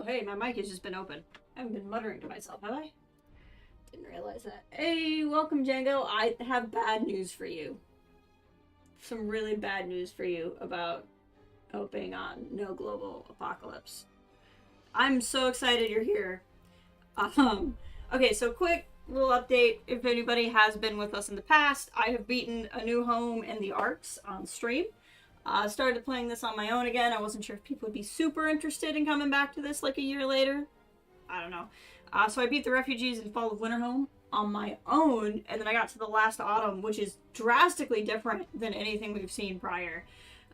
hey, my mic has just been open. I haven't been muttering to myself, have I? Didn't realize that. Hey, welcome, Django. I have bad news for you. Some really bad news for you about hoping on no global apocalypse. I'm so excited you're here. Okay, so quick little update. If anybody has been with us in the past, I have beaten A New Home and the Arcs on stream. Started playing this on my own again. I wasn't sure if people would be super interested in coming back to this like a year later. I don't know. So I beat the Refugees in Fall of Winterhome on my own, and then I got to the Last Autumn, which is drastically different than anything we've seen prior.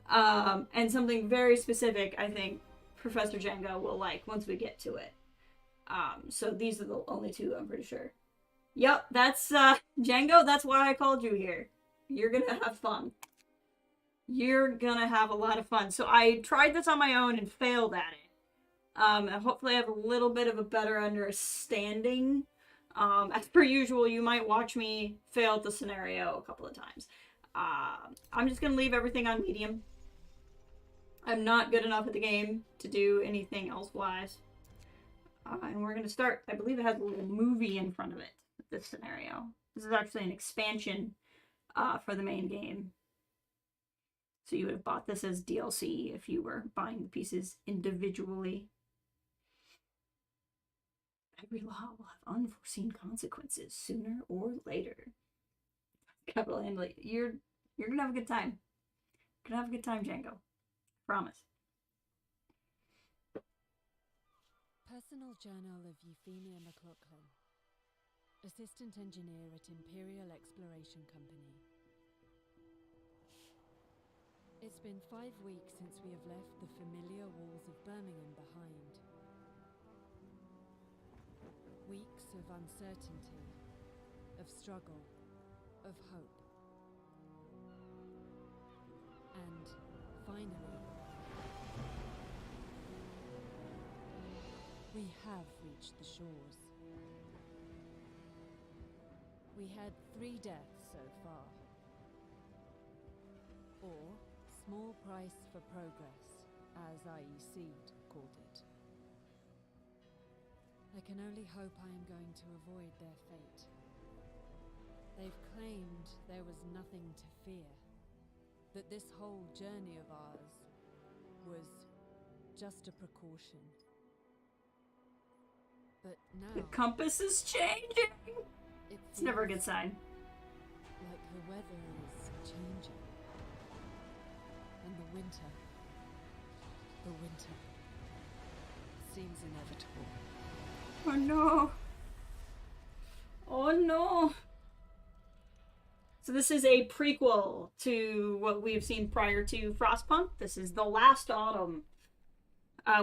And something very specific, I think Professor Django will like once we get to it. So these are the only two, I'm pretty sure. Yep, that's Django, that's why I called you here. You're gonna have fun. You're gonna have a lot of fun. So I tried this on my own and failed at it. And hopefully I have a little bit of a better understanding. As per usual, you might watch me fail at the scenario a couple of times. I'm just gonna leave everything on medium. I'm not good enough at the game to do anything else-wise. And we're gonna start, I believe it has a little movie in front of it, this scenario. This is actually an expansion for the main game. So you would have bought this as DLC if you were buying the pieces individually. Every law will have unforeseen consequences sooner or later. Capital N. You're gonna have a good time. You're gonna have a good time, Django. Promise. Personal Journal of Euphemia McLaughlin, Assistant Engineer at Imperial Exploration Company. It's been 5 weeks since we have left the familiar walls of Birmingham behind. Weeks of uncertainty, of struggle, of hope. And finally, we have reached the shores. We had 3 deaths so far. Or small price for progress, as IEC called it. I can only hope I am going to avoid their fate. They've claimed there was nothing to fear, that this whole journey of ours was just a precaution. But now... The compass is changing! It's never a good sign. Like the weather is changing. And the winter seems inevitable. Oh no. Oh no. So this is a prequel to what we've seen prior to Frostpunk. This is the Last Autumn.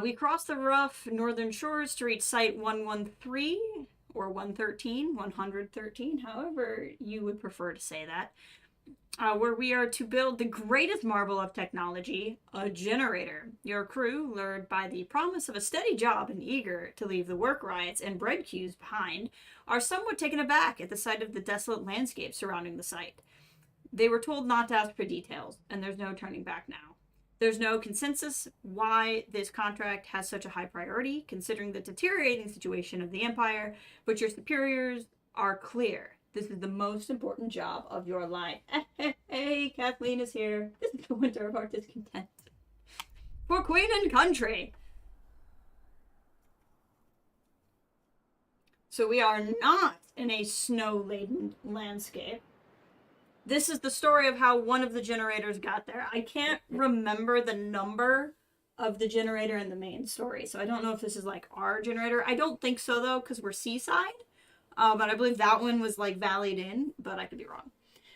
We crossed the rough northern shores to reach Site 113, or 113, however you would prefer to say that. Where we are to build the greatest marvel of technology, a generator. Your crew, lured by the promise of a steady job and eager to leave the work riots and bread queues behind, are somewhat taken aback at the sight of the desolate landscape surrounding the site. They were told not to ask for details, and there's no turning back now. There's no consensus why this contract has such a high priority, considering the deteriorating situation of the Empire, but your superiors are clear. This is the most important job of your life. Hey, Kathleen is here. This is the winter of our discontent. For Queen and Country. So we are not in a snow-laden landscape. This is the story of how one of the generators got there. I can't remember the number of the generator in the main story, so I don't know if this is like our generator. I don't think so, though, because we're seaside. But I believe that one was like valleyed in, but I could be wrong.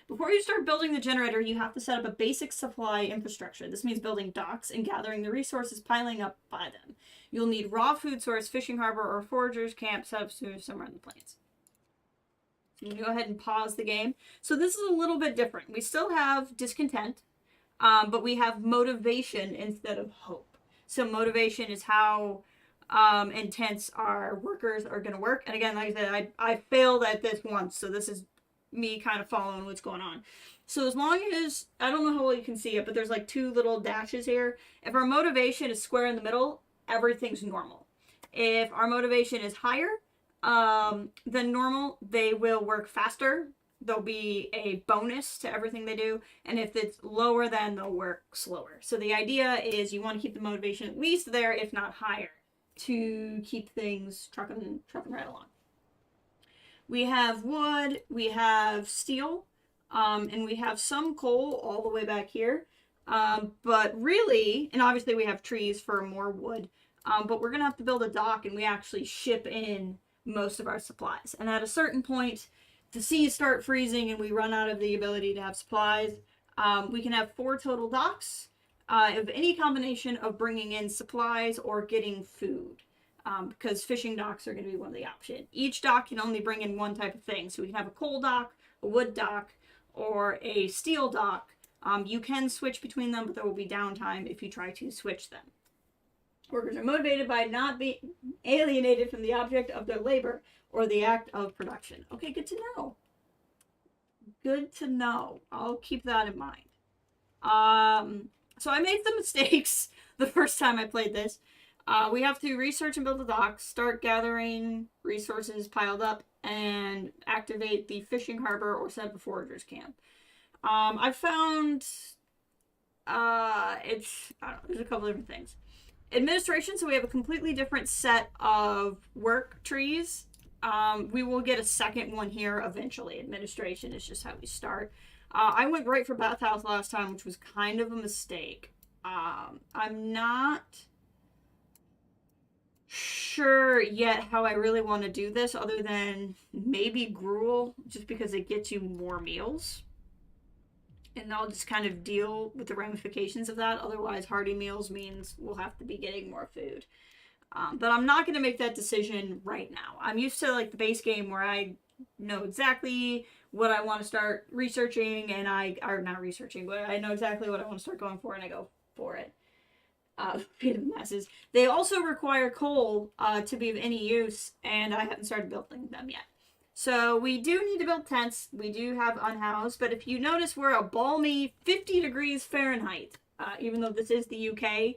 Before you start building the generator, you have to set up a basic supply infrastructure. This means building docks and gathering the resources piling up by them. You'll need raw food source, fishing harbor, or foragers camp set up somewhere in the plains. So you can go ahead and pause the game. So this is a little bit different. We still have discontent, but we have motivation instead of hope. So motivation is how intense our workers are going to work. And again, like I said, I failed at this once, so this is me kind of following what's going on. So as long as, I don't know how well you can see it, but there's like 2 little dashes here. If our motivation is square in the middle, everything's normal. If our motivation is higher than normal, they will work faster. There'll be a bonus to everything they do. And if it's lower, then they'll work slower. So the idea is you want to keep the motivation at least there, if not higher, to keep things trucking right along. We have wood, we have steel, and we have some coal all the way back here. But really, and obviously we have trees for more wood, but we're going to have to build a dock, and we actually ship in most of our supplies. And at a certain point, the seas start freezing and we run out of the ability to have supplies. We can have 4 total docks of any combination of bringing in supplies or getting food. Because fishing docks are going to be one of the options. Each dock can only bring in one type of thing. So we can have a coal dock, a wood dock, or a steel dock. You can switch between them, but there will be downtime if you try to switch them. Workers are motivated by not being alienated from the object of their labor or the act of production. Okay, good to know. Good to know. I'll keep that in mind. So I made some mistakes the first time I played this. We have to research and build the docks, start gathering resources piled up, and activate the fishing harbor or set up a forager's camp. I found I don't know, there's a couple different things. Administration, so we have a completely different set of work trees. We will get a second one here eventually. Administration is just how we start. I went right for bathhouse last time, which was kind of a mistake. I'm not sure yet how I really want to do this, other than maybe gruel, just because it gets you more meals. And I'll just kind of deal with the ramifications of that. Otherwise, hearty meals means we'll have to be getting more food. But I'm not going to make that decision right now. I'm used to like the base game where I know exactly what I want to start researching, and not researching, but I know exactly what I want to start going for, and I go for it. Feed the masses. They also require coal to be of any use, and I haven't started building them yet. So we do need to build tents. We do have unhoused, but if you notice, we're a balmy 50 degrees Fahrenheit. Even though this is the UK,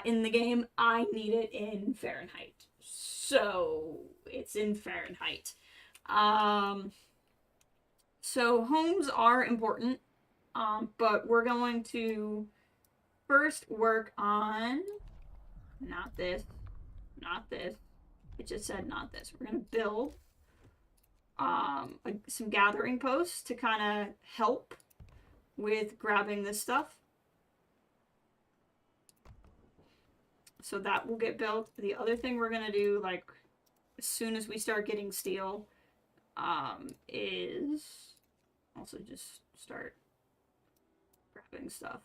in the game, I need it in Fahrenheit. So it's in Fahrenheit. So homes are important, but we're going to first work on not this. It just said not this. We're going to build some gathering posts to kind of help with grabbing this stuff. So that will get built. The other thing we're going to do, like, as soon as we start getting steel, is also just start grabbing stuff.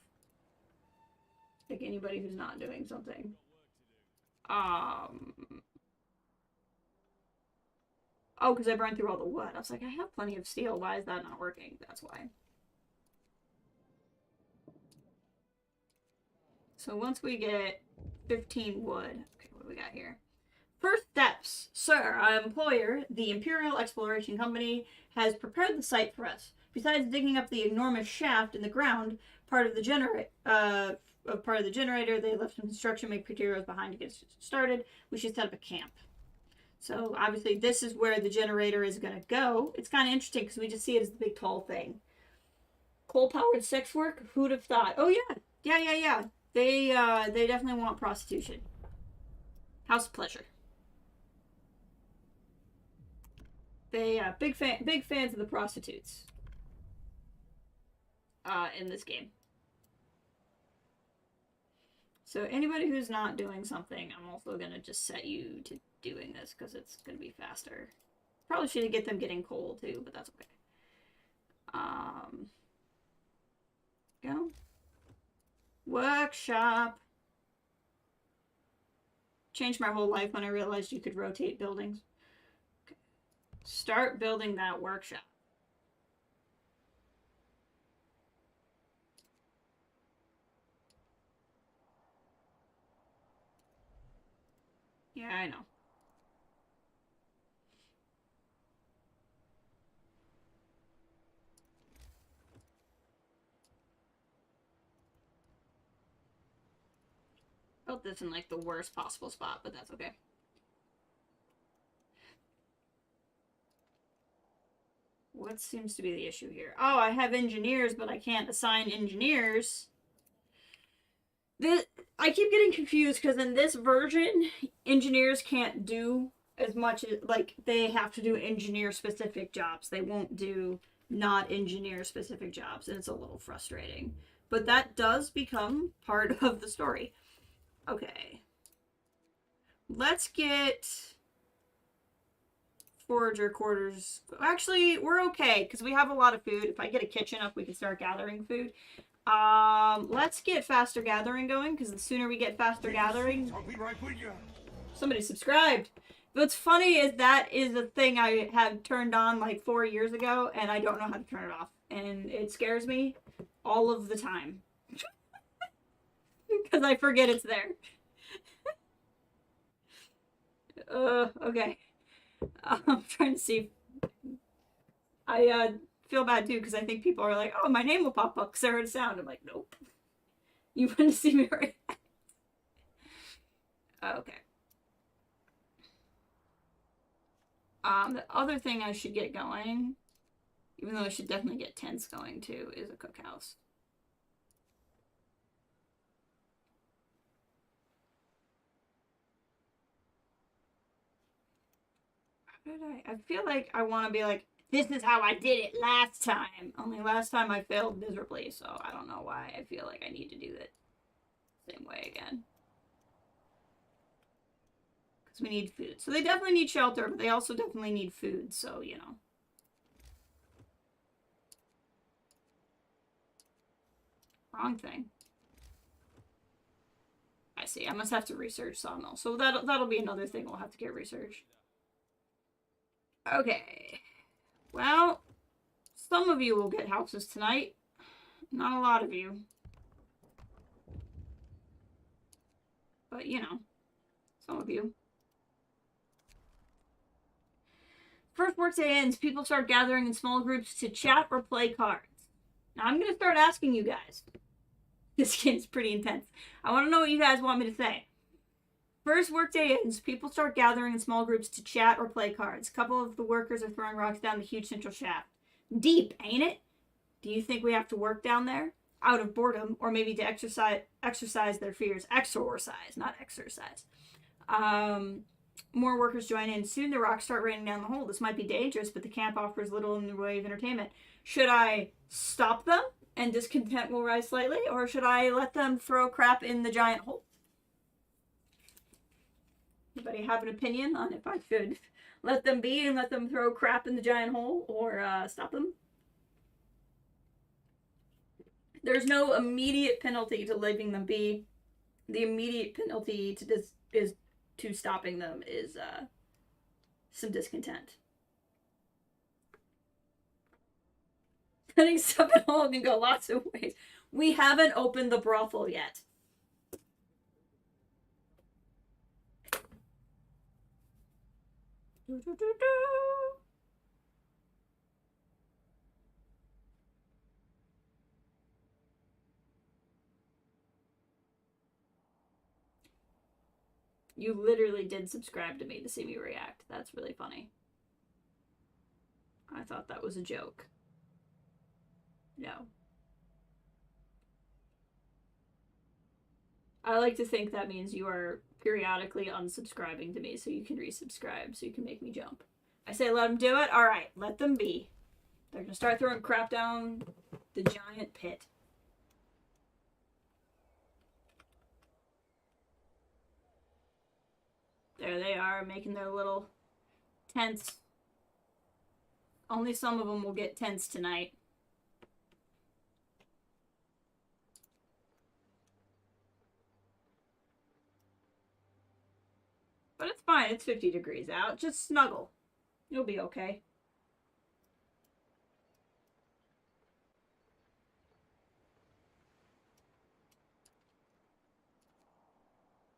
Like anybody who's not doing something. Oh, because I burned through all the wood. I was like, I have plenty of steel. Why is that not working? That's why. So once we get 15 wood. Okay, what do we got here? First steps. Sir, our employer, the Imperial Exploration Company, has prepared the site for us. Besides digging up the enormous shaft in the ground, part of the generator, they left some construction materials behind to get started. We should set up a camp. So obviously this is where the generator is going to go. It's kind of interesting because we just see it as the big tall thing. Coal-powered sex work? Who'd have thought? Oh yeah. Yeah. They definitely want prostitution. House of Pleasure. They big fans of the prostitutes. In this game. So anybody who's not doing something, I'm also gonna just set you to doing this because it's gonna be faster. Probably should get them getting coal too, but that's okay. Go. Workshop. Changed my whole life when I realized you could rotate buildings. Okay. Start building that workshop. Yeah, I know. Put this in like the worst possible spot, but that's okay. What seems to be the issue here? Oh, I have engineers, but I can't assign engineers. I keep getting confused because in this version, engineers can't do as much as, like, they have to do engineer specific jobs. They won't do not engineer specific jobs, and it's a little frustrating. But that does become part of the story. Okay. Let's get forager quarters. Actually, we're okay because we have a lot of food. If I get a kitchen up, we can start gathering food. Let's get faster gathering going because the sooner we get faster gathering. I'll be right with you. Somebody subscribed. What's funny is that is a thing I had turned on like 4 years ago, and I don't know how to turn it off, and it scares me all of the time because I forget it's there. Okay. I'm trying to see. I feel bad too because I think people are like, "Oh, my name will pop up because I heard a sound." I'm like, "Nope." You want to see me right? Okay. The other thing I should get going, even though I should definitely get tents going too, is a cookhouse. I feel like I want to be like, this is how I did it last time. Only last time I failed miserably, so I don't know why I feel like I need to do it the same way again. Because we need food. So they definitely need shelter, but they also definitely need food, so, you know. Wrong thing. I see. I must have to research sawmill. So that'll be another thing we'll have to get researched. Okay. Well, some of you will get houses tonight. Not a lot of you. But, you know, some of you. First workday ends, people start gathering in small groups to chat or play cards. Now, I'm going to start asking you guys. This game's pretty intense. I want to know what you guys want me to say. First workday ends, people start gathering in small groups to chat or play cards. A couple of the workers are throwing rocks down the huge central shaft. Deep, ain't it? Do you think we have to work down there? Out of boredom, or maybe to exercise their fears. Exorcise, not exercise. More workers join in. Soon the rocks start raining down the hole. This might be dangerous, but the camp offers little in the way of entertainment. Should I stop them and discontent will rise slightly, or should I let them throw crap in the giant hole? Anybody have an opinion on if I should let them be and let them throw crap in the giant hole, or stop them? There's no immediate penalty to leaving them be. The immediate penalty to this is to stopping them is some discontent. Setting stuff at home can go lots of ways. We haven't opened the brothel yet. You literally did subscribe to me to see me react. That's really funny. I thought that was a joke. No. I like to think that means you are periodically unsubscribing to me so you can resubscribe, so you can make me jump. I say let them do it? Alright, let them be. They're gonna start throwing crap down the giant pit. There they are, making their little tents. Only some of them will get tents tonight. But it's fine, it's 50 degrees out. Just snuggle. You'll be okay.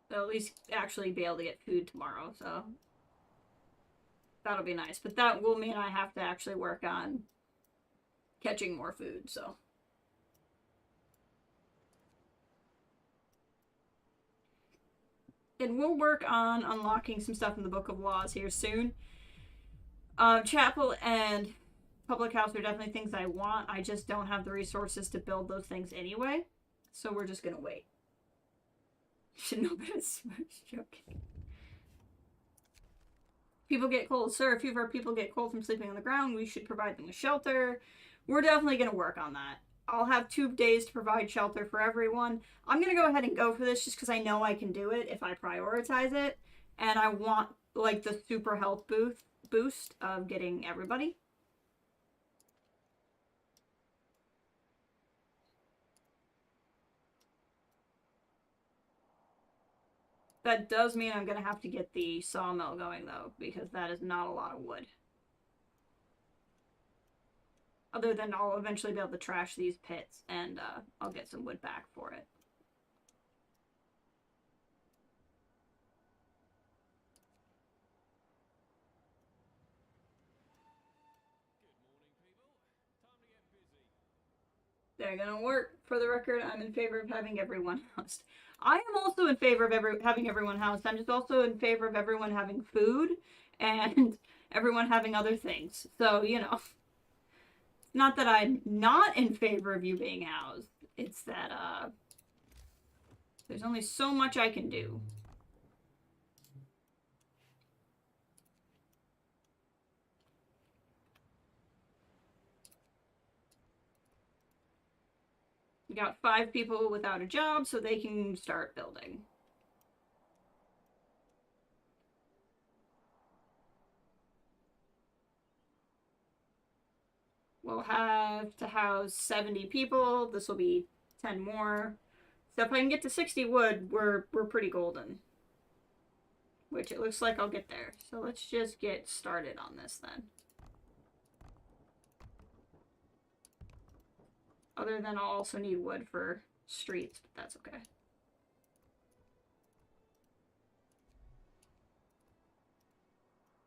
They'll at least actually be able to get food tomorrow, so that'll be nice. But that will mean I have to actually work on catching more food, so. And we'll work on unlocking some stuff in the Book of Laws here soon. Chapel and public house are definitely things I want. I just don't have the resources to build those things anyway. So we're just gonna wait. Should know better. Joking. People get cold. Sir, if our people get cold from sleeping on the ground, we should provide them with shelter. We're definitely gonna work on that. I'll have 2 days to provide shelter for everyone. I'm gonna go ahead and go for this just because I know I can do it if I prioritize it. And I want, like, the super health boost of getting everybody. That does mean I'm gonna have to get the sawmill going, though, because that is not a lot of wood. Other than I'll eventually be able to trash these pits, and I'll get some wood back for it. They're gonna work. For the record, I'm in favor of having everyone housed. I am also in favor of having everyone housed. I'm just also in favor of everyone having food and everyone having other things. So, you know, not that I'm not in favor of you being housed. It's that, there's only so much I can do. We got 5 people without a job, so they can start building. We'll have to house 70 people. This will be 10 more. So if I can get to 60 wood, we're pretty golden. Which it looks like I'll get there. So let's just get started on this then. Other than I'll also need wood for streets, but that's okay.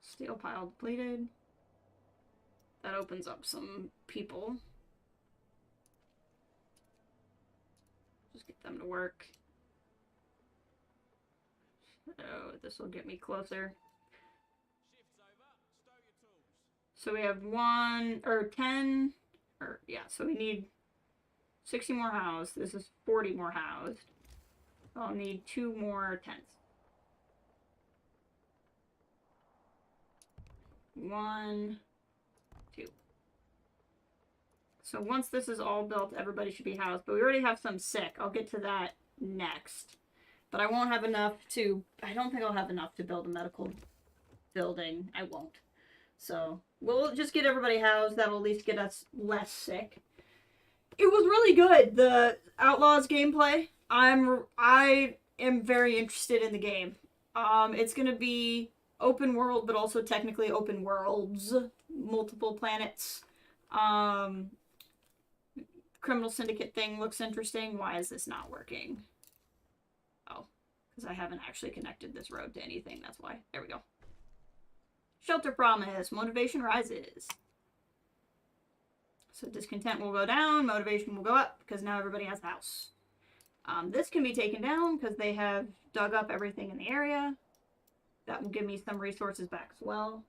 Steel pile depleted. That opens up some people. Just get them to work. So this will get me closer. So we have 10, so we need 60 more housed. This is 40 more housed. So I'll need 2 more tents. 1, 2. So once this is all built, everybody should be housed. But we already have some sick. I'll get to that next. But I won't have enough to... I don't think I'll have enough to build a medical building. I won't. So we'll just get everybody housed. That'll at least get us less sick. It was really good, the Outlaws gameplay. I am very interested in the game. It's gonna be open world, but also technically open worlds, multiple planets. Criminal Syndicate thing looks interesting. Why is this not working? Oh, because I haven't actually connected this road to anything. That's why. There we go. Shelter promise. Motivation rises. So discontent will go down, motivation will go up, because now everybody has a house. This can be taken down, because they have dug up everything in the area. That will give me some resources back as well.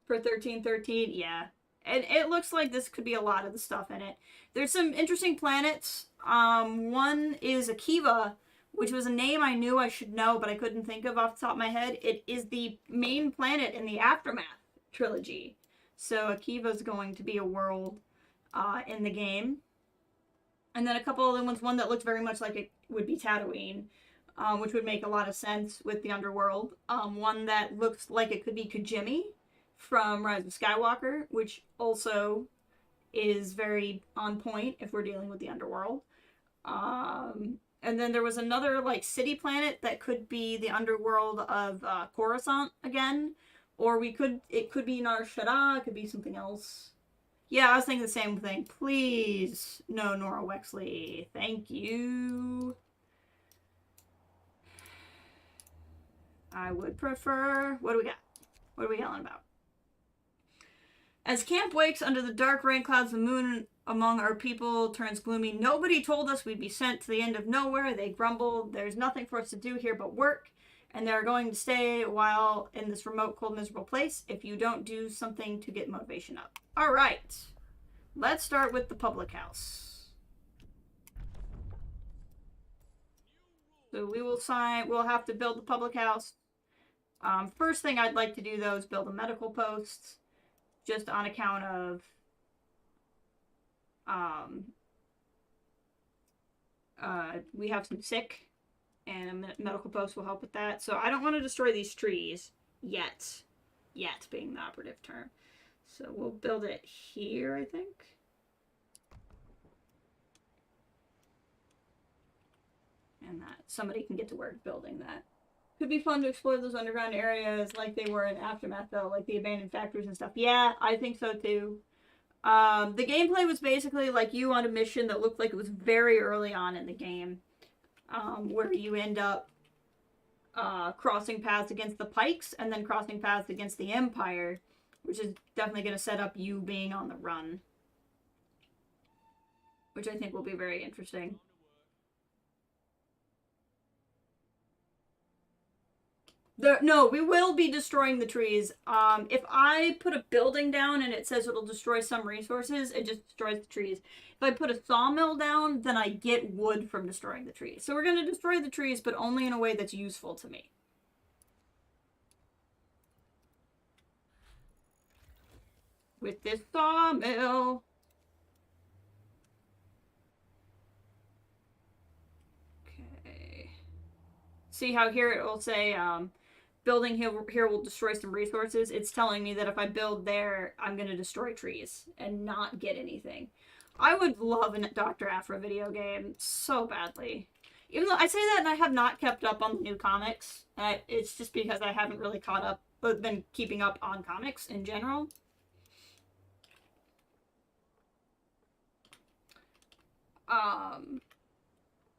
For 1313, yeah. And it looks like this could be a lot of the stuff in it. There's some interesting planets. One is Akiva, which was a name I knew I should know, but I couldn't think of off the top of my head. It is the main planet in the Aftermath trilogy. So Akiva's going to be a world in the game. And then a couple other ones. One that looked very much like it would be Tatooine, which would make a lot of sense with the underworld. One that looks like it could be Kijimi from Rise of Skywalker, which also is very on point if we're dealing with the underworld. And then there was another like city planet that could be the underworld of Coruscant again. Or it could be Nar Shaddaa, it could be something else. Yeah, I was thinking the same thing. Please, no Nora Wexley. Thank you. I would prefer... What do we got? What are we yelling about? As camp wakes under the dark rain clouds, the moon among our people turns gloomy. Nobody told us we'd be sent to the end of nowhere. They grumbled. There's nothing for us to do here but work. And they're going to stay a while in this remote, cold, miserable place if you don't do something to get motivation up. All right. Let's start with the public house. So we'll have to build the public house. First thing I'd like to do, though, is build a medical post. Just on account of we have some sick, and a medical post will help with that. So I don't want to destroy these trees yet. Yet being the operative term. So we'll build it here, I think. And that somebody can get to work building that. Could be fun to explore those underground areas like they were in Aftermath, though, like the abandoned factories and stuff. Yeah, I think so, too. The gameplay was basically like you on a mission that looked like it was very early on in the game, where you end up crossing paths against the Pikes and then crossing paths against the Empire, which is definitely going to set up you being on the run, which I think will be very interesting. No, we will be destroying the trees. If I put a building down and it says it'll destroy some resources, it just destroys the trees. If I put a sawmill down, then I get wood from destroying the trees. So we're going to destroy the trees, but only in a way that's useful to me. With this sawmill. Okay. See how here it will say, building here will destroy some resources. It's telling me that if I build there, I'm going to destroy trees and not get anything. I would love a Dr. Aphra video game so badly. Even though I say that and I have not kept up on the new comics. It's just because I haven't really caught up, but been keeping up on comics in general.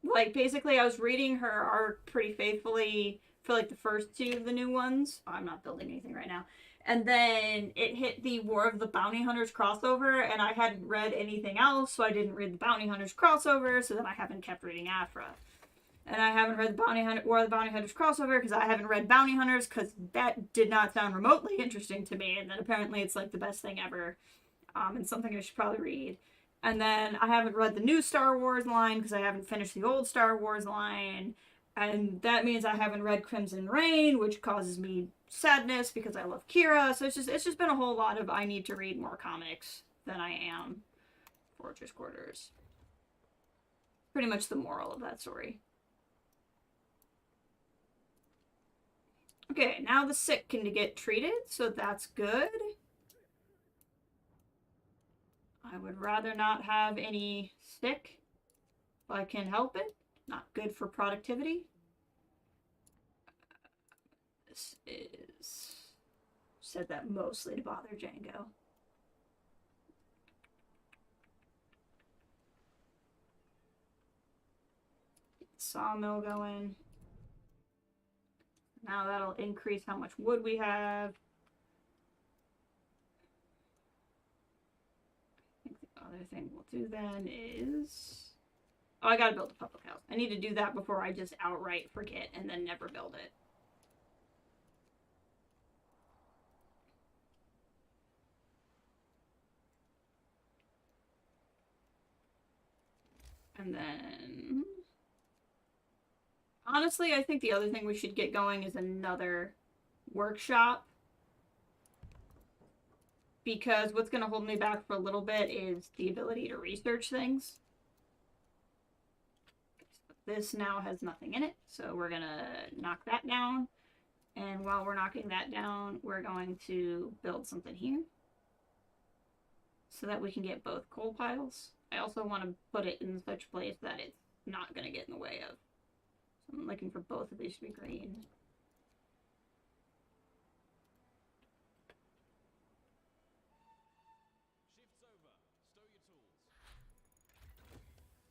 Like, basically, I was reading her arc pretty faithfully for like the first two of the new ones. Oh, I'm not building anything right now. And then it hit the War of the Bounty Hunters crossover, and I hadn't read anything else, so I didn't read the Bounty Hunters crossover, so then I haven't kept reading Aphra. And I haven't read the War of the Bounty Hunters crossover because I haven't read Bounty Hunters because that did not sound remotely interesting to me, and then apparently it's like the best thing ever, and something I should probably read. And then I haven't read the new Star Wars line because I haven't finished the old Star Wars line. And that means I haven't read Crimson Reign, which causes me sadness because I love Kira. So it's just been a whole lot of I need to read more comics than I am Fortress Quarters. Pretty much the moral of that story. Okay, now the sick can get treated, so that's good. I would rather not have any sick if I can help it. Not good for productivity. This is... Said that mostly to bother Django. Sawmill going. Now that'll increase how much wood we have. I think the other thing we'll do then is... Oh, I gotta build a public house. I need to do that before I just outright forget and then never build it. And then... Honestly, I think the other thing we should get going is another workshop. Because what's going to hold me back for a little bit is the ability to research things. This now has nothing in it, so we're going to knock that down. And while we're knocking that down, we're going to build something here. So that we can get both coal piles. I also want to put it in such a place that it's not going to get in the way of. So I'm looking for both of these to be green.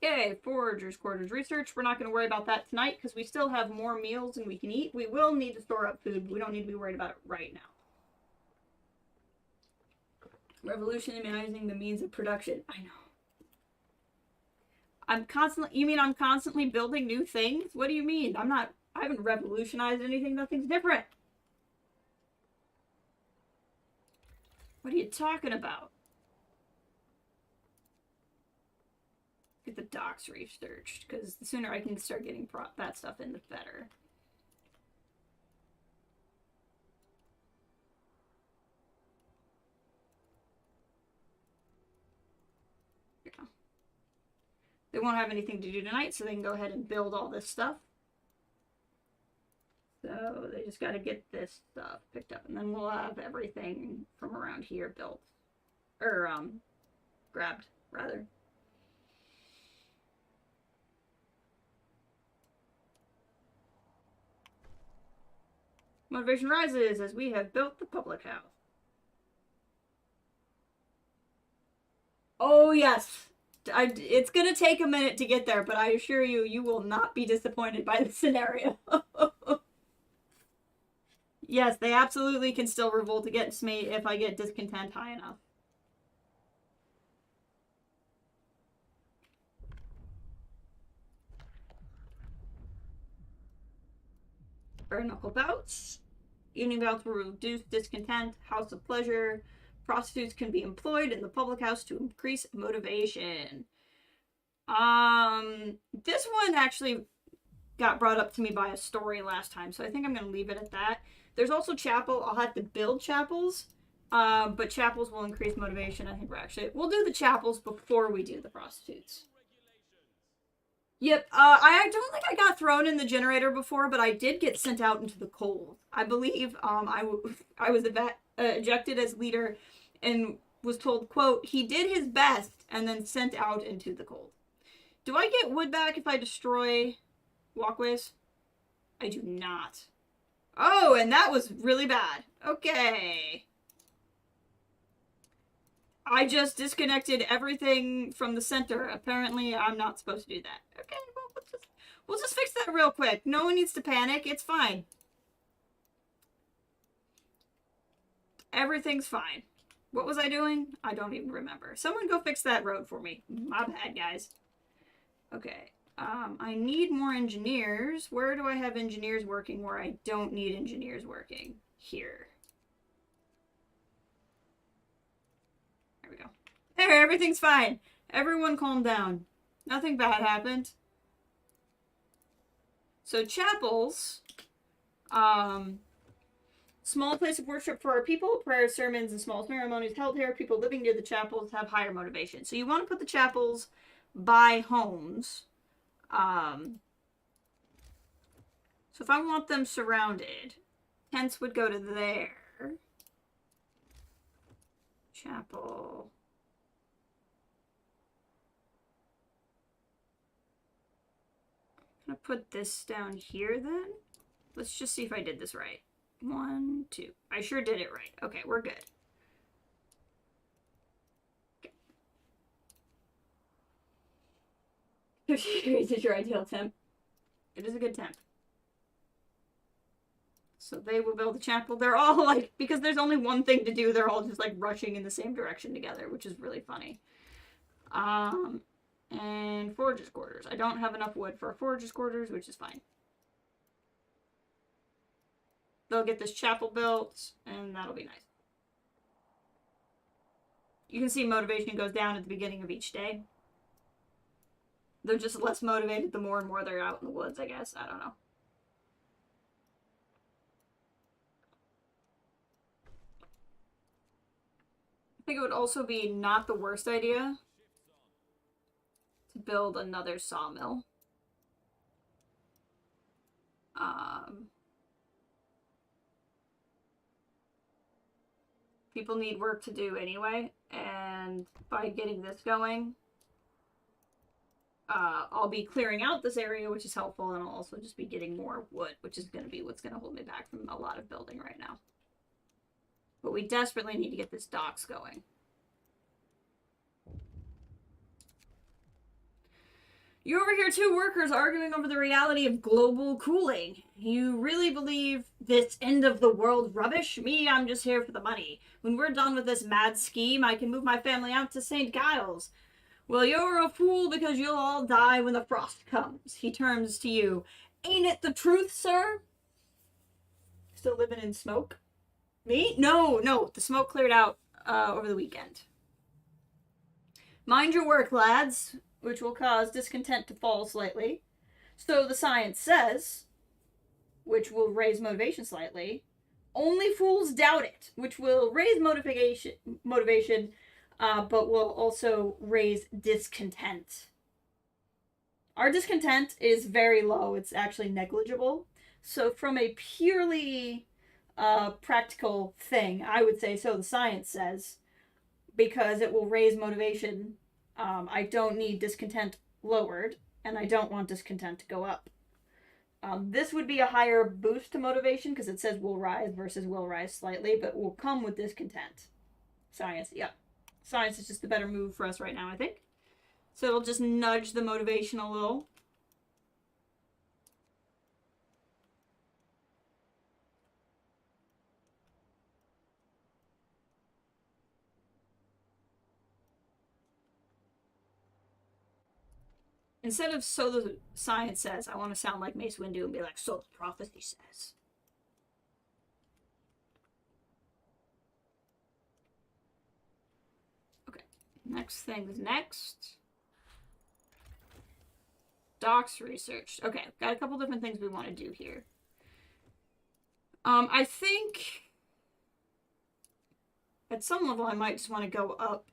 Okay, foragers' quarters research. We're not going to worry about that tonight because we still have more meals than we can eat. We will need to store up food, but we don't need to be worried about it right now. Revolutionizing the means of production. I know. You mean I'm constantly building new things? What do you mean? I haven't revolutionized anything. Nothing's different. What are you talking about? Get the docks researched, because the sooner I can start getting that stuff in, the better. Yeah. They won't have anything to do tonight, so they can go ahead and build all this stuff. So they just got to get this stuff picked up, and then we'll have everything from around here built. Or, grabbed, rather. Motivation rises as we have built the public house. Oh, yes. It's going to take a minute to get there, but I assure you, you will not be disappointed by the scenario. Yes, they absolutely can still revolt against me if I get discontent high enough. Bare knuckle bouts. Evening bouts will reduce discontent. House of pleasure. Prostitutes can be employed in the public house to increase motivation. This one actually got brought up to me by a story last time, so I think I'm going to leave it at that. There's also chapel. I'll have to build chapels, but chapels will increase motivation. I think we'll do the chapels before we do the prostitutes. Yep, I don't think I got thrown in the generator before, but I did get sent out into the cold. I believe I was ejected as leader and was told, quote, he did his best, and then sent out into the cold. Do I get wood back if I destroy walkways? I do not. Oh, and that was really bad. Okay. I just disconnected everything from the center. Apparently, I'm not supposed to do that. Okay, well, we'll just fix that real quick. No one needs to panic. It's fine. Everything's fine. What was I doing? I don't even remember. Someone go fix that road for me. My bad, guys. Okay. I need more engineers. Where do I have engineers working where I don't need engineers working? Here. There we go. There, everything's fine. Everyone calm down. Nothing bad happened. So chapels, small place of worship for our people, prayers, sermons, and small ceremonies held here. People living near the chapels have higher motivation. So you want to put the chapels by homes. So if I want them surrounded, tents would go to there. Chapel. I'm gonna put this down here then. Let's just see if I did this right. 1, 2. I sure did it right. Okay, we're good. Is it your ideal temp? It is a good temp. So they will build a chapel. They're all like, because there's only one thing to do, they're all just like rushing in the same direction together, which is really funny. And foragers' quarters. I don't have enough wood for a foragers' quarters, which is fine. They'll get this chapel built, and that'll be nice. You can see motivation goes down at the beginning of each day. They're just less motivated the more and more they're out in the woods, I guess. I don't know. I think it would also be not the worst idea to build another sawmill. People need work to do anyway, and by getting this going, I'll be clearing out this area, which is helpful, and I'll also just be getting more wood, which is going to be what's going to hold me back from a lot of building right now. But we desperately need to get this docks going. You overhear two workers arguing over the reality of global cooling. You really believe this end of the world rubbish? Me, I'm just here for the money. When we're done with this mad scheme, I can move my family out to St. Giles, Well, you're a fool because you'll all die when the frost comes. He turns to you. Ain't it the truth, sir? Still living in smoke? Me? No. The smoke cleared out over the weekend. Mind your work, lads, which will cause discontent to fall slightly. So the science says, which will raise motivation slightly. Only fools doubt it, which will raise motivation, but will also raise discontent. Our discontent is very low. It's actually negligible. So from a purely practical thing, I would say so the science says, because it will raise motivation. I don't need discontent lowered, and I don't want discontent to go up. This would be a higher boost to motivation because it says will rise versus will rise slightly, but will come with discontent. Science, yeah. Science is just the better move for us right now, I think. So it'll just nudge the motivation a little. Instead of so the science says, I want to sound like Mace Windu and be like, so the prophecy says. Okay, next thing is next. Docs research. Okay, got a couple different things we want to do here. I think at some level I might just want to go up.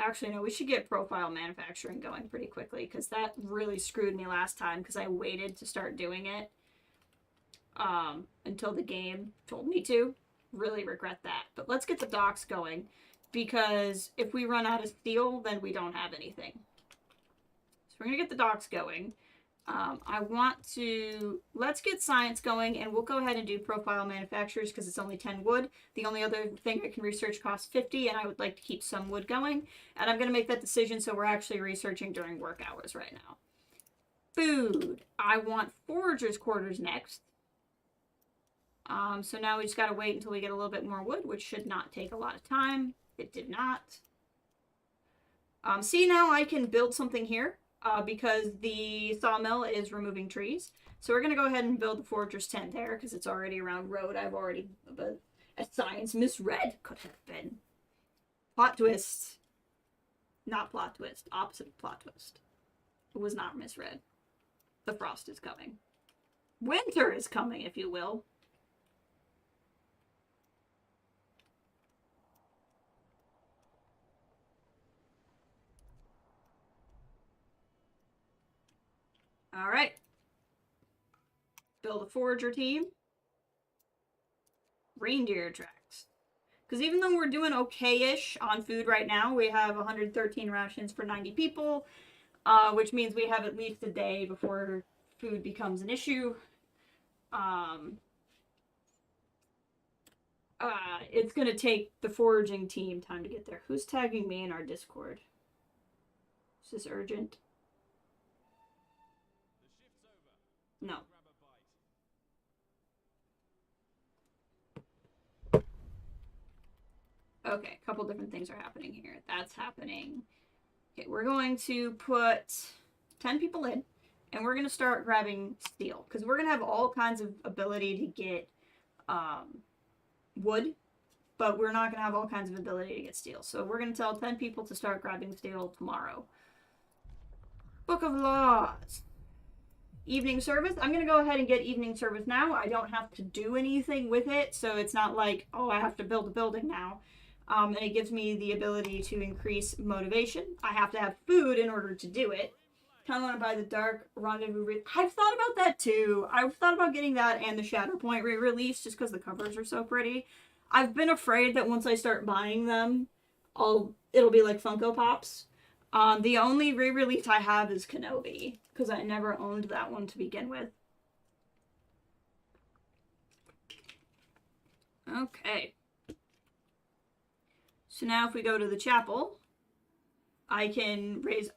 Actually, no, we should get profile manufacturing going pretty quickly because that really screwed me last time because I waited to start doing it until the game told me to. Really regret that. But let's get the docs going because if we run out of steel, then we don't have anything. So we're going to get the docs going. Let's get science going, and we'll go ahead and do profile manufacturers because it's only 10 wood. The only other thing I can research costs 50, and I would like to keep some wood going. And I'm going to make that decision, so we're actually researching during work hours right now. Food. I want foragers' quarters next. So now we just got to wait until we get a little bit more wood, which should not take a lot of time. It did not. See, now I can build something here. Because the sawmill is removing trees. So we're going to go ahead and build the forager's tent there because it's already around road. I've already, but a science misread could have been. Plot twist. Not plot twist. Opposite plot twist. It was not misread. The frost is coming. Winter is coming, if you will. All right. Build a forager team. Reindeer tracks. Because even though we're doing okay-ish on food right now, we have 113 rations for 90 people, which means we have at least a day before food becomes an issue. It's going to take the foraging team time to get there. Who's tagging me in our Discord? Is this urgent? No. Okay, a couple different things are happening here. That's happening. Okay, we're going to put 10 people in, and we're going to start grabbing steel, because we're going to have all kinds of ability to get wood, but we're not going to have all kinds of ability to get steel. So we're going to tell 10 people to start grabbing steel tomorrow. Book of Laws. Evening service. I'm going to go ahead and get evening service now. I don't have to do anything with it, so it's not like, oh, I have to build a building now. And it gives me the ability to increase motivation. I have to have food in order to do it. Kind of want to buy the Dark Rendezvous. I've thought about that too. I've thought about getting that and the Shatterpoint re-release just because the covers are so pretty. I've been afraid that once I start buying them, it'll be like Funko Pops. The only re-release I have is Kenobi, because I never owned that one to begin with. Okay. So now if we go to the chapel, I can raise...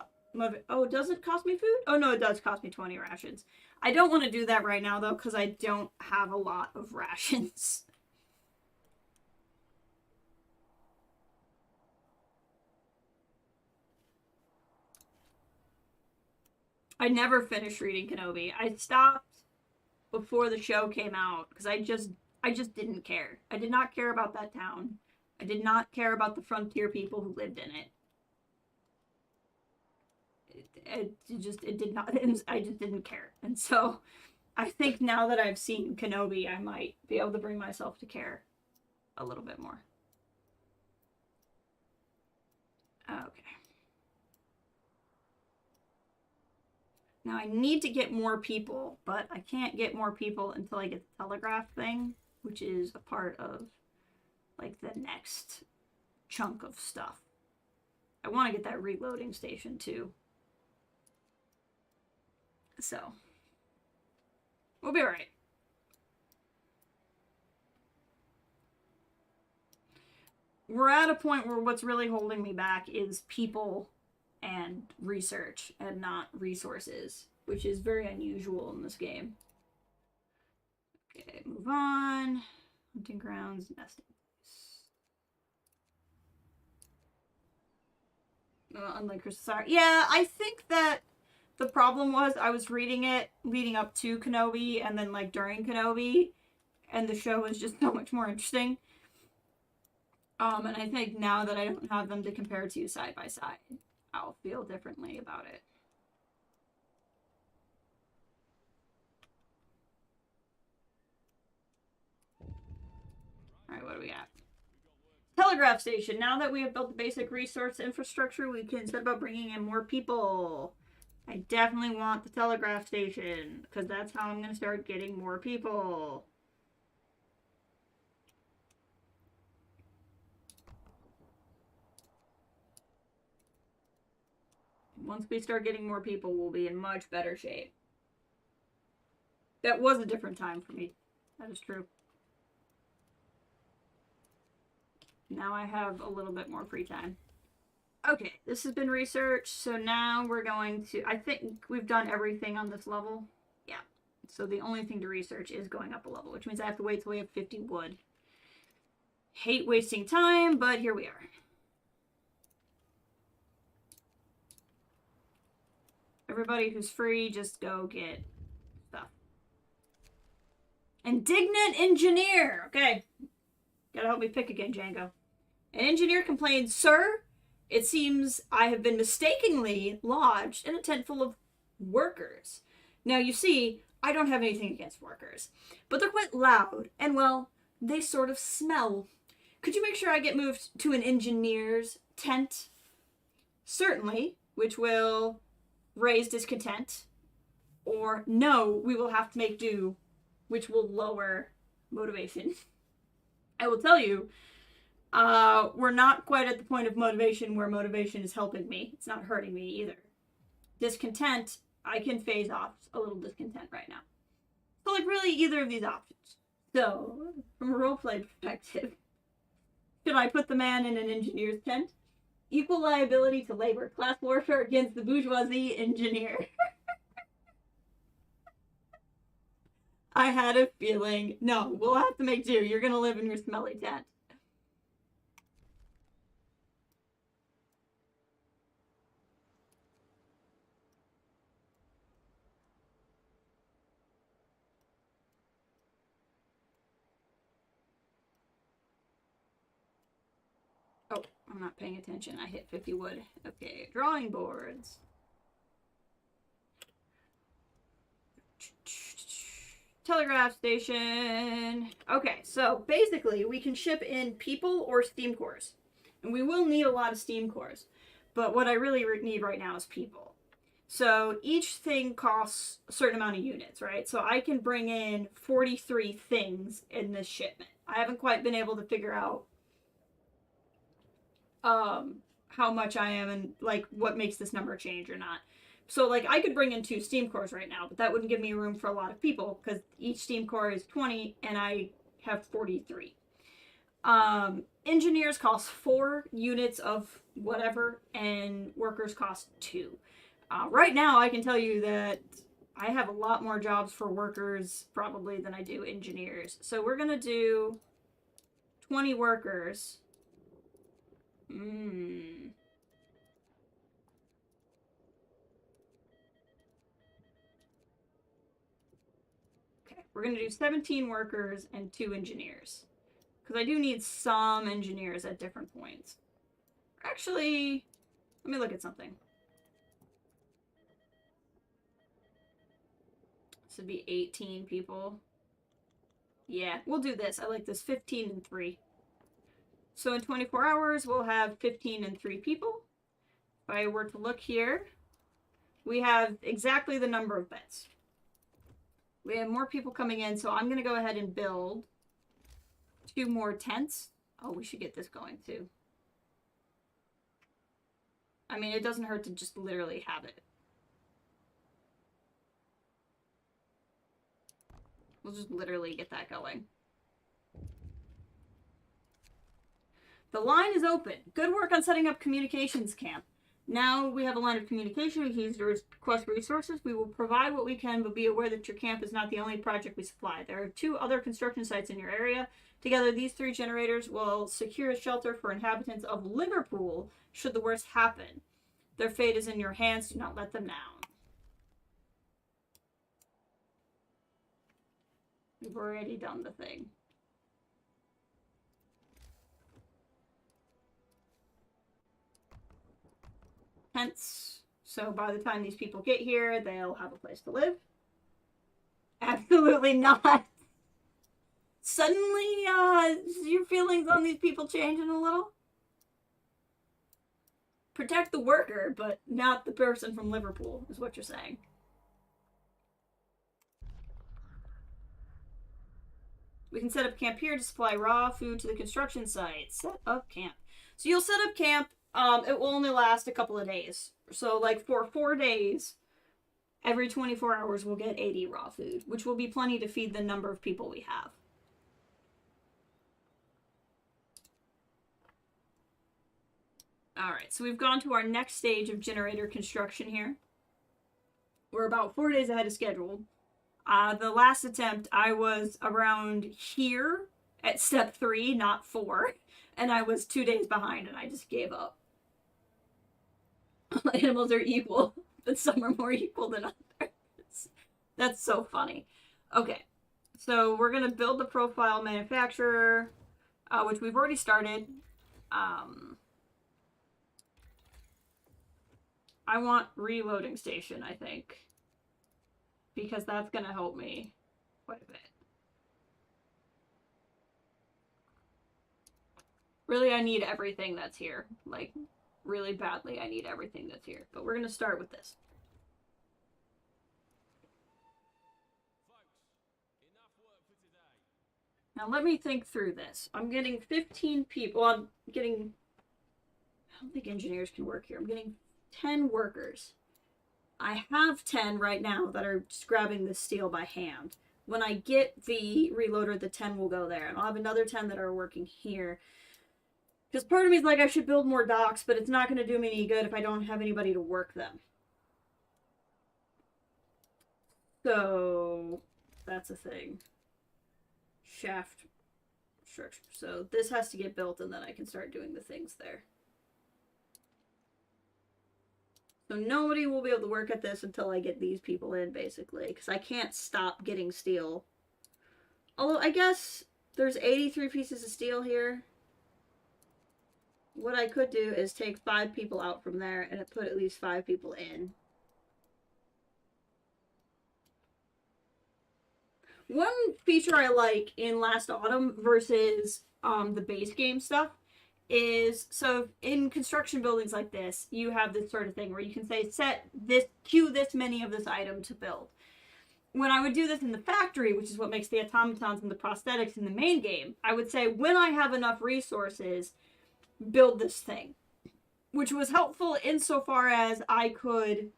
Oh, does it cost me food? Oh, no, it does cost me 20 rations. I don't want to do that right now, though, because I don't have a lot of rations. I never finished reading Kenobi. I stopped before the show came out because I just didn't care. I did not care about that town. I did not care about the frontier people who lived in it. It did not. I just didn't care. And so I think now that I've seen Kenobi, I might be able to bring myself to care a little bit more. Okay. Now I need to get more people, but I can't get more people until I get the telegraph thing, which is a part of like the next chunk of stuff. I want to get that reloading station too. So we'll be all right. We're at a point where what's really holding me back is people and research and not resources, which is very unusual in this game. Okay, move on. Hunting grounds, nesting place. Unlike Sorry. Yeah, I think that the problem was I was reading it leading up to Kenobi and then like during Kenobi, and the show was just so much more interesting. And I think now that I don't have them to compare to side by side, I'll feel differently about it. Alright, what do we got? Telegraph station. Now that we have built the basic resource infrastructure, we can set about bringing in more people. I definitely want the telegraph station, because that's how I'm going to start getting more people. Once we start getting more people, we'll be in much better shape. That was a different time for me. That is true. Now I have a little bit more free time. Okay, this has been researched, so now we're going to... I think we've done everything on this level. Yeah. So the only thing to research is going up a level, which means I have to wait till we have 50 wood. Hate wasting time, but here we are. Everybody who's free, just go get stuff. Indignant engineer! Okay. Gotta help me pick again, Django. An engineer complained, "Sir, it seems I have been mistakenly lodged in a tent full of workers." Now, you see, I don't have anything against workers, but they're quite loud, and, well, they sort of smell. Could you make sure I get moved to an engineer's tent? Certainly, which will raise discontent, or no, we will have to make do, which will lower motivation. I will tell you, we're not quite at the point of motivation where motivation is helping me. It's not hurting me either. Discontent, I can phase off a little discontent right now. So, like, really, either of these options. So, from a roleplay perspective, should I put the man in an engineer's tent? Equal liability to labor. Class warfare against the bourgeoisie engineer. I had a feeling. No, we'll have to make do. You're gonna live in your smelly tent. Oh, I'm not paying attention. I hit 50 wood. Okay, drawing boards. Telegraph station. Okay, so basically we can ship in people or steam cores. And we will need a lot of steam cores. But what I really need right now is people. So each thing costs a certain amount of units, right? So I can bring in 43 things in this shipment. I haven't quite been able to figure out how much I am and like what makes this number change or not. So like I could bring in 2 steam cores right now, but that wouldn't give me room for a lot of people because each steam core is 20 and I have 43. Engineers cost 4 units of whatever and workers cost 2. Right now I can tell you that I have a lot more jobs for workers probably than I do engineers. So we're gonna do 20 workers. We're going to do 17 workers and 2 engineers. Because I do need some engineers at different points. Actually, let me look at something. This would be 18 people. Yeah, we'll do this. I like this 15 and 3. So in 24 hours, we'll have 15 and 3 people. If I were to look here, we have exactly the number of beds. We have more people coming in, so I'm going to go ahead and build 2 more tents. Oh, we should get this going too. I mean, it doesn't hurt to just literally have it. We'll just literally get that going. The line is open. Good work on setting up communications camp. Now we have a line of communication. We can use to request resources. We will provide what we can, but be aware that your camp is not the only project we supply. There are 2 other construction sites in your area. Together, these 3 generators will secure a shelter for inhabitants of Liverpool should the worst happen. Their fate is in your hands. Do not let them down. We've already done the thing. Tents. So by the time these people get here, they'll have a place to live. Absolutely not. Suddenly, your feelings on these people changing a little? Protect the worker, but not the person from Liverpool, is what you're saying. We can set up camp here to supply raw food to the construction site. Set up camp. So you'll set up camp. It will only last a couple of days. So, like, for 4 days, every 24 hours we'll get 80 raw food, which will be plenty to feed the number of people we have. Alright, so we've gone to our next stage of generator construction here. We're about 4 days ahead of schedule. The last attempt, I was around here at step 3, not 4. And I was 2 days behind, and I just gave up. Animals are equal, but some are more equal than others. That's so funny. Okay, so we're going to build the profile manufacturer, which we've already started. I want reloading station, I think. Because that's going to help me quite a bit. Really, I need everything that's here. Like, really badly, I need everything that's here. But we're going to start with this. Now, let me think through this. I'm getting 15 people. Well, I don't think engineers can work here. I'm getting 10 workers. I have 10 right now that are just grabbing the steel by hand. When I get the reloader, the 10 will go there. And I'll have another 10 that are working here. Because part of me is like, I should build more docks, but it's not going to do me any good if I don't have anybody to work them. So, that's a thing. Shaft structure. So, this has to get built, and then I can start doing the things there. So, nobody will be able to work at this until I get these people in, basically. Because I can't stop getting steel. Although, I guess there's 83 pieces of steel here. What I could do is take 5 people out from there and put at least 5 people in. One feature I like in Last Autumn versus the base game stuff is, so in construction buildings like this, you have this sort of thing where you can say, queue this many of this item to build. When I would do this in the factory, which is what makes the automatons and the prosthetics in the main game, I would say, when I have enough resources, build this thing, which was helpful insofar as I could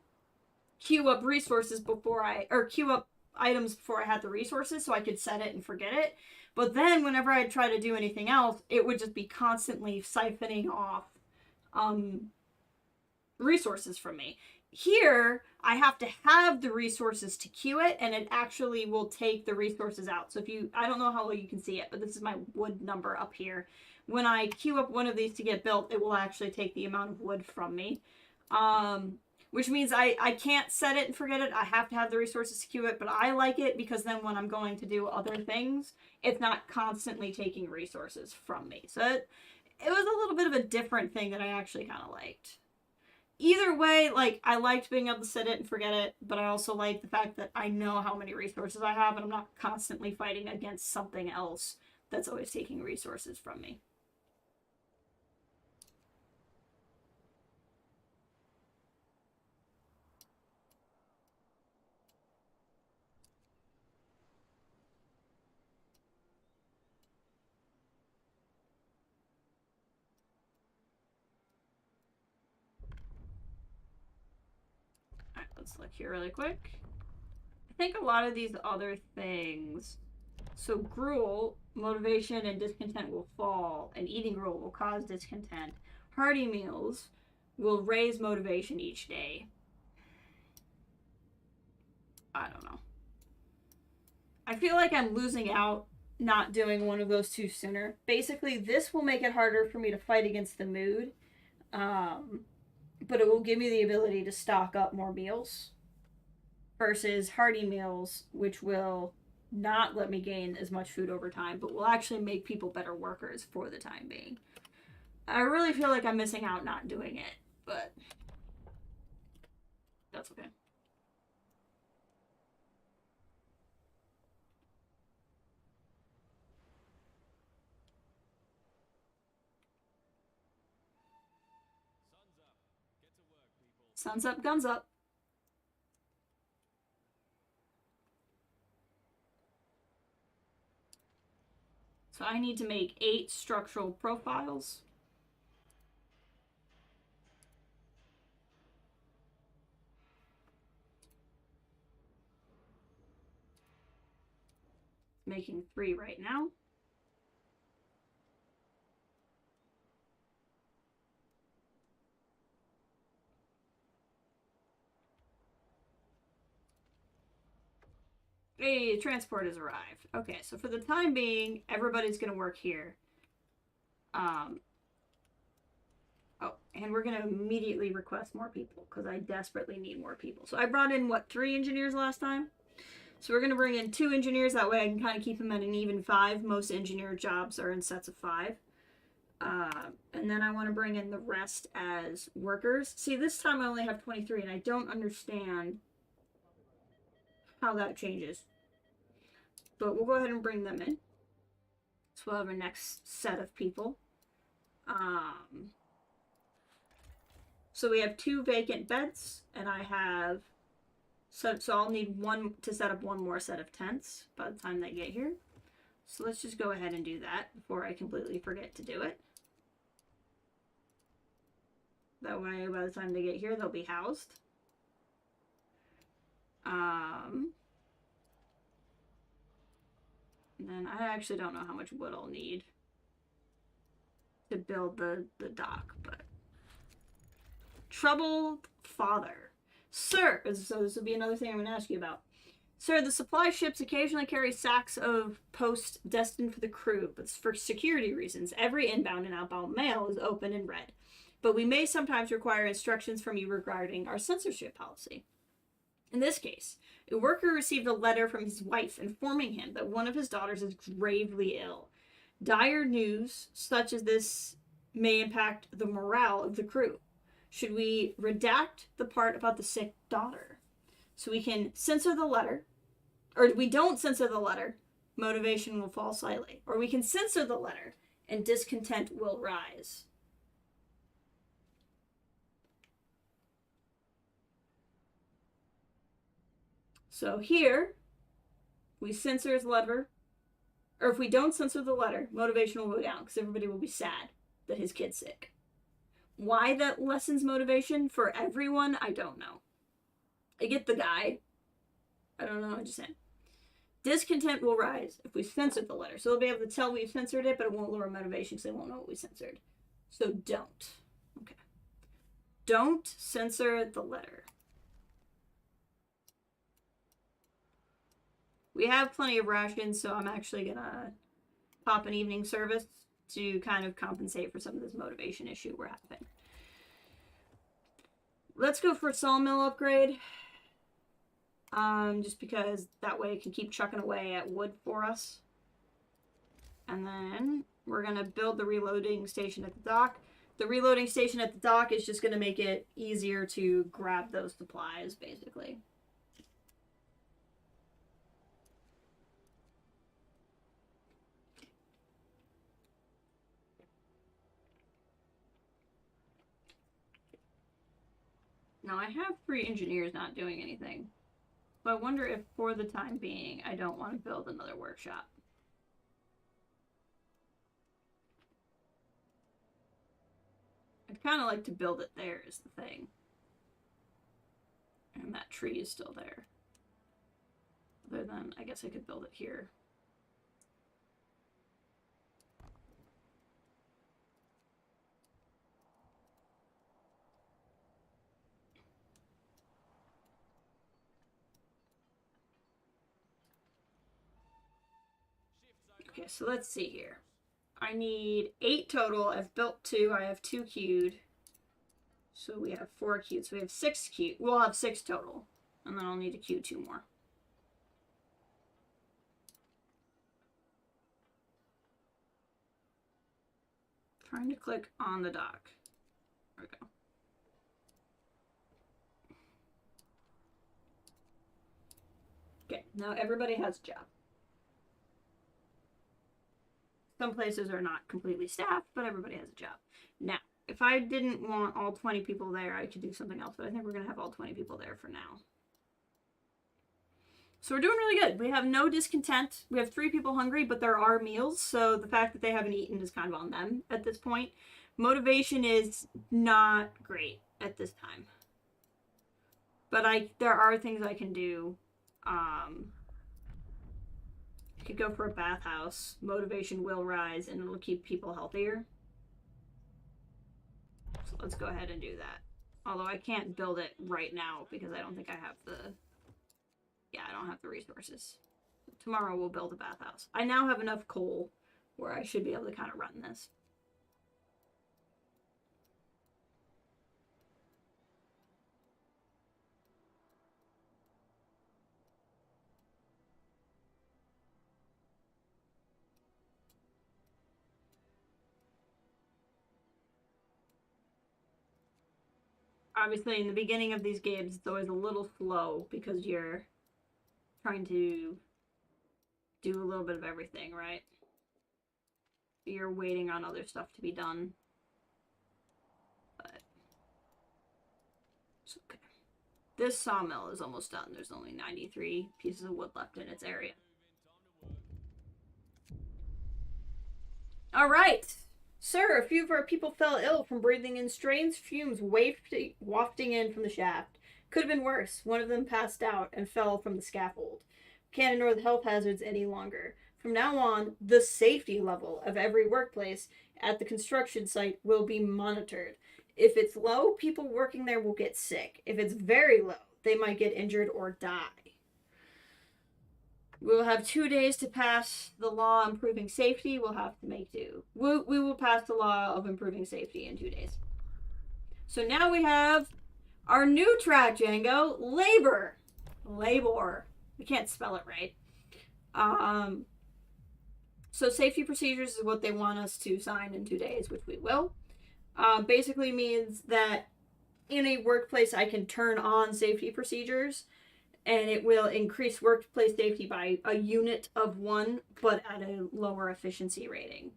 queue up resources queue up items before I had the resources, so I could set it and forget it. But then whenever I'd try to do anything else, it would just be constantly siphoning off resources from me. Here, I have to have the resources to queue it, and it actually will take the resources out. So I don't know how well you can see it, but this is my wood number up here. When I queue up one of these to get built, it will actually take the amount of wood from me. which means I can't set it and forget it. I have to have the resources to queue it, but I like it because then when I'm going to do other things, it's not constantly taking resources from me. So it was a little bit of a different thing that I actually kind of liked. Either way, like, I liked being able to set it and forget it, but I also like the fact that I know how many resources I have, and I'm not constantly fighting against something else that's always taking resources from me. Alright, let's look here really quick. I think a lot of these other things... So gruel, motivation and discontent will fall, and eating gruel will cause discontent. Hearty meals will raise motivation each day. I don't know. I feel like I'm losing out not doing one of those two sooner. Basically, this will make it harder for me to fight against the mood, but it will give me the ability to stock up more meals versus hearty meals, which will not let me gain as much food over time, but will actually make people better workers for the time being. I really feel like I'm missing out not doing it, but that's okay. Sun's up, guns up. So I need to make 8 structural profiles. Making 3 right now. Hey, transport has arrived. Okay, so for the time being, everybody's gonna work here. Oh, and we're gonna immediately request more people because I desperately need more people. So I brought in, what, 3 engineers last time? So we're gonna bring in 2 engineers. That way I can kind of keep them at an even 5. Most engineer jobs are in sets of 5. And then I want to bring in the rest as workers. See, this time I only have 23, and I don't understand how that changes. But we'll go ahead and bring them in. So we'll have our next set of people. So we have 2 vacant beds, and I have... So I'll need 1 to set up 1 more set of tents by the time they get here. So let's just go ahead and do that before I completely forget to do it. That way, by the time they get here, they'll be housed. And then I actually don't know how much wood I'll need to build the dock, but... Troubled father. Sir, so this will be another thing I'm going to ask you about. Sir, the supply ships occasionally carry sacks of post destined for the crew, but for security reasons, every inbound and outbound mail is open and read. But we may sometimes require instructions from you regarding our censorship policy. In this case, a worker received a letter from his wife informing him that one of his daughters is gravely ill. Dire news such as this may impact the morale of the crew. Should we redact the part about the sick daughter so we can censor the letter, or we don't censor the letter, motivation will fall slightly, or we can censor the letter and discontent will rise? So here, we censor his letter, or if we don't censor the letter, motivation will go down because everybody will be sad that his kid's sick. Why that lessens motivation for everyone, I don't know. I get the guy. I don't know, I'm just saying. Discontent will rise if we censor the letter. So they'll be able to tell we've censored it, but it won't lower motivation because they won't know what we censored. So don't. Okay. Don't censor the letter. We have plenty of rations, so I'm actually going to pop an evening service to kind of compensate for some of this motivation issue we're having. Let's go for a sawmill upgrade. Just because that way it can keep chucking away at wood for us. And then we're going to build the reloading station at the dock. The reloading station at the dock is just going to make it easier to grab those supplies, basically. Now, I have 3 engineers not doing anything. So I wonder if, for the time being, I don't want to build another workshop. I'd kind of like to build it there, is the thing. And that tree is still there. Other than, I guess I could build it here. Okay, so let's see here. I need 8 total. I've built 2. I have 2 queued. So we have 4 queued. So we have 6 queued. We'll have 6 total. And then I'll need to queue 2 more. Trying to click on the dock. There we go. Okay, now everybody has a job. Some places are not completely staffed, but everybody has a job. Now, if I didn't want all 20 people there, I could do something else, but I think we're going to have all 20 people there for now. So we're doing really good. We have no discontent. We have 3 people hungry, but there are meals, so the fact that they haven't eaten is kind of on them at this point. Motivation is not great at this time. But there are things I can do. I could go for a bathhouse. Motivation will rise, and it'll keep people healthier. So let's go ahead and do that. Although I can't build it right now because I don't think I have the... Yeah, I don't have the resources. Tomorrow we'll build a bathhouse. I now have enough coal where I should be able to kind of run this. Obviously, in the beginning of these games, it's always a little slow because you're trying to do a little bit of everything, right? You're waiting on other stuff to be done. But it's okay. This sawmill is almost done. There's only 93 pieces of wood left in its area. All right. Sir, a few of our people fell ill from breathing in strange fumes wafting in from the shaft. Could have been worse. One of them passed out and fell from the scaffold. Can't ignore the health hazards any longer. From now on, the safety level of every workplace at the construction site will be monitored. If it's low, people working there will get sick. If it's very low, they might get injured or die. We will have 2 days to pass the law improving safety. We'll have to make do. We will pass the law of improving safety in 2 days. So now we have our new track, Django. Labor. We can't spell it right. So safety procedures is what they want us to sign in 2 days, which we will. Basically means that in a workplace I can turn on safety procedures and it will increase workplace safety by a unit of 1, but at a lower efficiency rating.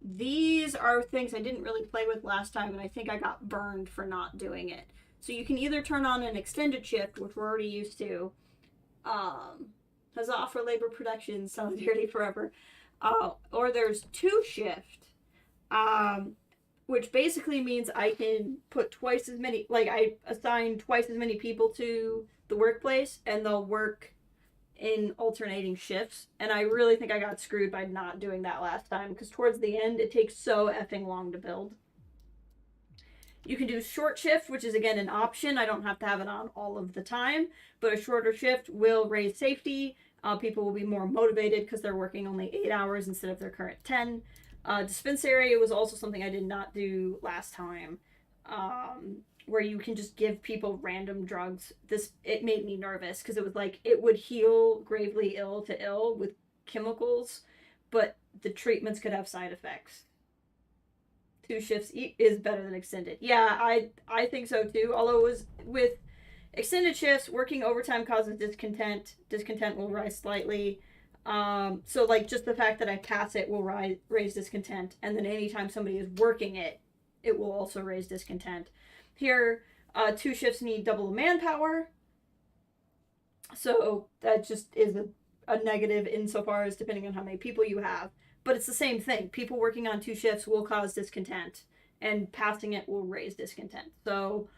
These are things I didn't really play with last time, and I think I got burned for not doing it. So you can either turn on an extended shift, which we're already used to. Huzzah for labor production, solidarity forever. Or there's 2 shift. Which basically means I can put twice as many, like I assign twice as many people to the workplace and they'll work in alternating shifts. And I really think I got screwed by not doing that last time because towards the end it takes so effing long to build. You can do short shift, which is again an option. I don't have to have it on all of the time, but a shorter shift will raise safety. People will be more motivated because they're working only 8 hours instead of their current 10. Dispensary was also something I did not do last time. where you can just give people random drugs. It made me nervous because it was like it would heal gravely ill to ill with chemicals, but the treatments could have side effects. 2 shifts is better than extended. Yeah, I think so too. Although it was with extended shifts, working overtime causes discontent. Discontent will rise slightly. So like just the fact that I pass it will raise discontent, and then anytime somebody is working it, it will also raise discontent. Here, 2 shifts need double the manpower, so that just is a negative insofar as depending on how many people you have. But it's the same thing. People working on 2 shifts will cause discontent, and passing it will raise discontent. So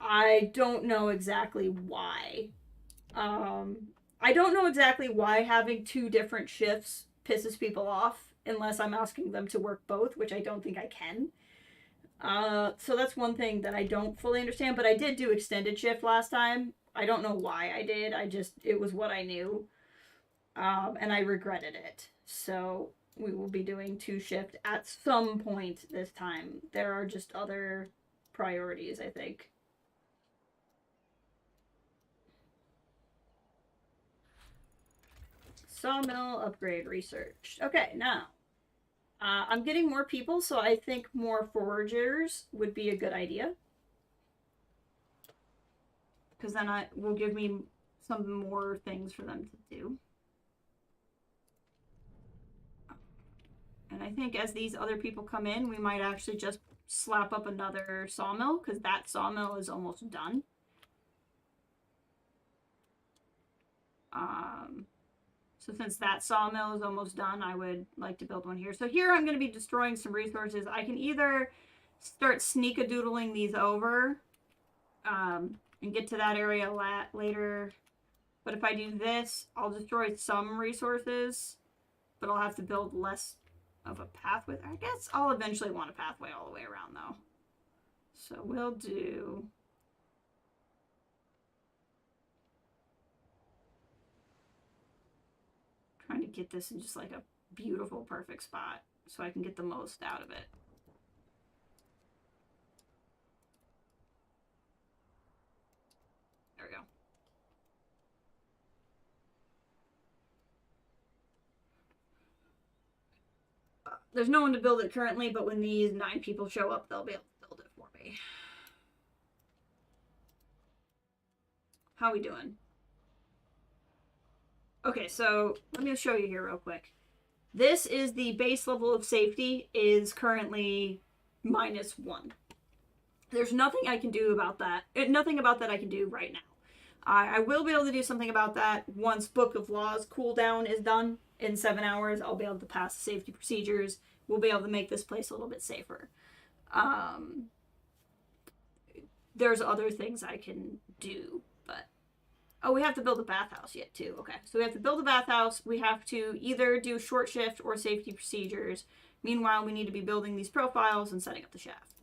I don't know exactly why. I don't know exactly why having 2 different shifts pisses people off unless I'm asking them to work both, which I don't think I can. So that's one thing that I don't fully understand, but I did do extended shift last time. I don't know why I did. It was what I knew. And I regretted it. So we will be doing 2 shift at some point this time. There are just other priorities, I think. Sawmill upgrade research. Okay, now I'm getting more people, so I think more foragers would be a good idea. Because then it will give me some more things for them to do. And I think as these other people come in, we might actually just slap up another sawmill, because that sawmill is almost done. So since that sawmill is almost done, I would like to build one here. So here I'm going to be destroying some resources. I can either start sneak-a-doodling these over and get to that area later. But if I do this, I'll destroy some resources, but I'll have to build less of a pathway. I guess I'll eventually want a pathway all the way around, though. So we'll do... Trying to get this in just like a beautiful, perfect spot so I can get the most out of it. There we go. There's no one to build it currently, but when these 9 people show up, they'll be able to build it for me. How are we doing? Okay, so let me show you here real quick. This is the base level of safety is currently -1. There's nothing I can do about that. Nothing about that I can do right now. I will be able to do something about that once Book of Laws cooldown is done. In 7 hours, I'll be able to pass the safety procedures. We'll be able to make this place a little bit safer. There's other things I can do, but... Oh, we have to build a bathhouse yet, too. Okay, so we have to build a bathhouse. We have to either do short shift or safety procedures. Meanwhile, we need to be building these profiles and setting up the shaft.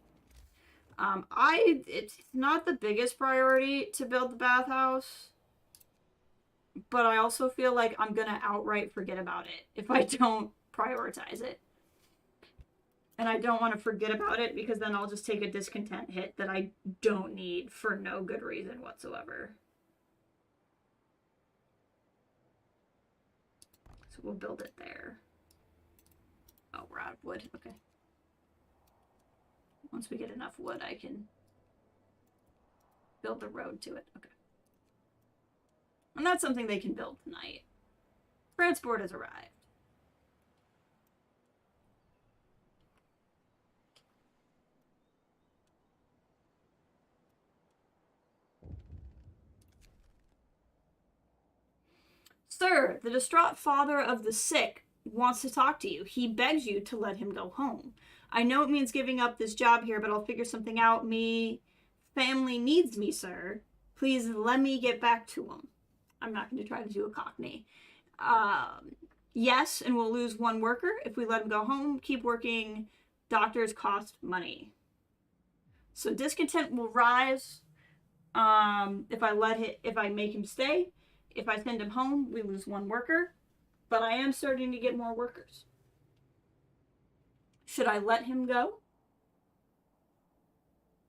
It's not the biggest priority to build the bathhouse, but I also feel like I'm going to outright forget about it if I don't prioritize it. And I don't want to forget about it because then I'll just take a discontent hit that I don't need for no good reason whatsoever. So we'll build it there. Oh, we're out of wood. Okay. Once we get enough wood, I can build the road to it. Okay. And that's something they can build tonight. Transport has arrived. Sir, the distraught father of the sick wants to talk to you. He begs you to let him go home. I know it means giving up this job here, but I'll figure something out. Family needs me, sir. Please let me get back to him. I'm not going to try to do a Cockney. Yes, and we'll lose 1 worker if we let him go home. Keep working. Doctors cost money. So discontent will rise if I make him stay. If I send him home, we lose 1 worker. But I am starting to get more workers. Should I let him go?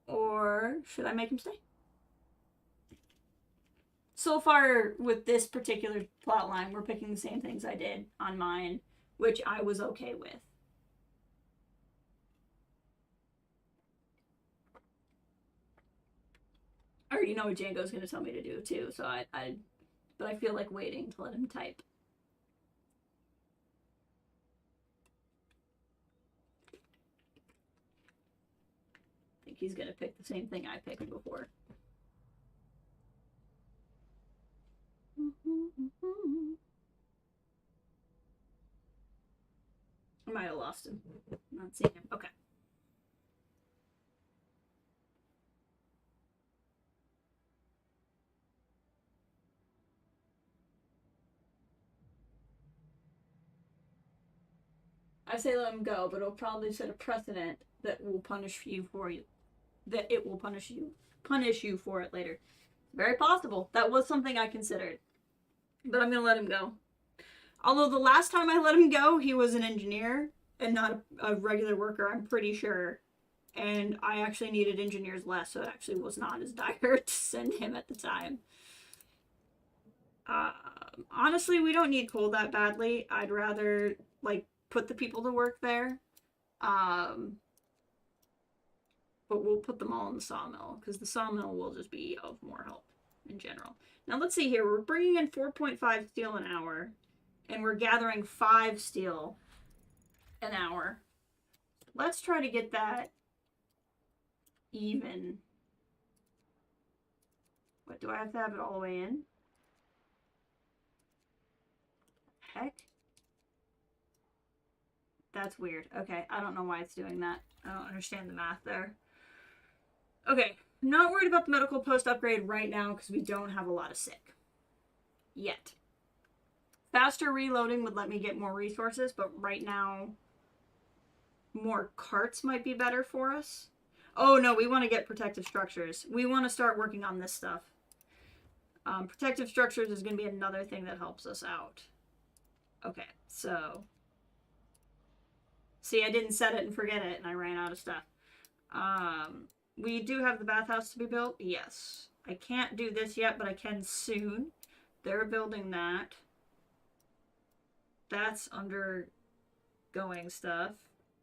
Or should I make him stay? So far, with this particular plotline, we're picking the same things I did on mine, which I was okay with. I already know what Django's going to tell me to do, too, so but I feel like waiting to let him type. I think he's going to pick the same thing I picked before. I might have lost him. Not seeing him. Okay. I say let him go, but it'll probably set a precedent that will punish you for you. That it will punish you for it later. Very possible. That was something I considered. But I'm gonna let him go. Although the last time I let him go, he was an engineer and not a regular worker, I'm pretty sure. And I actually needed engineers less, so it actually was not as dire to send him at the time. Honestly, we don't need coal that badly. I'd rather, like, put the people to work there. But we'll put them all in the sawmill, because the sawmill will just be of more help in general. Now, let's see here. We're bringing in 4.5 steel an hour, and we're gathering 5 steel an hour. Let's try to get that even. What, do I have to have it all the way in? Heck? That's weird. Okay, I don't know why it's doing that. I don't understand the math there. Okay, not worried about the medical post upgrade right now because we don't have a lot of sick. Yet. Faster reloading would let me get more resources, but right now more carts might be better for us. Oh no, we want to get protective structures. We want to start working on this stuff. Protective structures is going to be another thing that helps us out. Okay, so... See, I didn't set it and forget it, and I ran out of stuff. We do have the bathhouse to be built. Yes. I can't do this yet, but I can soon. They're building that. That's undergoing stuff.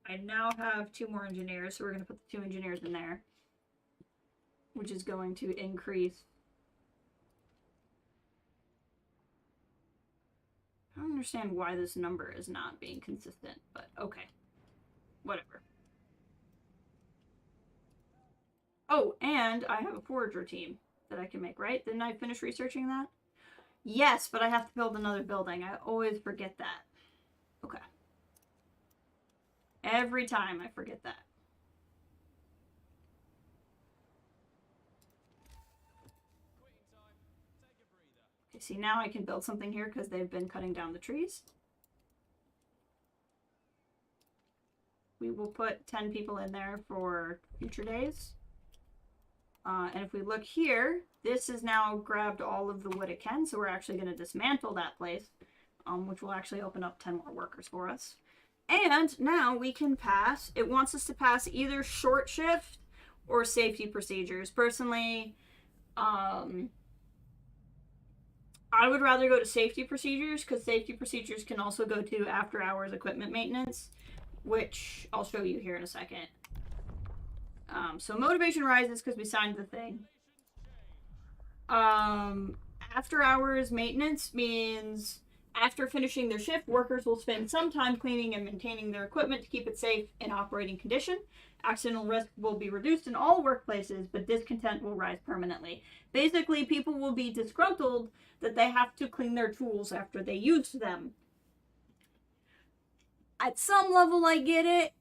I now have 2 more engineers, so we're going to put the 2 engineers in there. Which is going to increase... I don't understand why this number is not being consistent, but okay. Whatever. Oh, and I have a forager team that I can make, right? Didn't I finish researching that? Yes, but I have to build another building. I always forget that. Okay. Every time I forget that. Okay, see, now I can build something here because they've been cutting down the trees. We will put 10 people in there for future days. And if we look here, this has now grabbed all of the wood it can, so we're actually going to dismantle that place, which will actually open up 10 more workers for us. And now we can pass, it wants us to pass either short shift or safety procedures. Personally, I would rather go to safety procedures, because safety procedures can also go to after hours equipment maintenance, which I'll show you here in a second. So motivation rises because we signed the thing. After hours maintenance means after finishing their shift, workers will spend some time cleaning and maintaining their equipment to keep it safe in operating condition. Accidental risk will be reduced in all workplaces, but discontent will rise permanently. Basically, people will be disgruntled that they have to clean their tools after they use them. At some level, I get it.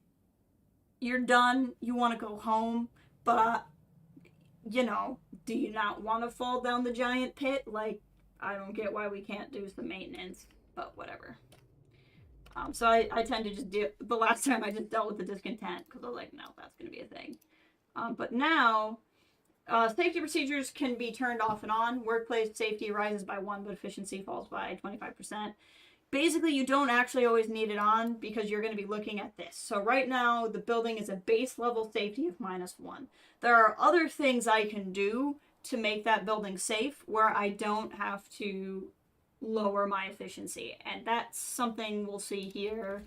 You're done. You want to go home. But, you know, do you not want to fall down the giant pit? Like, I don't get why we can't do some maintenance. But whatever. So I tend to just do... The last time I just dealt with the discontent. Because I was like, no, that's going to be a thing. But now... safety procedures can be turned off and on. Workplace safety rises by 1, but efficiency falls by 25%. basically you don't actually always need it on because you're going to be looking at this. So right now the building is a base level safety of -1. There are other things I can do to make that building safe where I don't have to lower my efficiency, and that's something we'll see here.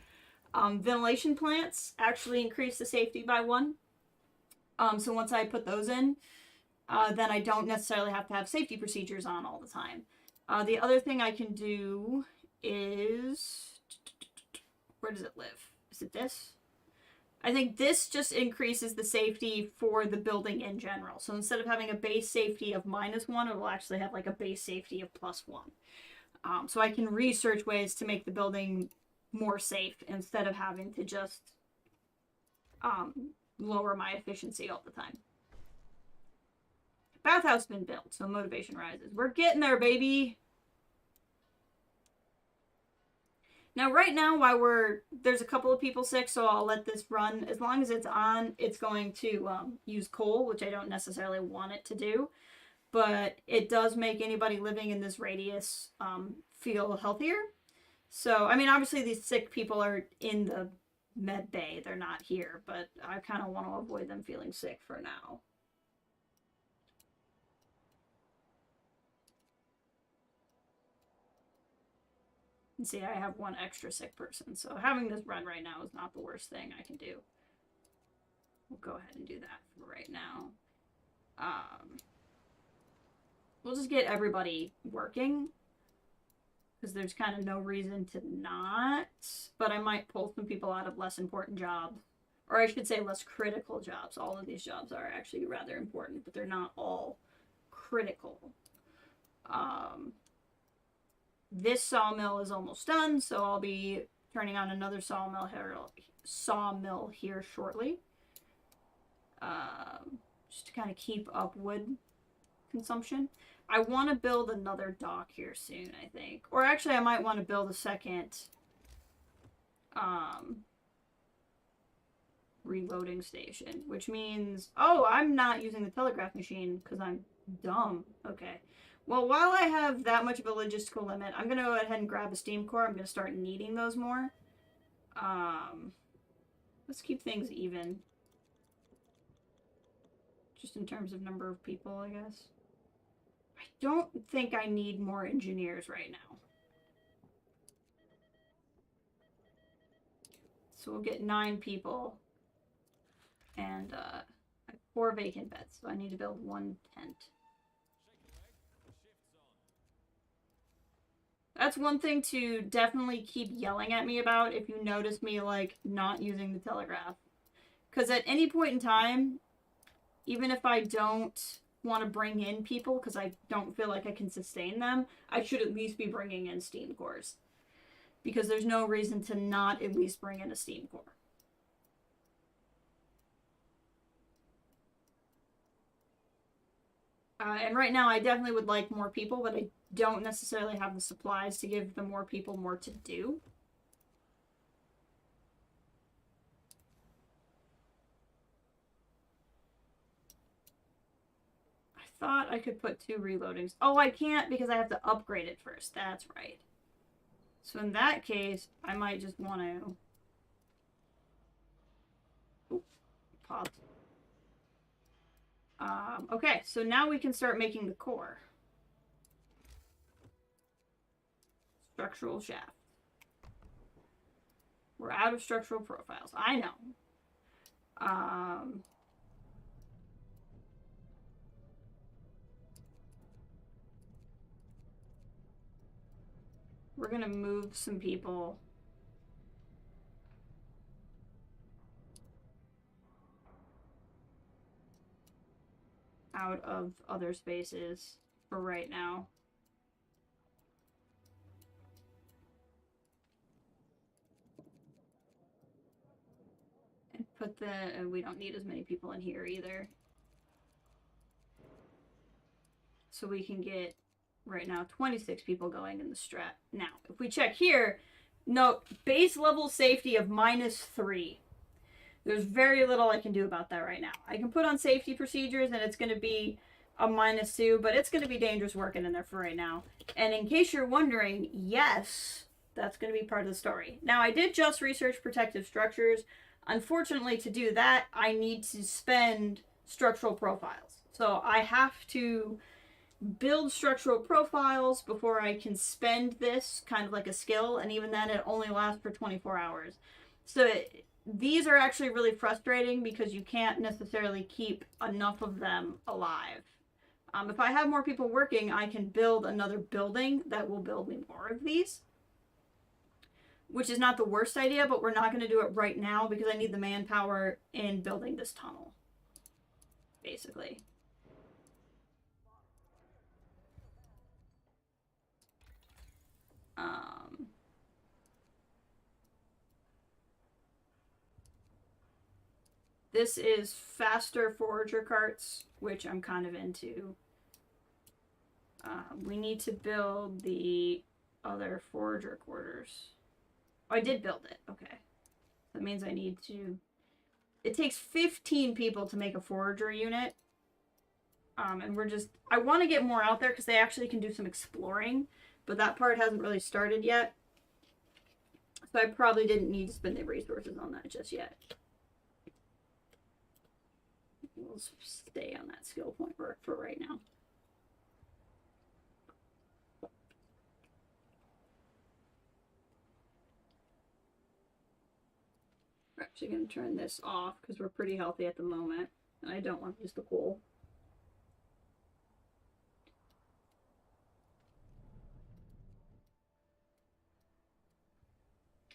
Ventilation plants actually increase the safety by 1. So once I put those in, then I don't necessarily have to have safety procedures on all the time. The other thing I can do is, where does it live? Is it this? I think this just increases the safety for the building in general. So instead of having a base safety of -1, it will actually have like a base safety of +1. So I can research ways to make the building more safe instead of having to just lower my efficiency all the time. Bathhouse been built, so motivation rises. We're getting there, baby. Now, right now, while there's a couple of people sick, so I'll let this run. As long as it's on, it's going to use coal, which I don't necessarily want it to do. But it does make anybody living in this radius feel healthier. So, I mean, obviously these sick people are in the med bay. They're not here, but I kind of want to avoid them feeling sick for now. And see, I have 1 extra sick person, so having this run right now is not the worst thing I can do. We'll go ahead and do that for right now. We'll just get everybody working, because there's kind of no reason to not, but I might pull some people out of less important jobs, or I should say less critical jobs. All of these jobs are actually rather important, but they're not all critical. This sawmill is almost done, so I'll be turning on another sawmill here shortly. Just to kind of keep up wood consumption. I want to build another dock here soon, I think. Or actually, I might want to build a second reloading station, which means... Oh, I'm not using the telegraph machine because I'm dumb. Okay. Well, while I have that much of a logistical limit, I'm going to go ahead and grab a steam core. I'm going to start needing those more. Let's keep things even. Just in terms of number of people, I guess. I don't think I need more engineers right now. So we'll get 9 people. And I have 4 vacant beds, so I need to build 1 tent. That's one thing to definitely keep yelling at me about if you notice me, like, not using the telegraph. Because at any point in time, even if I don't want to bring in people because I don't feel like I can sustain them, I should at least be bringing in steam cores. Because there's no reason to not at least bring in a steam core. And right now I definitely would like more people, but I don't necessarily have the supplies to give the more people more to do. I thought I could put 2 reloadings. Oh, I can't because I have to upgrade it first. That's right. So in that case, I might just want to... Oop, popped. Okay, so now we can start making the core. Structural shaft. We're out of structural profiles. I know. We're gonna move some people. Out of other spaces for right now. And put we don't need as many people in here either. So we can get, right now, 26 people going in the strat. Now, if we check here, no, base level safety of -3. There's very little I can do about that right now. I can put on safety procedures and it's going to be a -2, but it's going to be dangerous working in there for right now. And in case you're wondering, yes, That's going to be part of the story. Now, I did just research protective structures. Unfortunately, to do that, I need to spend structural profiles. So I have to build structural profiles before I can spend this kind of like a skill, and even then it only lasts for 24 hours. So these are actually really frustrating because you can't necessarily keep enough of them alive. If I have more people working, I can build another building that will build me more of these, which is not the worst idea, but we're not going to do it right now because I need the manpower in building this tunnel, basically. This is faster forager carts, which I'm kind of into. We need to build the other forager quarters. Oh, I did build it. Okay. That means I need to... It takes 15 people to make a forager unit. And we're just... I want to get more out there because they actually can do some exploring. But that part hasn't really started yet. So I probably didn't need to spend the resources on that just yet. We'll stay on that skill point for right now. We're actually going to turn this off because we're pretty healthy at the moment. And I don't want to use the coal.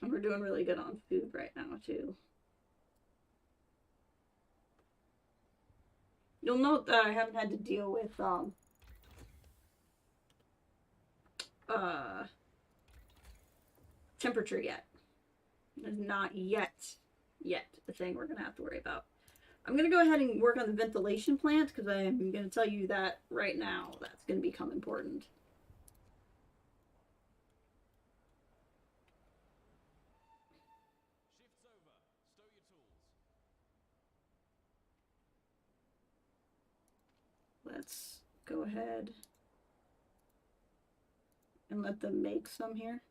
And we're doing really good on food right now, too. You'll note that I haven't had to deal with, temperature yet. It's not yet the thing we're going to have to worry about. I'm going to go ahead and work on the ventilation plant because I'm going to tell you that right now. That's going to become important. Shift's over. Stow your tools. Let's go ahead and let them make some here.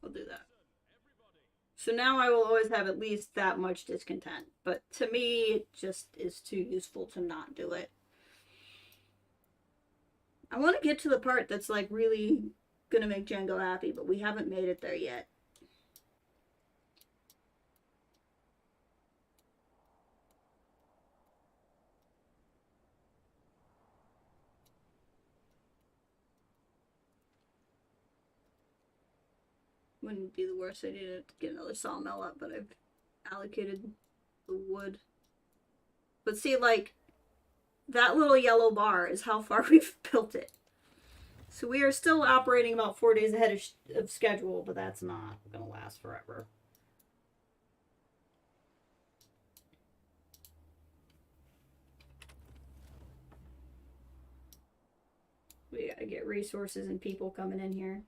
I'll do that. So now I will always have at least that much discontent. But to me, it just is too useful to not do it. I want to get to the part that's like really going to make Django happy, but we haven't made it there yet. Wouldn't be the worst idea to get another sawmill up, but I've allocated the wood. But see, like, that little yellow bar is how far we've built it. So we are still operating about 4 days ahead of schedule, but that's not going to last forever. We gotta get resources and people coming in here.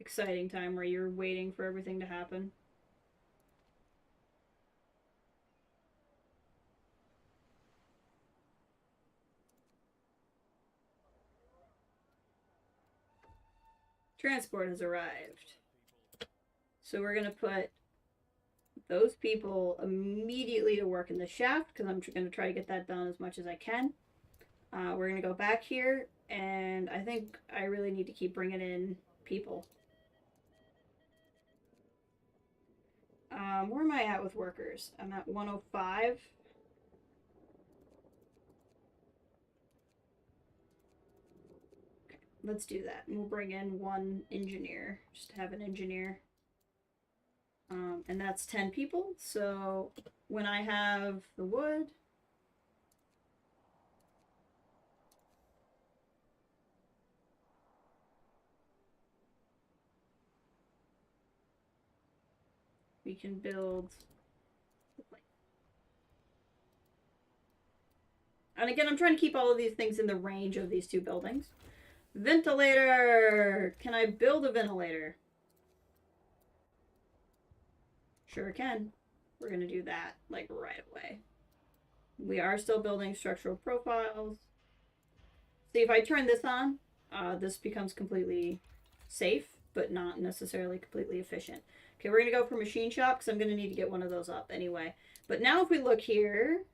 Exciting time where you're waiting for everything to happen. Transport has arrived. So we're gonna put those people immediately to work in the shaft because I'm going to try to get that done as much as I can. We're going to go back here, and I think I really need to keep bringing in people. Where am I at with workers? I'm at 105. Okay, let's do that. And we'll bring in one engineer. Just to have an engineer. And that's 10 people. So when I have the wood, we can build. And again, I'm trying to keep all of these things in the range of these two buildings. Ventilator! Can I build a ventilator? Sure can. We're gonna do that, like, right away. We are still building structural profiles. See, if I turn this on, this becomes completely safe, but not necessarily completely efficient. Okay, we're gonna go for machine shop, because I'm gonna need to get one of those up anyway. But now if we look here...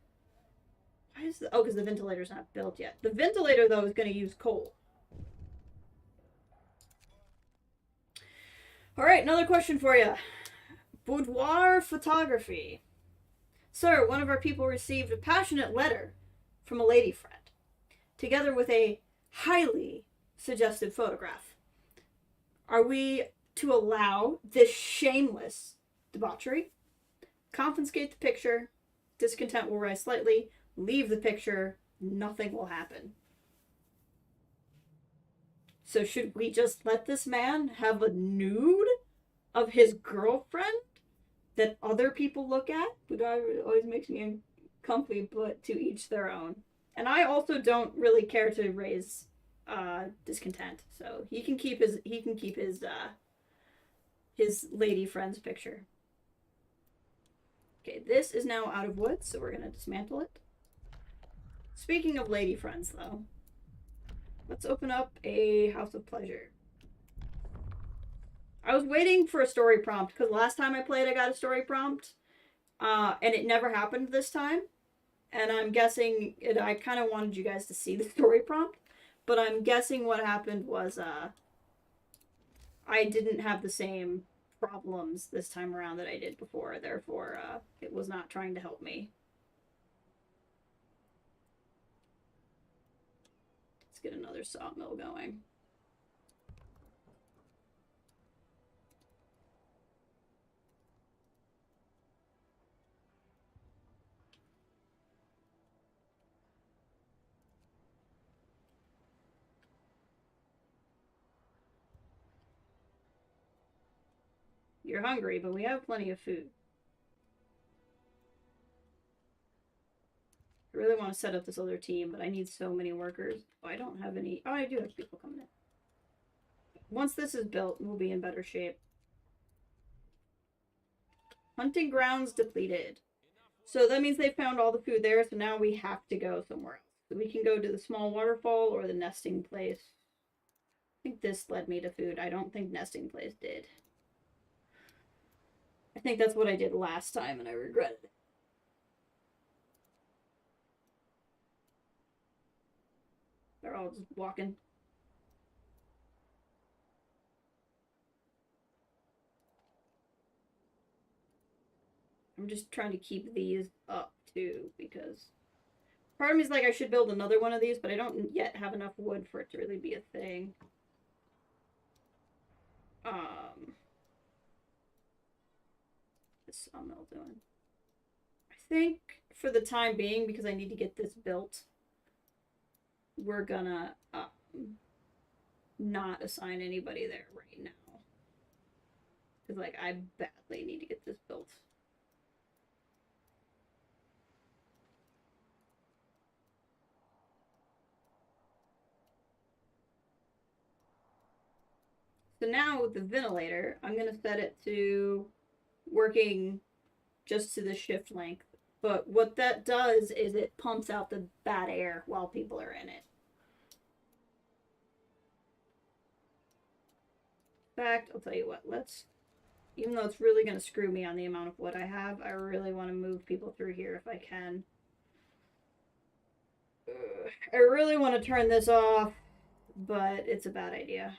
Why is the... Oh, because the ventilator's not built yet. The ventilator, though, is gonna use coal. Alright, another question for you. Boudoir photography. Sir, one of our people received a passionate letter from a lady friend, together with a highly suggestive photograph. Are we to allow this shameless debauchery? Confiscate the picture, discontent will rise slightly, leave the picture, nothing will happen. So should we just let this man have a nude of his girlfriend that other people look at? But it always makes me uncomfy, but to each their own. And I also don't really care to raise discontent, so he can keep his lady friend's picture. Okay, this is now out of wood, so we're gonna dismantle it. Speaking of lady friends, though, let's open up a House of Pleasure. I was waiting for a story prompt, because last time I played I got a story prompt, and it never happened this time. And I'm guessing, I kind of wanted you guys to see the story prompt, but I'm guessing what happened was, I didn't have the same problems this time around that I did before, therefore, it was not trying to help me. Let's get another sawmill going. You're hungry, but we have plenty of food. I really want to set up this other team, but I need so many workers. Oh, I don't have any... Oh, I do have people coming in. Once this is built, we'll be in better shape. Hunting grounds depleted. So that means they found all the food there, so now we have to go somewhere else. So we can go to the small waterfall or the nesting place. I think this led me to food. I don't think nesting place did. I think that's what I did last time and I regret it. They're all just walking. I'm just trying to keep these up too, because part of me is like I should build another one of these, but I don't yet have enough wood for it to really be a thing. What's sawmill doing? I think for the time being, because I need to get this built, we're gonna not assign anybody there right now. Because, like, I badly need to get this built. So now with the ventilator, I'm going to set it to working just to the shift length. But what that does is it pumps out the bad air while people are in it. In fact, I'll tell you what, even though it's really going to screw me on the amount of wood I have, I really want to move people through here if I can. I really want to turn this off, but it's a bad idea.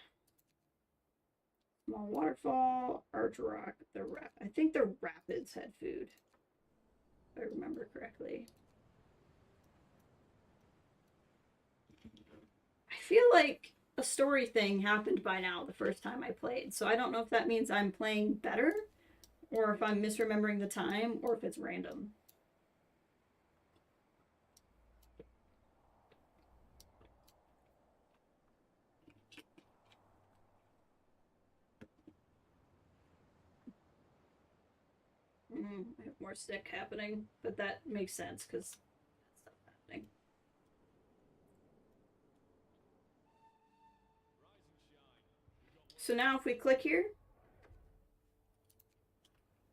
Small waterfall, Arch Rock, I think the rapids had food, if I remember correctly. I feel like a story thing happened by now the first time I played, so I don't know if that means I'm playing better or if I'm misremembering the time, or if it's random. I have more stick happening, but that makes sense because that's stuff happening. So now if we click here,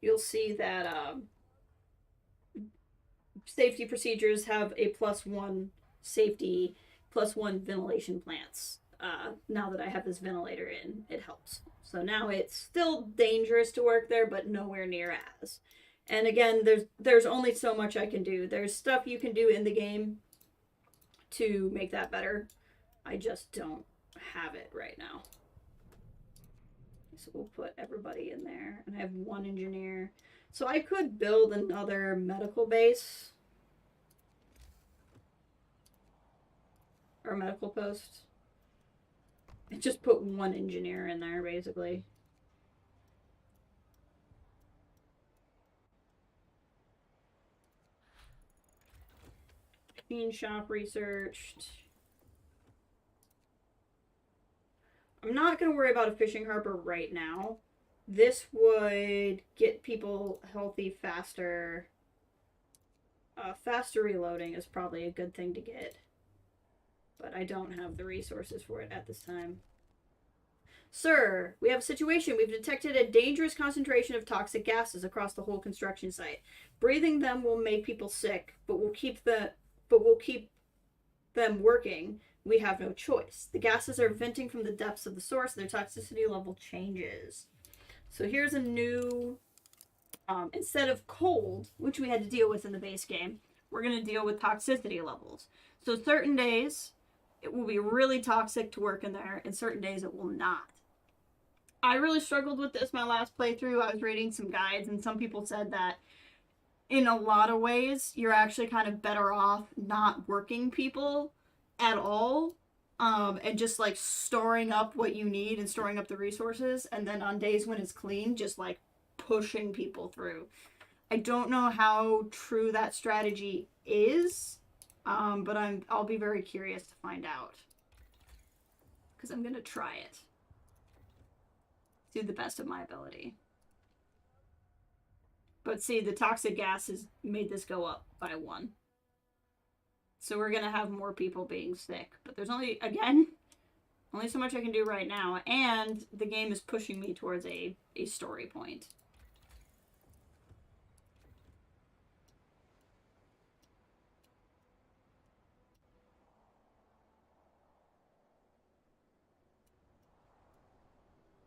you'll see that safety procedures have a +1 safety, +1 ventilation plants. Now that I have this ventilator in, it helps. So now it's still dangerous to work there, but nowhere near as. And again, there's only so much I can do. There's stuff you can do in the game to make that better. I just don't have it right now. So we'll put everybody in there. And I have 1 engineer. So I could build another medical base. Or medical post. And just put 1 engineer in there, basically. Machine shop researched. I'm not going to worry about a fishing harbor right now. This would get people healthy faster. Faster reloading is probably a good thing to get. But I don't have the resources for it at this time. Sir, we have a situation. We've detected a dangerous concentration of toxic gases across the whole construction site. Breathing them will make people sick, but we'll keep them working. We have no choice. The gases are venting from the depths of the source. Their toxicity level changes. So here's a new, instead of cold, which we had to deal with in the base game, we're going to deal with toxicity levels. So certain days, it will be really toxic to work in there, and certain days it will not. I really struggled with this my last playthrough. I was reading some guides, and some people said that in a lot of ways, you're actually kind of better off not working people at all, and just like storing up what you need and storing up the resources, and then on days when it's clean, just like pushing people through. I don't know how true that strategy is, but I'll be very curious to find out, because I'm gonna try it to the best of my ability. But see, the toxic gas has made this go up by 1. So we're going to have more people being sick. But there's only so much I can do right now. And the game is pushing me towards a story point.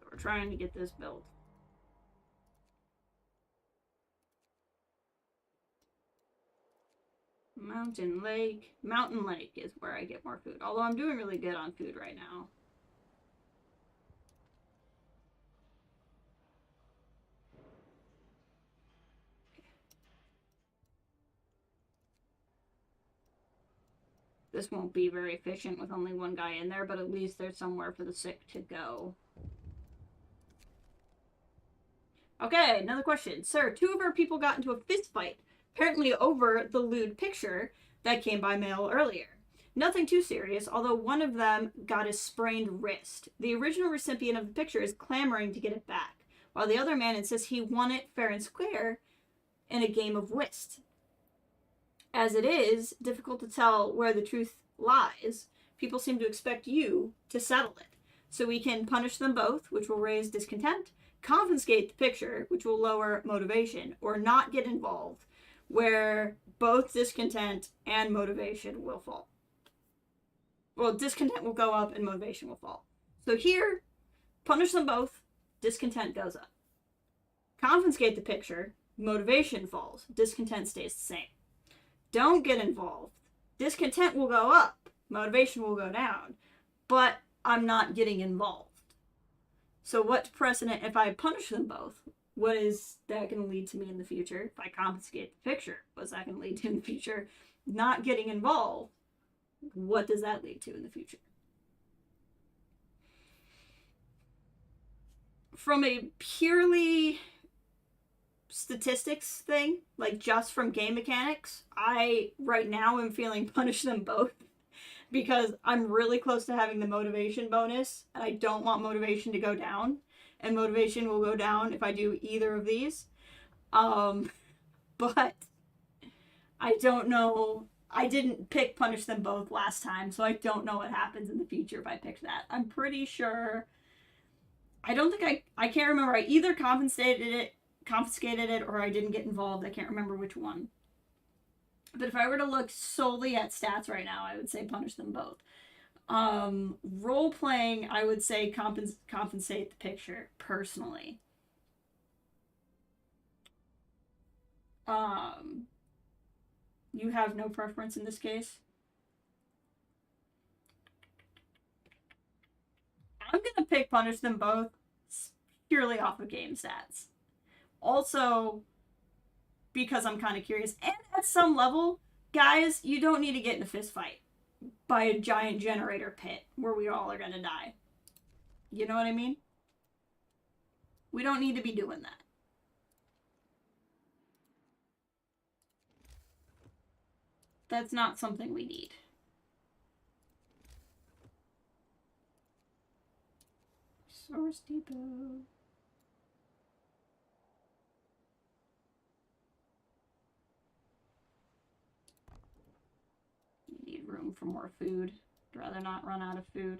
So we're trying to get this built. Mountain Lake is where I get more food. Although I'm doing really good on food right now. This won't be very efficient with only 1 guy in there, but at least there's somewhere for the sick to go. Okay, another question. Sir, 2 of our people got into a fist fight, apparently over the lewd picture that came by mail earlier. Nothing too serious, although one of them got a sprained wrist. The original recipient of the picture is clamoring to get it back, while the other man insists he won it fair and square in a game of whist. As it is difficult to tell where the truth lies, people seem to expect you to settle it. So we can punish them both, which will raise discontent, confiscate the picture, which will lower motivation, or not get involved, where both discontent and motivation will fall. Well, discontent will go up and motivation will fall. So here, punish them both, discontent goes up. Confiscate the picture, motivation falls, discontent stays the same. Don't get involved. Discontent will go up, motivation will go down, but I'm not getting involved. So what's precedent if I punish them both? What is that going to lead to me in the future? If I confiscate the picture, what's that going to lead to in the future? Not getting involved, what does that lead to in the future? From a purely statistics thing, like just from game mechanics, I right now am feeling punish them both because I'm really close to having the motivation bonus, and I don't want motivation to go down. And motivation will go down if I do either of these. But I don't know. I didn't pick punish them both last time, so I don't know what happens in the future if I pick that. I'm pretty sure. I don't think I can't remember. I either confiscated it, or I didn't get involved. I can't remember which one. But if I were to look solely at stats right now, I would say punish them both. Role playing, I would say compensate the picture personally. You have no preference in this case? I'm gonna pick punish them both purely off of game stats. Also, because I'm kind of curious, and at some level, guys, you don't need to get in a fist fight by a giant generator pit where we all are gonna die. You know what I mean? We don't need to be doing that. That's not something we need. Source Depot. You need room for more food. I'd rather not run out of food.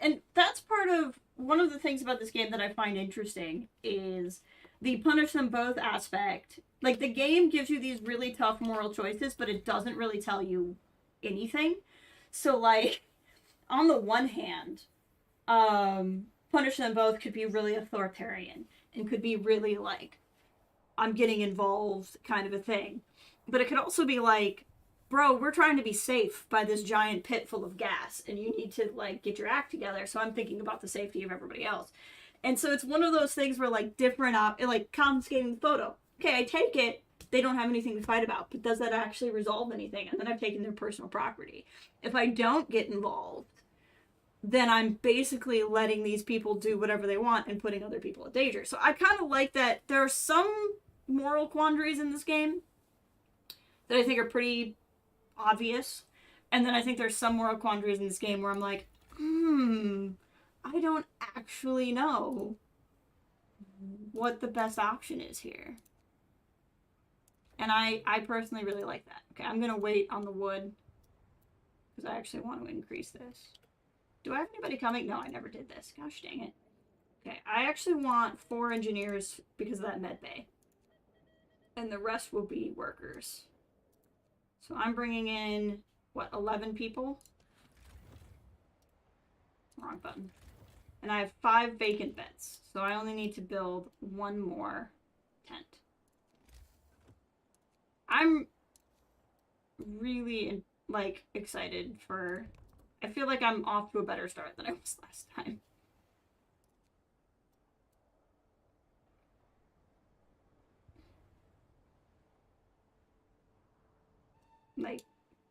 And that's part of one of the things about this game that I find interesting is the punish them both aspect. Like, the game gives you these really tough moral choices, but it doesn't really tell you anything. So, like, on the one hand, punish them both could be really authoritarian and could be really like, I'm getting involved kind of a thing. But it could also be like, bro, we're trying to be safe by this giant pit full of gas, and you need to, like, get your act together, so I'm thinking about the safety of everybody else. And so it's one of those things where, like, like, confiscating the photo. Okay, I take it, they don't have anything to fight about, but does that actually resolve anything? And then I've taken their personal property. If I don't get involved, then I'm basically letting these people do whatever they want and putting other people in danger. So I kind of like that there are some moral quandaries in this game that I think are pretty obvious. And then I think there's some moral quandaries in this game where I'm like, I don't actually know what the best option is here. And I personally really like that. Okay, I'm going to wait on the wood because I actually want to increase this. Do I have anybody coming? No, I never did this. Gosh dang it. Okay, I actually want 4 engineers because of that med bay. And the rest will be workers. So I'm bringing in, what, 11 people? Wrong button. And I have 5 vacant beds. So I only need to build 1 more tent. I'm really, like, excited for... I feel like I'm off to a better start than I was last time. Like,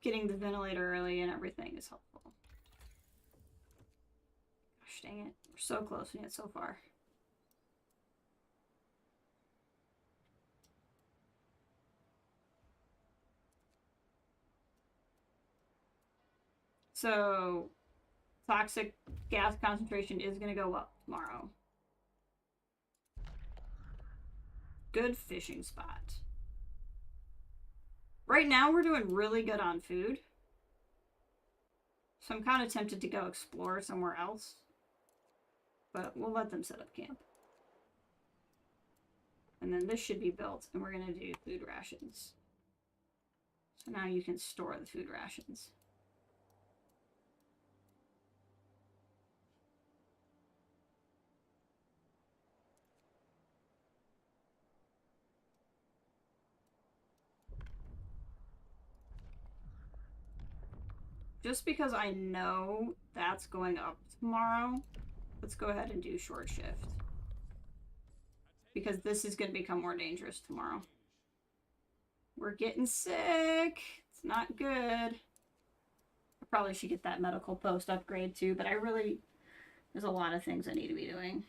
getting the ventilator early and everything is helpful. Gosh dang it. We're so close and yet so far. So, toxic gas concentration is going to go up tomorrow. Good fishing spot. Right now, we're doing really good on food. So I'm kind of tempted to go explore somewhere else. But we'll let them set up camp. And then this should be built, and we're going to do food rations. So now you can store the food rations. Just because I know that's going up tomorrow, let's go ahead and do short shift. Because this is going to become more dangerous tomorrow. We're getting sick. It's not good. I probably should get that medical post upgrade too, but there's a lot of things I need to be doing.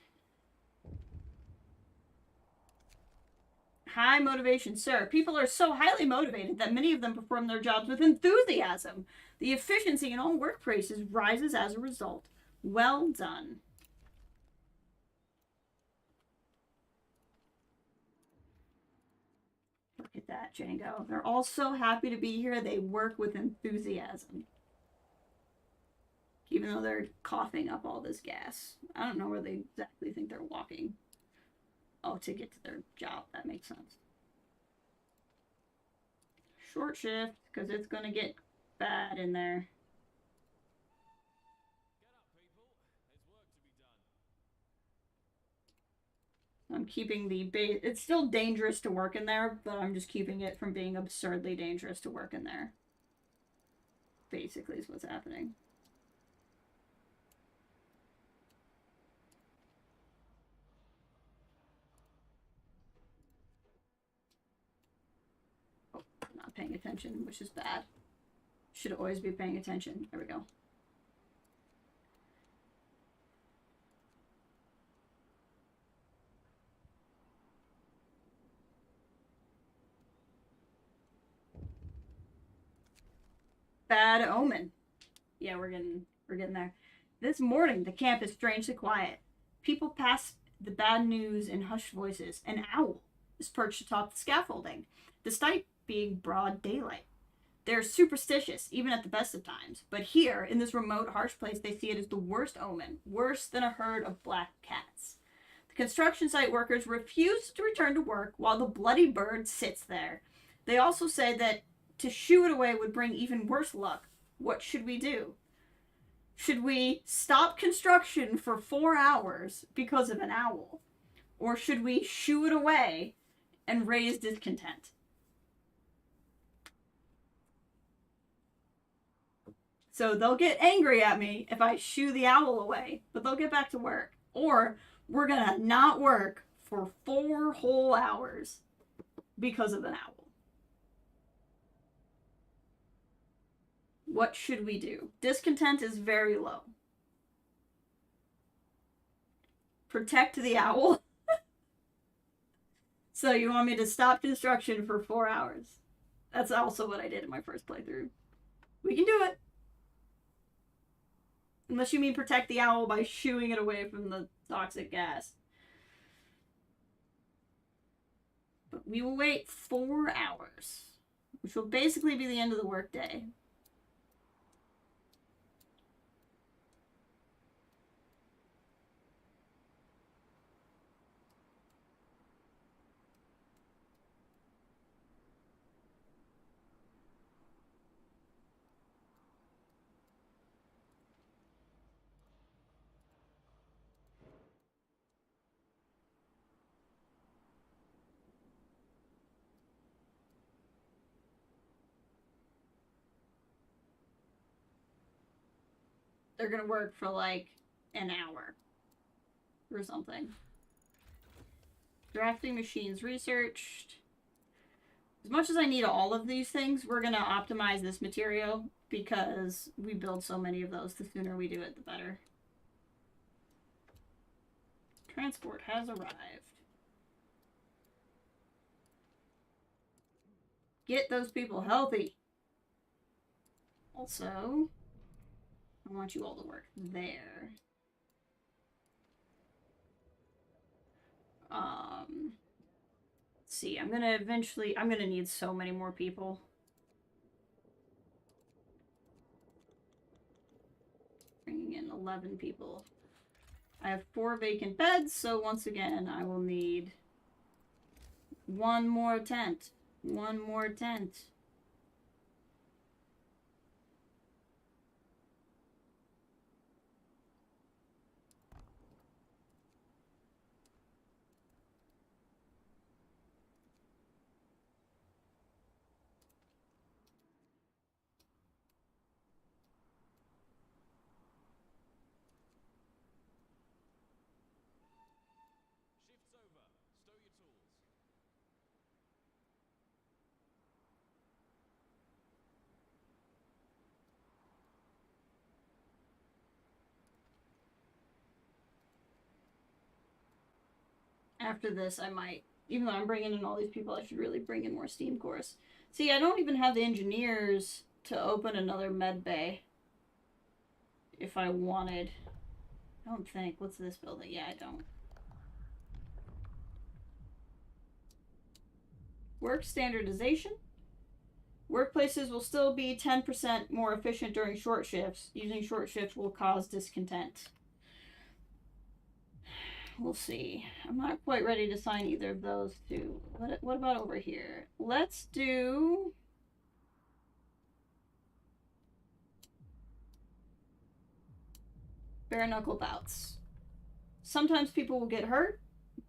High motivation, sir. People are so highly motivated that many of them perform their jobs with enthusiasm. The efficiency in all workplaces rises as a result. Well done. Look at that, Django. They're all so happy to be here, they work with enthusiasm. Even though they're coughing up all this gas. I don't know where they exactly think they're walking. Oh, to get to their job. That makes sense. Short shift, because it's going to get bad in there. Get up, people. There's work to be done. I'm keeping the base. It's still dangerous to work in there, but I'm just keeping it from being absurdly dangerous to work in there. Basically is what's happening. Oh, not paying attention, which is bad. Should always be paying attention. There we go. Bad omen. Yeah, we're getting there. This morning, the camp is strangely quiet. People pass the bad news in hushed voices. An owl is perched atop the scaffolding, despite being broad daylight. They're superstitious, even at the best of times. But here, in this remote, harsh place, they see it as the worst omen, worse than a herd of black cats. The construction site workers refuse to return to work while the bloody bird sits there. They also say that to shoo it away would bring even worse luck. What should we do? Should we stop construction for 4 hours because of an owl? Or should we shoo it away and raise discontent? So they'll get angry at me if I shoo the owl away, but they'll get back to work. Or we're gonna not work for 4 whole hours because of an owl. What should we do? Discontent is very low. Protect the owl. So you want me to stop construction for 4 hours? That's also what I did in my first playthrough. We can do it. Unless you mean protect the owl by shooing it away from the toxic gas. But we will wait 4 hours, which will basically be the end of the workday. They're gonna work for like an hour or something. Drafting machines researched. As much as I need all of these things, we're gonna optimize this material because we build so many of those. The sooner we do it, the better. Transport has arrived. Get those people healthy. Also, I want you all to work there. Let's see, I'm gonna need so many more people. Bringing in 11 people. I have 4 vacant beds, so once again, I will need 1 more tent. 1 more tent. Shift's over. Stow your tools. After this, I might, even though I'm bringing in all these people, I should really bring in more steam cores. See, I don't even have the engineers to open another med bay. If I wanted. I don't think. What's this building? Yeah, I don't. Work standardization. Workplaces will still be 10% more efficient during short shifts. Using short shifts will cause discontent. We'll see. I'm not quite ready to sign either of those two. What about over here? Let's do... bare knuckle bouts. Sometimes people will get hurt,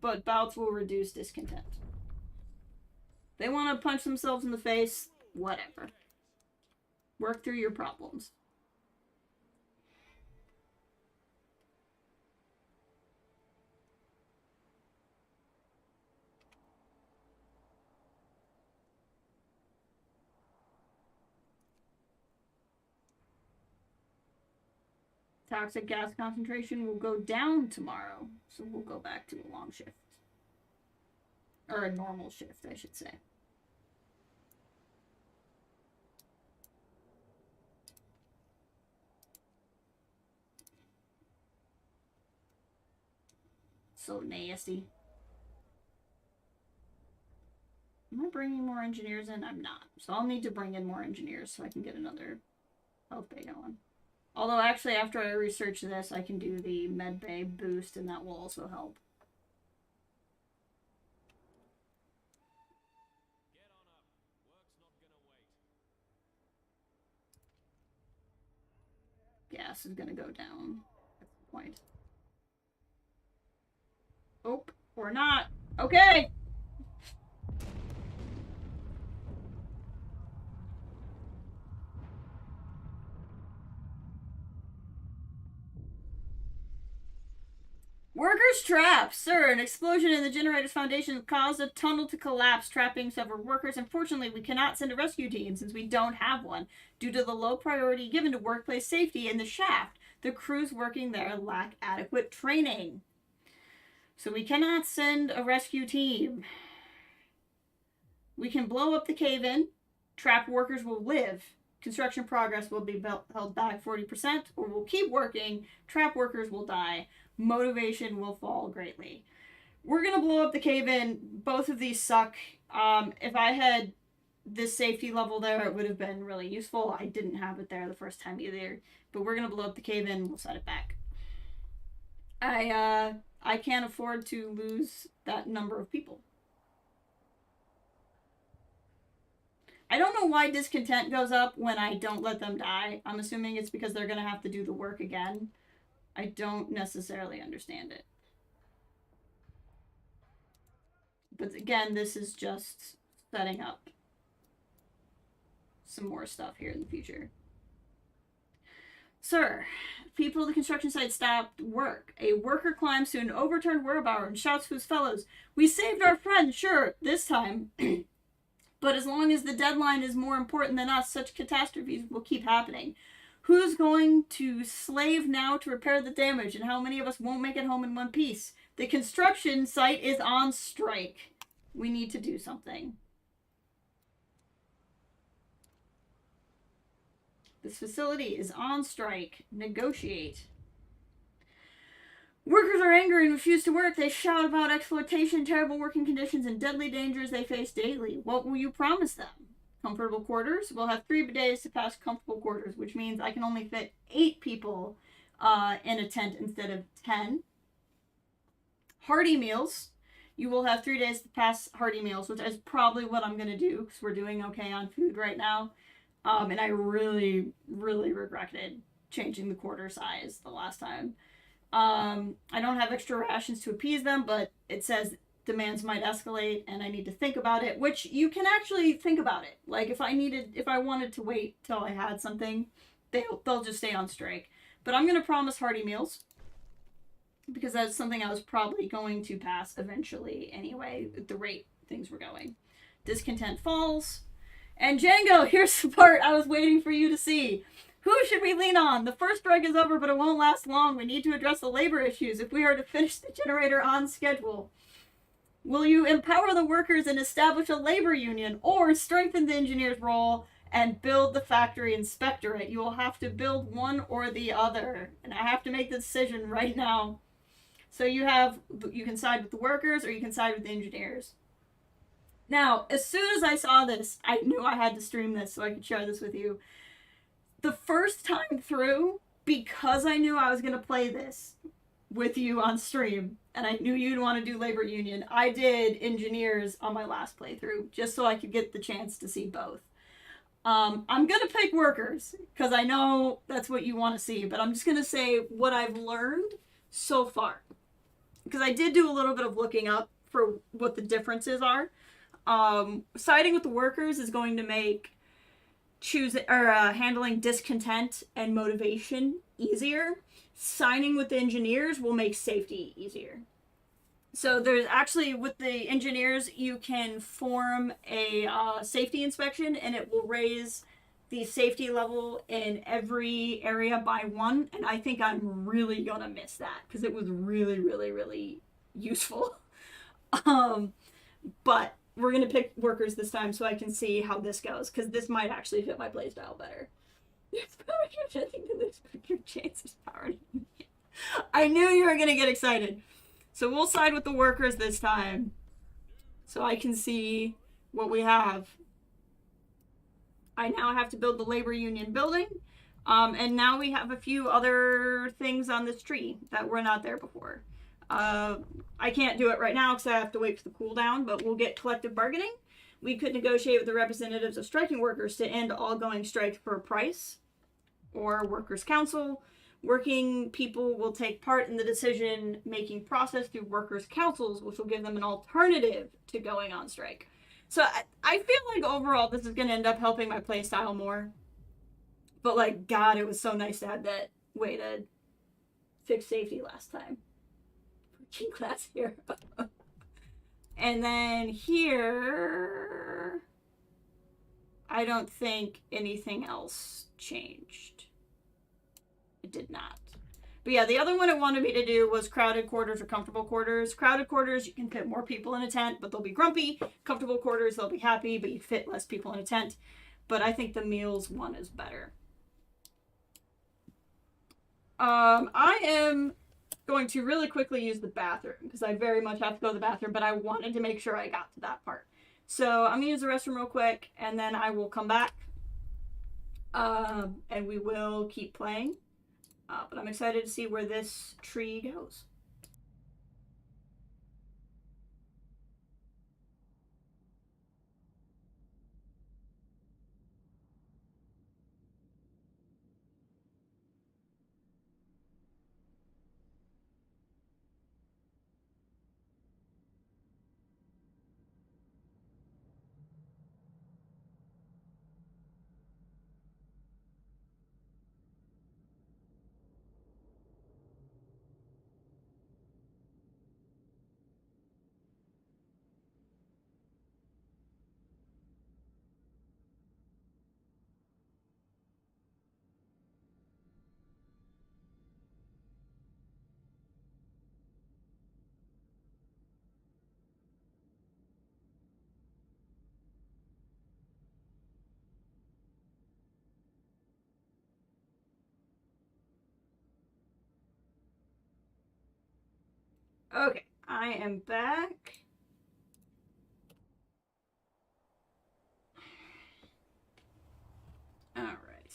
but bouts will reduce discontent. They want to punch themselves in the face, whatever. Work through your problems. Toxic gas concentration will go down tomorrow, so we'll go back to a long shift. Or a normal shift, I should say. So nasty. Am I bringing more engineers in? I'm not. So I'll need to bring in more engineers so I can get another health bay going. Although, actually, after I research this, I can do the med bay boost, and that will also help. Get on up. Work's not gonna wait. Gas is gonna go down. That's the point. Oh, or not. Okay! Workers trapped! Sir, an explosion in the generator's foundation caused a tunnel to collapse, trapping several workers. Unfortunately, we cannot send a rescue team since we don't have one. Due to the low priority given to workplace safety in the shaft, the crews working there lack adequate training. So we cannot send a rescue team. We can blow up the cave-in. Trapped workers will live. Construction progress will be held back 40%, or we'll keep working. Trapped workers will die. Motivation will fall greatly. We're gonna blow up the cave-in. Both of these suck. If I had this safety level there, it would have been really useful. I didn't have it there the first time either. But we're gonna blow up the cave-in. We'll set it back. I can't afford to lose that number of people. I don't know why discontent goes up when I don't let them die. I'm assuming it's because they're gonna have to do the work again. I don't necessarily understand it. But again, this is just setting up some more stuff here in the future. Sir, people at the construction site stopped work. A worker climbs to an overturned wheelbarrow and shouts to his fellows, "We saved our friend, sure, this time. But as long as the deadline is more important than us, such catastrophes will keep happening. Who's going to slave now to repair the damage, and how many of us won't make it home in one piece? The construction site is on strike. We need to do something. This facility is on strike. Negotiate. Workers are angry and refuse to work. They shout about exploitation, terrible working conditions, and deadly dangers they face daily. What will you promise them? Comfortable quarters? We'll have 3 days to pass comfortable quarters, which means I can only fit 8 people in a tent instead of 10. Hearty meals. You will have 3 days to pass hearty meals, which is probably what I'm going to do because we're doing okay on food right now. And I really, really regretted changing the quarter size the last time. I don't have extra rations to appease them, but it says demands might escalate and I need to think about it, which you can actually think about it. Like if I wanted to wait till I had something, they'll just stay on strike. But I'm going to promise hearty meals because that's something I was probably going to pass eventually anyway, at the rate things were going. Discontent falls. And Django, here's the part I was waiting for you to see. Who should we lean on? The first strike is over, but it won't last long. We need to address the labor issues if we are to finish the generator on schedule. Will you empower the workers and establish a labor union, or strengthen the engineer's role and build the factory inspectorate? You will have to build one or the other, and I have to make the decision right now. So you can side with the workers or you can side with the engineers. Now, as soon as I saw this, I knew I had to stream this so I could share this with you. The first time through, because I knew I was going to play this with you on stream, and I knew you'd want to do labor union, I did engineers on my last playthrough, just so I could get the chance to see both. I'm going to pick workers, because I know that's what you want to see, but I'm just going to say what I've learned so far. Because I did do a little bit of looking up for what the differences are. Siding with the workers is going to make handling discontent and motivation easier. Siding with the engineers will make safety easier. So there's actually, with the engineers, you can form a safety inspection, and it will raise the safety level in every area by 1, and I think I'm really gonna miss that because it was really, really, really useful. But we're gonna pick workers this time so I can see how this goes, because this might actually fit my playstyle better. Your chances power. I knew you were gonna get excited. So we'll side with the workers this time, so I can see what we have. I now have to build the labor union building, and now we have a few other things on this tree that were not there before. I can't do it right now because I have to wait for the cooldown, but we'll get collective bargaining. We could negotiate with the representatives of striking workers to end all going strike for a price, or workers' council. Working people will take part in the decision-making process through workers' councils, which will give them an alternative to going on strike. So I feel like overall this is going to end up helping my playstyle more. But like, God, it was so nice to have that way to fix safety last time. Working class here. And then here, I don't think anything else changed. It did not. But yeah, the other one it wanted me to do was crowded quarters or comfortable quarters. Crowded quarters, you can fit more people in a tent, but they'll be grumpy. Comfortable quarters, they'll be happy, but you fit less people in a tent. But I think the meals one is better. I am going to really quickly use the bathroom, because I very much have to go to the bathroom, but I wanted to make sure I got to that part. So I'm going to use the restroom real quick, and then I will come back, and we will keep playing. But I'm excited to see where this tree goes. Okay, I am back. All right.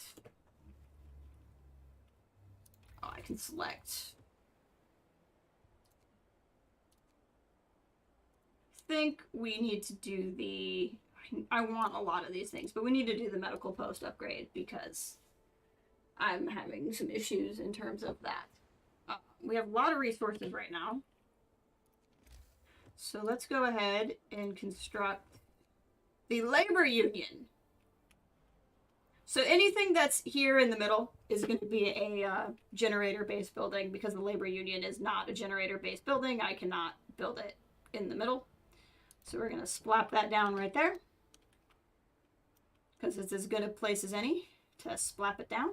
Oh, I can select. I think we need to do the... I want a lot of these things, but we need to do the medical post upgrade because I'm having some issues in terms of that. We have a lot of resources right now. So let's go ahead and construct the labor union. So anything that's here in the middle is going to be a generator-based building, because the labor union is not a generator-based building. I cannot build it in the middle. So we're going to splap that down right there, because it's as good a place as any to splap it down.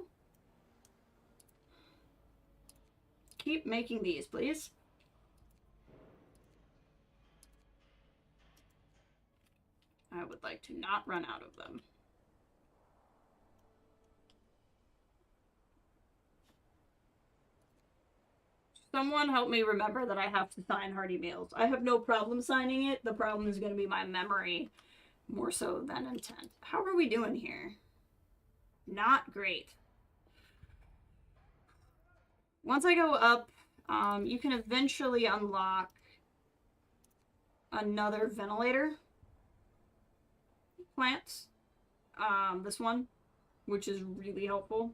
Keep making these, please. I would like to not run out of them. Someone help me remember that I have to sign hearty meals. I have no problem signing it. The problem is going to be my memory more so than intent. How are we doing here? Not great. Once I go up, you can eventually unlock another ventilator plant. This one, which is really helpful.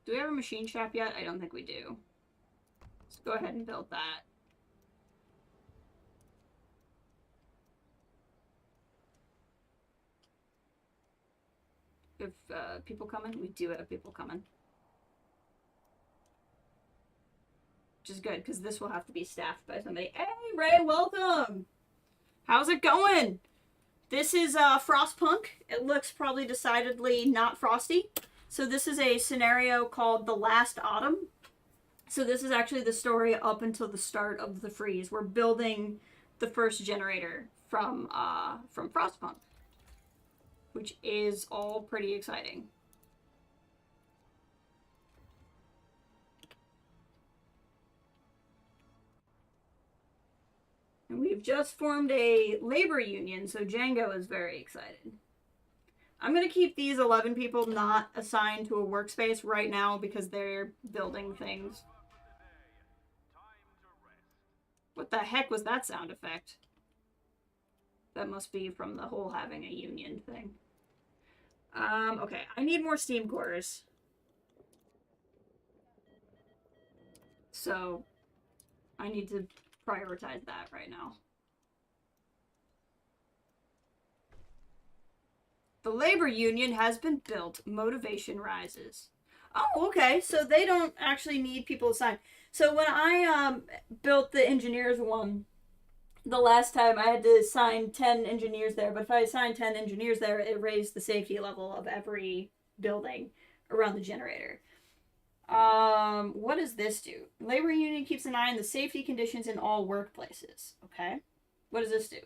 Do we have a machine shop yet? I don't think we do. Let's go ahead and build that. If people coming, we do have people coming. Which is good, because this will have to be staffed by somebody. Hey, Ray, welcome! How's it going? This is Frostpunk. It looks probably decidedly not frosty. So this is a scenario called The Last Autumn. So this is actually the story up until the start of the freeze. We're building the first generator from Frostpunk, which is all pretty exciting. And we've just formed a labor union, so Django is very excited. I'm going to keep these 11 people not assigned to a workspace right now because they're building things. What the heck was that sound effect? That must be from the whole having a union thing. Okay, I need more steam cores. So, I need to prioritize that right now. The labor union has been built. Motivation rises. Oh, okay. So they don't actually need people assigned. So when I built the engineers one, the last time I had to assign 10 engineers there. But if I assigned 10 engineers there, it raised the safety level of every building around the generator. What does this do? Labor union keeps an eye on the safety conditions in all workplaces. Okay. What does this do?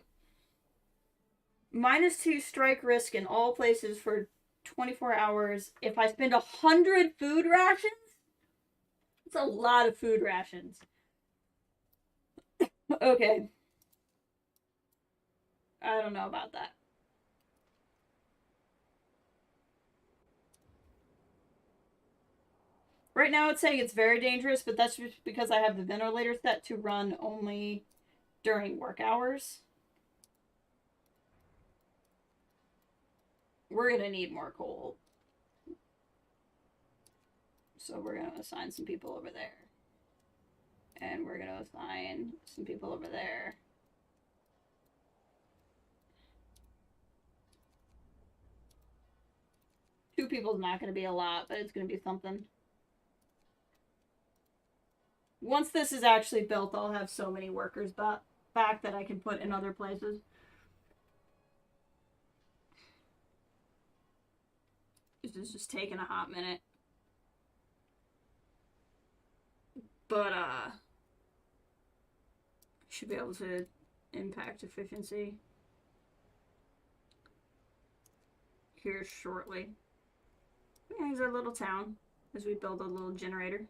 -2 strike risk in all places for 24 hours. If I spend 100 food rations? That's a lot of food rations. Okay. I don't know about that. Right now it's saying it's very dangerous, but that's just because I have the ventilator set to run only during work hours. We're gonna need more coal. So we're gonna assign some people over there. And we're gonna assign some people over there. Two people's not gonna be a lot, but it's gonna be something. Once this is actually built, I'll have so many workers back that I can put in other places. This is just taking a hot minute. But, should be able to impact efficiency here shortly. Yeah, here's our little town as we build a little generator.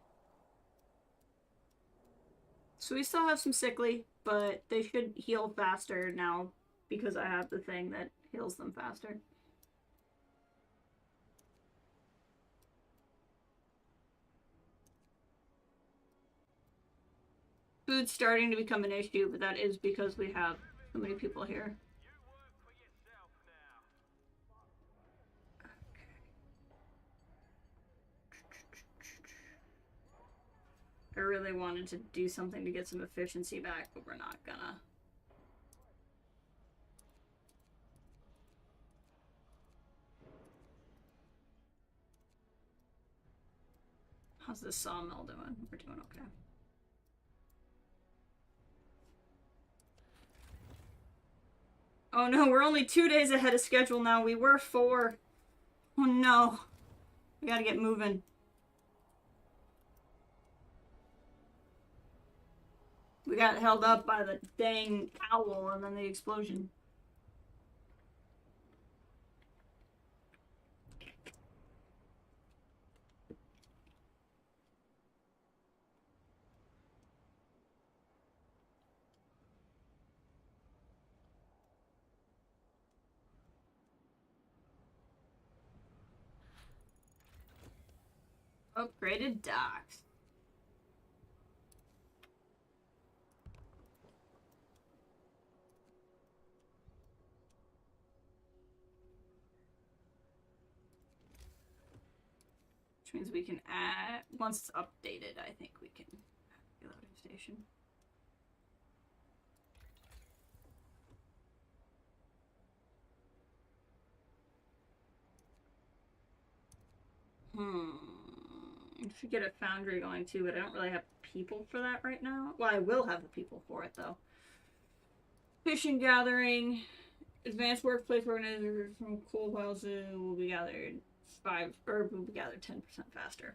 So we still have some sickly, but they should heal faster now because I have the thing that heals them faster. Food's starting to become an issue, but that is because we have so many people here. I really wanted to do something to get some efficiency back, but we're not gonna. How's this sawmill doing? We're doing okay. Oh no, we're only 2 days ahead of schedule now. We were 4. Oh no. We gotta get moving. We got held up by the dang owl and then the explosion. Upgraded docks. Which means we can add, once it's updated, I think we can add a reloading station. I should get a foundry going too, but I don't really have people for that right now. Well, I will have the people for it though. Fishing gathering, advanced workplace organizers from coal houses will be gathered 10% faster,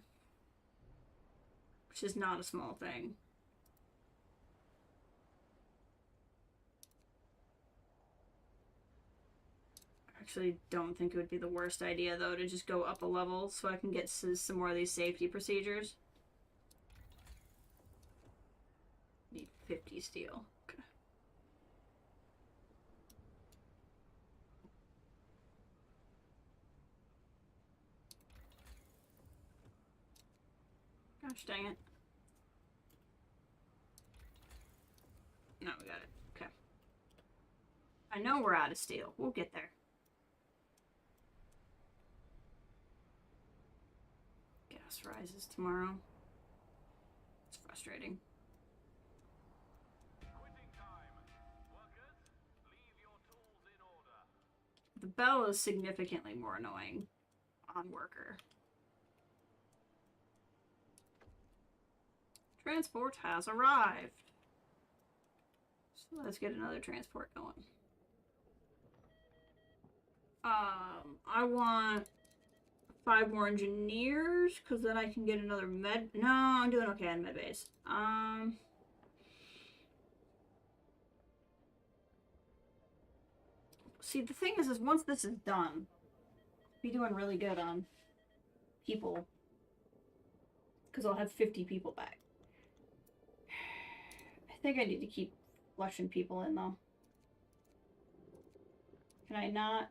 which is not a small thing. Actually don't think it would be the worst idea though to just go up a level so I can get some more of these safety procedures. Need 50 steel. Okay. Gosh dang it. No, we got it. Okay. I know we're out of steel. We'll get there. Gas rises tomorrow. It's frustrating. Quitting time. Workers, leave your tools in order. The bell is significantly more annoying on worker. Transport has arrived. So let's get another transport going. I want 5 more engineers, because then I can get another med. No, I'm doing okay on med base. See, the thing is once this is done, I'll be doing really good on people, because I'll have 50 people back. I think I need to keep flushing people in, though. Can I not?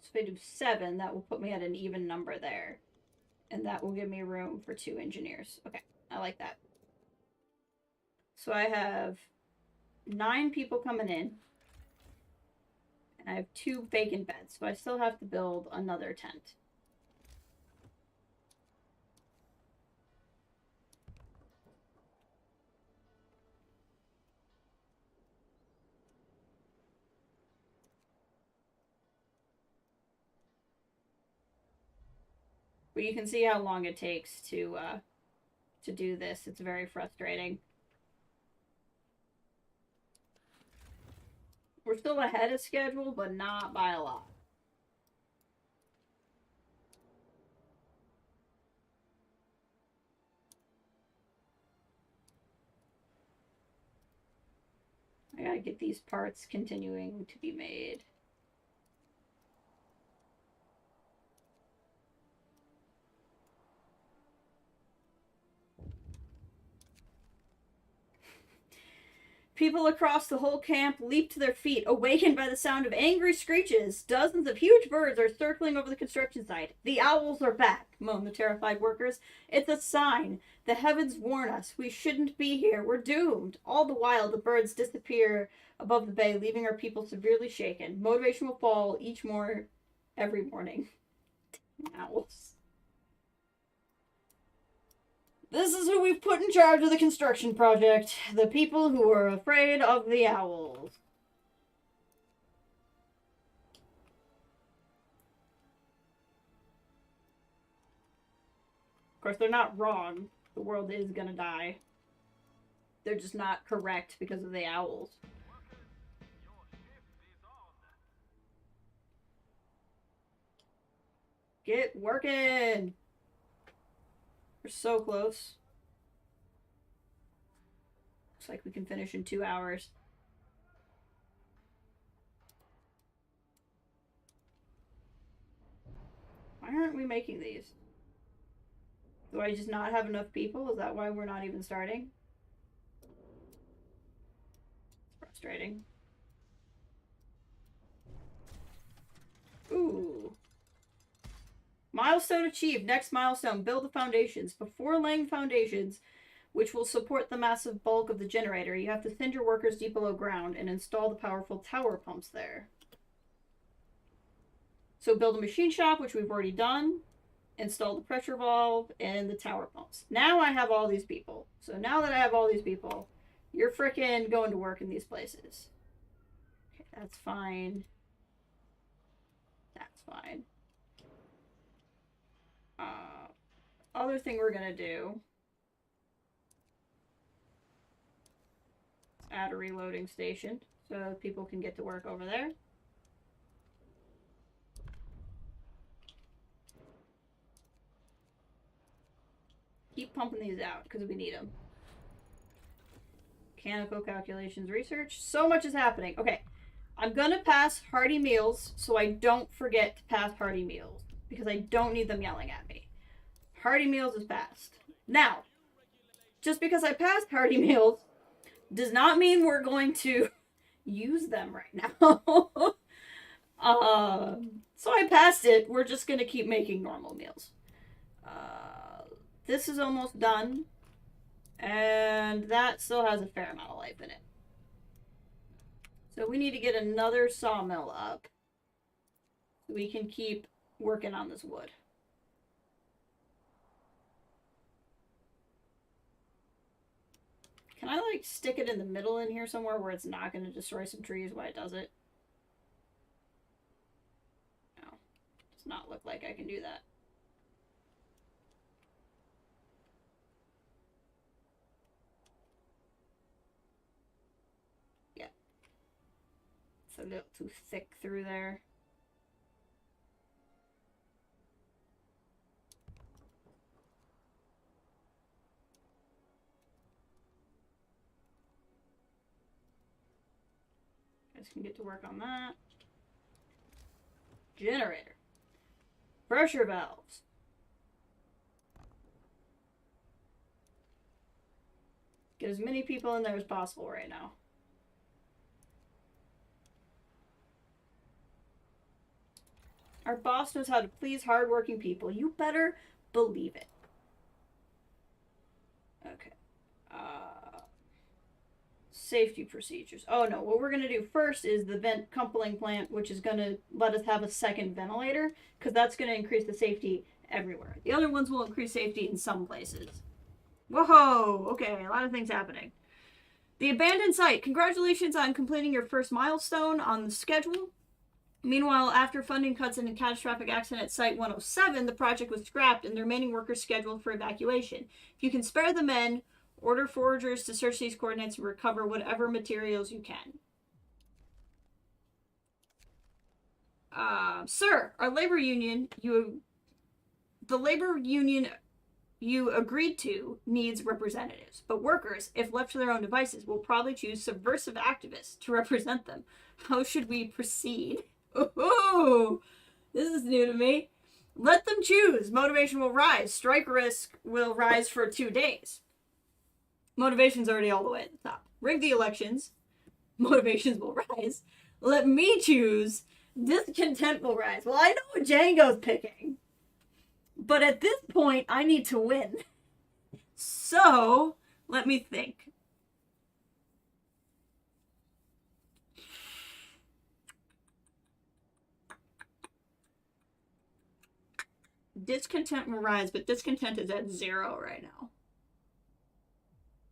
So if I do 7, that will put me at an even number there. And that will give me room for 2 engineers. Okay, I like that. So I have 9 people coming in. And I have 2 vacant beds. So I still have to build another tent. But you can see how long it takes to do this. It's very frustrating. We're still ahead of schedule, but not by a lot. I gotta get these parts continuing to be made. People across the whole camp leap to their feet, awakened by the sound of angry screeches. Dozens of huge birds are circling over the construction site. The owls are back, moan the terrified workers. It's a sign. The heavens warn us. We shouldn't be here. We're doomed. All the while, the birds disappear above the bay, leaving our people severely shaken. Motivation will fall every morning. Owls. This is who we've put in charge of the construction project. The people who are afraid of the owls. Of course, they're not wrong. The world is gonna die. They're just not correct because of the owls. Get working! We're so close. Looks like we can finish in 2 hours. Why aren't we making these? Do I just not have enough people? Is that why we're not even starting? It's frustrating. Ooh. Milestone achieved. Next milestone. Build the foundations. Before laying foundations, which will support the massive bulk of the generator, you have to send your workers deep below ground and install the powerful tower pumps there. So build a machine shop, which we've already done. Install the pressure valve and the tower pumps. Now I have all these people. So now that I have all these people, you're frickin' going to work in these places. Okay, that's fine. That's fine. Other thing we're gonna do. Add a reloading station so people can get to work over there. Keep pumping these out because we need them. Mechanical calculations research. So much is happening. Okay. I'm gonna pass hearty meals so I don't forget to pass hearty meals because I don't need them yelling at me. Hearty meals is passed. Now, just because I passed hearty meals does not mean we're going to use them right now. So I passed it. We're just gonna keep making normal meals. This is almost done. And that still has a fair amount of life in it. So we need to get another sawmill up so we can keep working on this wood. Can I, like, stick it in the middle in here somewhere where it's not going to destroy some trees while it does it? No. Does not look like I can do that. Yeah. It's a little too thick through there. Can get to work on that. Generator. Pressure valves. Get as many people in there as possible right now. Our boss knows how to please hardworking people. You better believe it. Okay. Safety procedures. Oh no, what we're going to do first is the vent coupling plant, which is going to let us have a second ventilator, because that's going to increase the safety everywhere. The other ones will increase safety in some places. Whoa! Okay, a lot of things happening. The abandoned site. Congratulations on completing your first milestone on the schedule. Meanwhile, after funding cuts and a catastrophic accident at Site 107, the project was scrapped and the remaining workers scheduled for evacuation. If you can spare the men, order foragers to search these coordinates and recover whatever materials you can. Sir, our labor union, the labor union you agreed to needs representatives, but workers, if left to their own devices, will probably choose subversive activists to represent them. How should we proceed? Ooh, this is new to me. Let them choose. Motivation will rise. Strike risk will rise for 2 days. Motivation's already all the way at the top. Rig the elections. Motivations will rise. Let me choose. Discontent will rise. Well, I know what Django's picking. But at this point, I need to win. So, let me think. Discontent will rise, but discontent is at 0 right now.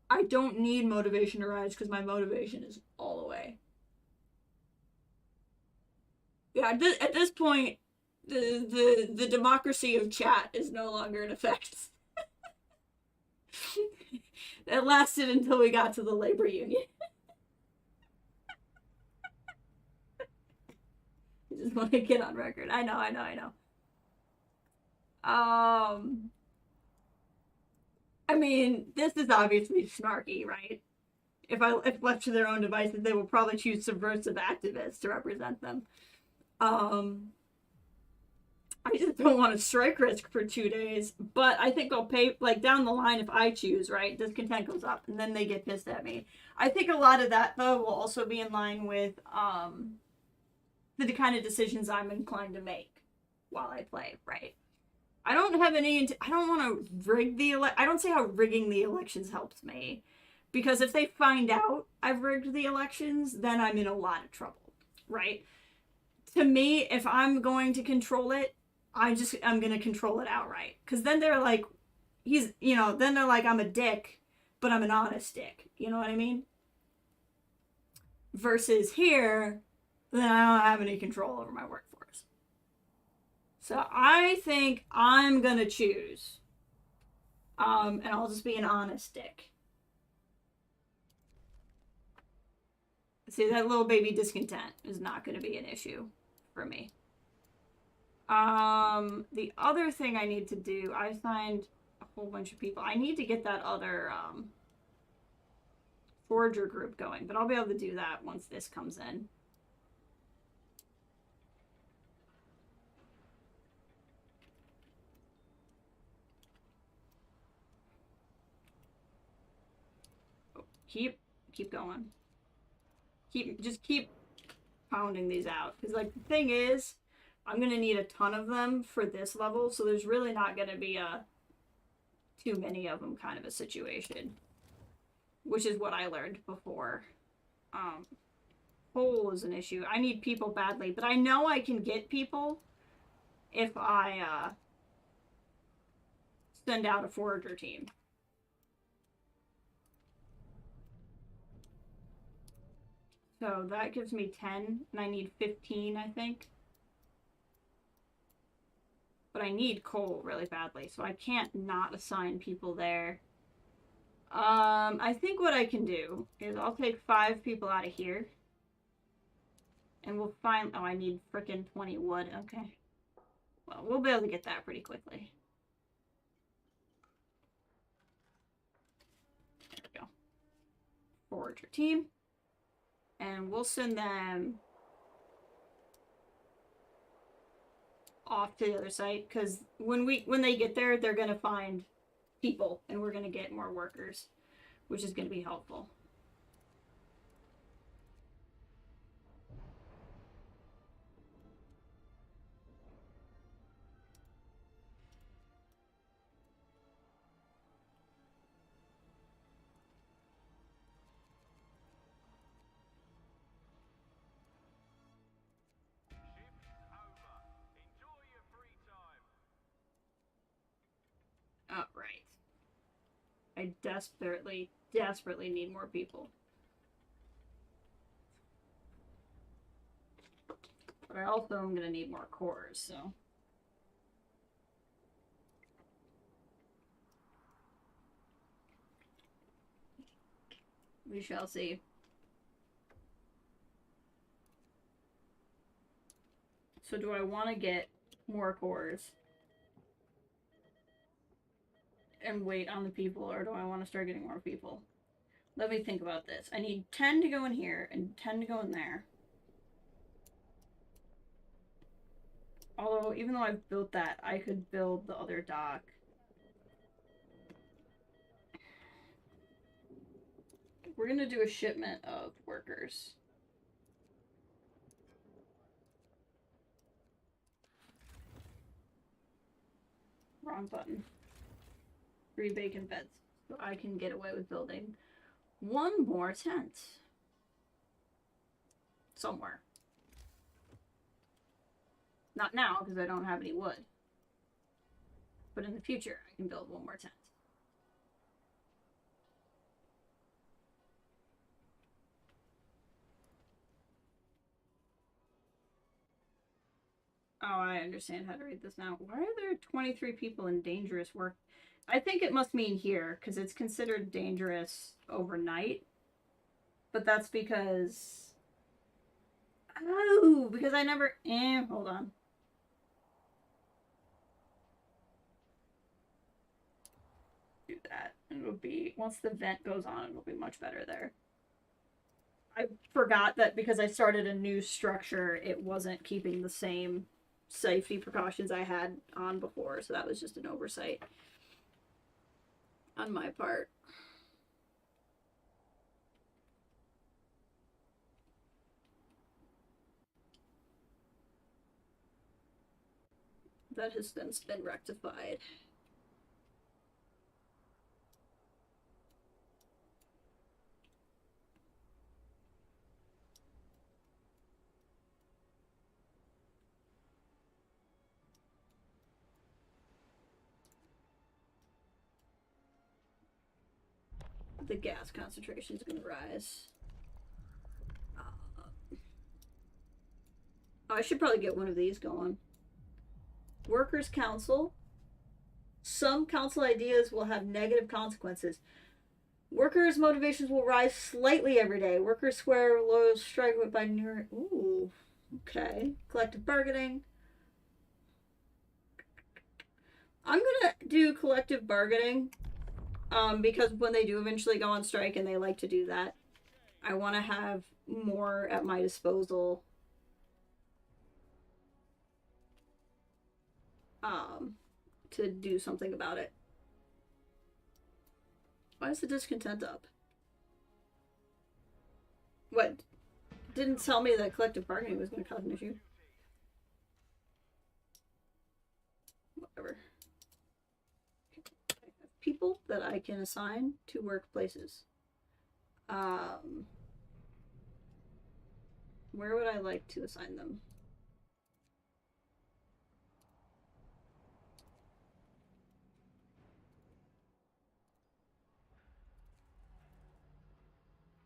I don't need motivation to rise because my motivation is all the way. Yeah, at this point, the democracy of chat is no longer in effect. That lasted until we got to the labor union. I just want to get on record. I know. I mean, this is obviously snarky, right? If left to their own devices, they will probably choose subversive activists to represent them. I just don't want to strike risk for 2 days, but I think I'll pay, like, down the line if I choose, right? Discontent goes up, and then they get pissed at me. I think a lot of that, though, will also be in line with the kind of decisions I'm inclined to make while I play, right? I don't have any, I don't want to rig the I don't see how rigging the elections helps me. Because if they find out I've rigged the elections, then I'm in a lot of trouble, right? To me, if I'm going to control it, I'm going to control it outright. Because then they're like, then they're like, I'm a dick, but I'm an honest dick. You know what I mean? Versus here, then I don't have any control over my workforce. So I think I'm going to choose. And I'll just be an honest dick. See, that little baby discontent is not going to be an issue for me. The other thing I need to do, I signed a whole bunch of people. I need to get that other forager group going, but I'll be able to do that once this comes in. Oh, keep going. Just keep pounding these out, because like the thing is, I'm gonna need a ton of them for this level, so there's really not gonna be a too many of them kind of a situation, which is what I learned before. Hole is an issue. I need people badly, but I know I can get people if I send out a forager team. So that gives me 10, and I need 15, I think. But I need coal really badly, so I can't not assign people there. I think what I can do is I'll take 5 people out of here. And we'll find... Oh, I need frickin' 20 wood. Okay. Well, we'll be able to get that pretty quickly. There we go. Forager team. And we'll send them off to the other site, because when they get there, they're gonna find people, and we're gonna get more workers, which is gonna be helpful. Oh, right. I desperately need more people. But I also am going to need more cores, so... we shall see. So do I want to get more cores and wait on the people, or do I want to start getting more people? Let me think about this. I need 10 to go in here and 10 to go in there. Although, even though I've built that, I could build the other dock. We're gonna do a shipment of workers. Wrong button. 3 bacon beds. So I can get away with building 1 more tent. Somewhere. Not now, because I don't have any wood. But in the future, I can build 1 more tent. Oh, I understand how to read this now. Why are there 23 people in dangerous work? I think it must mean here, because it's considered dangerous overnight. But that's because... oh, because I never... hold on. Do that. It'll be, once the vent goes on, it'll be much better there. I forgot that because I started a new structure, it wasn't keeping the same safety precautions I had on before, so that was just an oversight on my part. That has since been rectified. The gas concentration is going to rise. Oh, I should probably get one of these going. Workers' Council. Some council ideas will have negative consequences. Workers' motivations will rise slightly every day. Workers swear loyal strike by near. Ooh, okay. Collective bargaining. I'm gonna do collective bargaining, because when they do eventually go on strike, and they like to do that, I want to have more at my disposal. To do something about it. Why is the discontent up? What? Didn't tell me that collective bargaining was going to cause an issue. Whatever. I have people that I can assign to workplaces. Where would I like to assign them?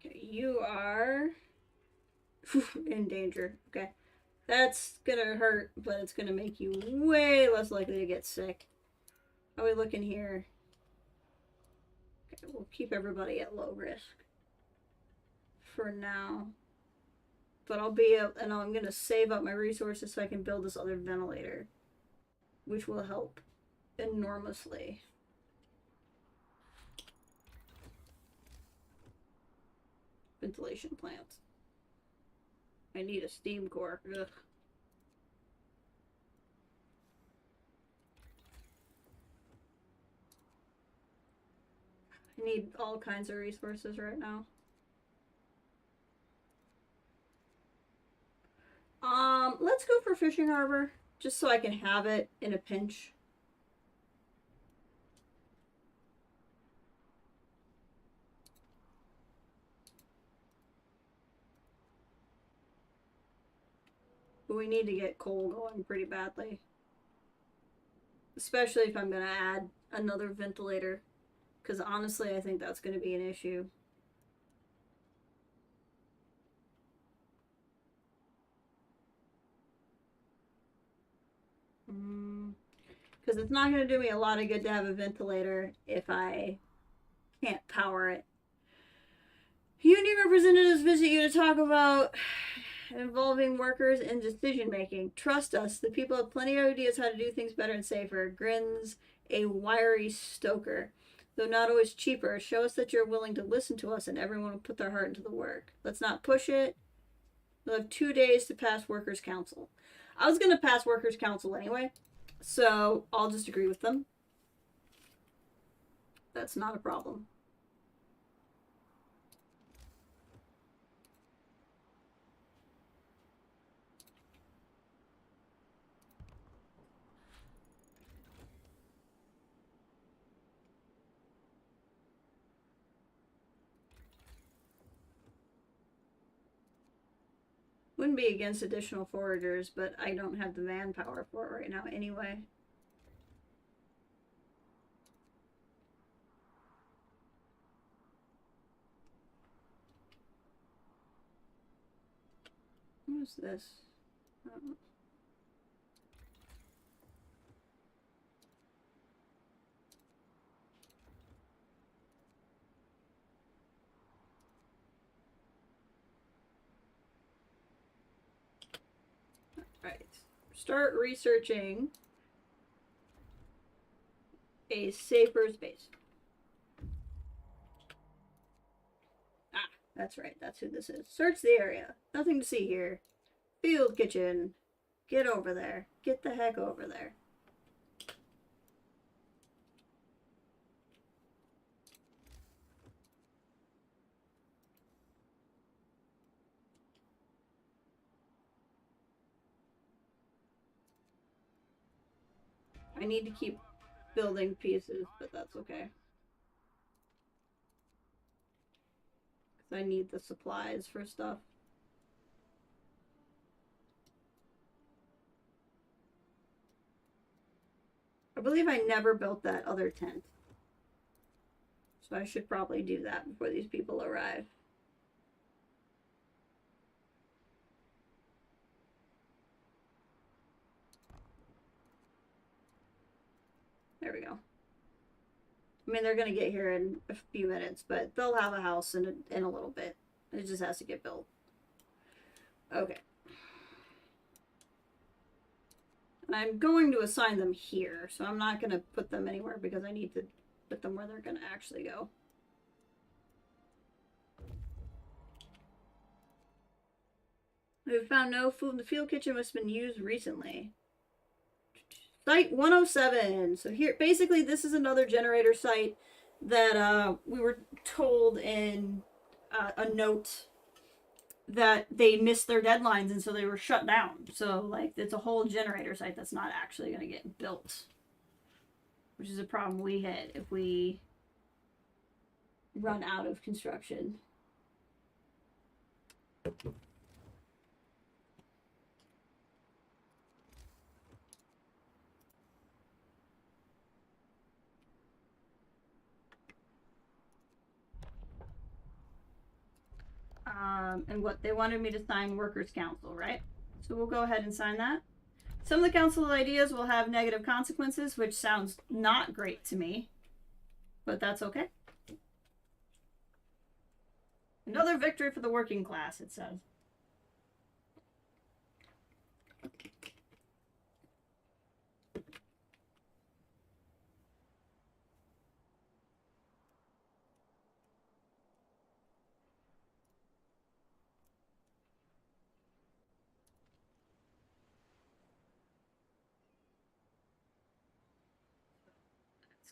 Okay, you are in danger. Okay. That's gonna hurt, but it's gonna make you way less likely to get sick. How are we looking here? Okay, we'll keep everybody at low risk for now. But I'm gonna save up my resources so I can build this other ventilator, which will help enormously. Ventilation plant. I need a steam core. Ugh. I need all kinds of resources right now. Let's go for fishing harbor, just so I can have it in a pinch. But we need to get coal going pretty badly. Especially if I'm going to add another ventilator. Because honestly, I think that's going to be an issue. Because it's not going to do me a lot of good to have a ventilator if I can't power it. Union representatives visit you to talk about involving workers in decision making. Trust us, the people have plenty of ideas how to do things better and safer. Grins a wiry stoker. Though not always cheaper, show us that you're willing to listen to us and everyone will put their heart into the work. Let's not push it. We'll have 2 days to pass Workers' Council. I was going to pass Workers' Council anyway, so I'll just agree with them. That's not a problem. Wouldn't be against additional foragers, but I don't have the manpower for it right now anyway. What is this? Right. Start researching a safer space. That's right, that's who this is. Search the area. Nothing to see here. Field kitchen. Get over there. Get the heck over there. I need to keep building pieces, but that's okay. Because I need the supplies for stuff. I believe I never built that other tent. So I should probably do that before these people arrive. There we go. I mean, they're going to get here in a few minutes, but they'll have a house in a little bit. It just has to get built. Okay. And I'm going to assign them here, so I'm not going to put them anywhere because I need to put them where they're going to actually go. We've found no food in the field kitchen, which has been used recently. Site 107. So here, basically, this is another generator site that we were told in a note that they missed their deadlines and so they were shut down. So, like, it's a whole generator site that's not actually going to get built. Which is a problem we hit if we run out of construction. And what they wanted me to sign Workers' Council, right? So we'll go ahead and sign that. Some of the council ideas will have negative consequences, which sounds not great to me, but that's okay. Another victory for the working class, it says.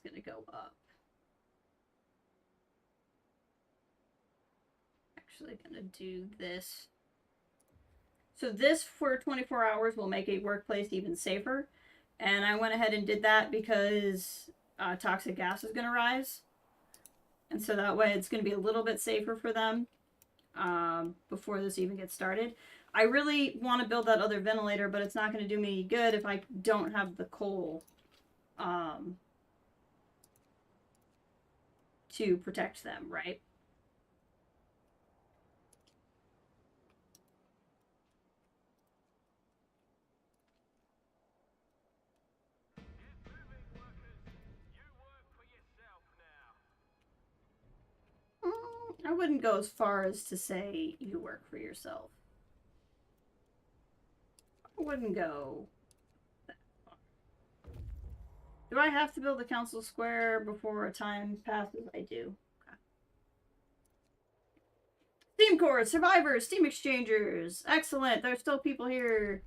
Going to go up. Actually going to do this. So this for 24 hours will make a workplace even safer. And I went ahead and did that because toxic gas is going to rise. And so that way it's going to be a little bit safer for them before this even gets started. I really want to build that other ventilator, but it's not going to do me any good if I don't have the coal to protect them, right? Get moving, workers. You work for yourself now. I wouldn't go as far as to say you work for yourself. I wouldn't go that far. Do I have to build a council square before a time passes? I do. Okay. Steam Corps, survivors, Steam exchangers. Excellent. There's still people here.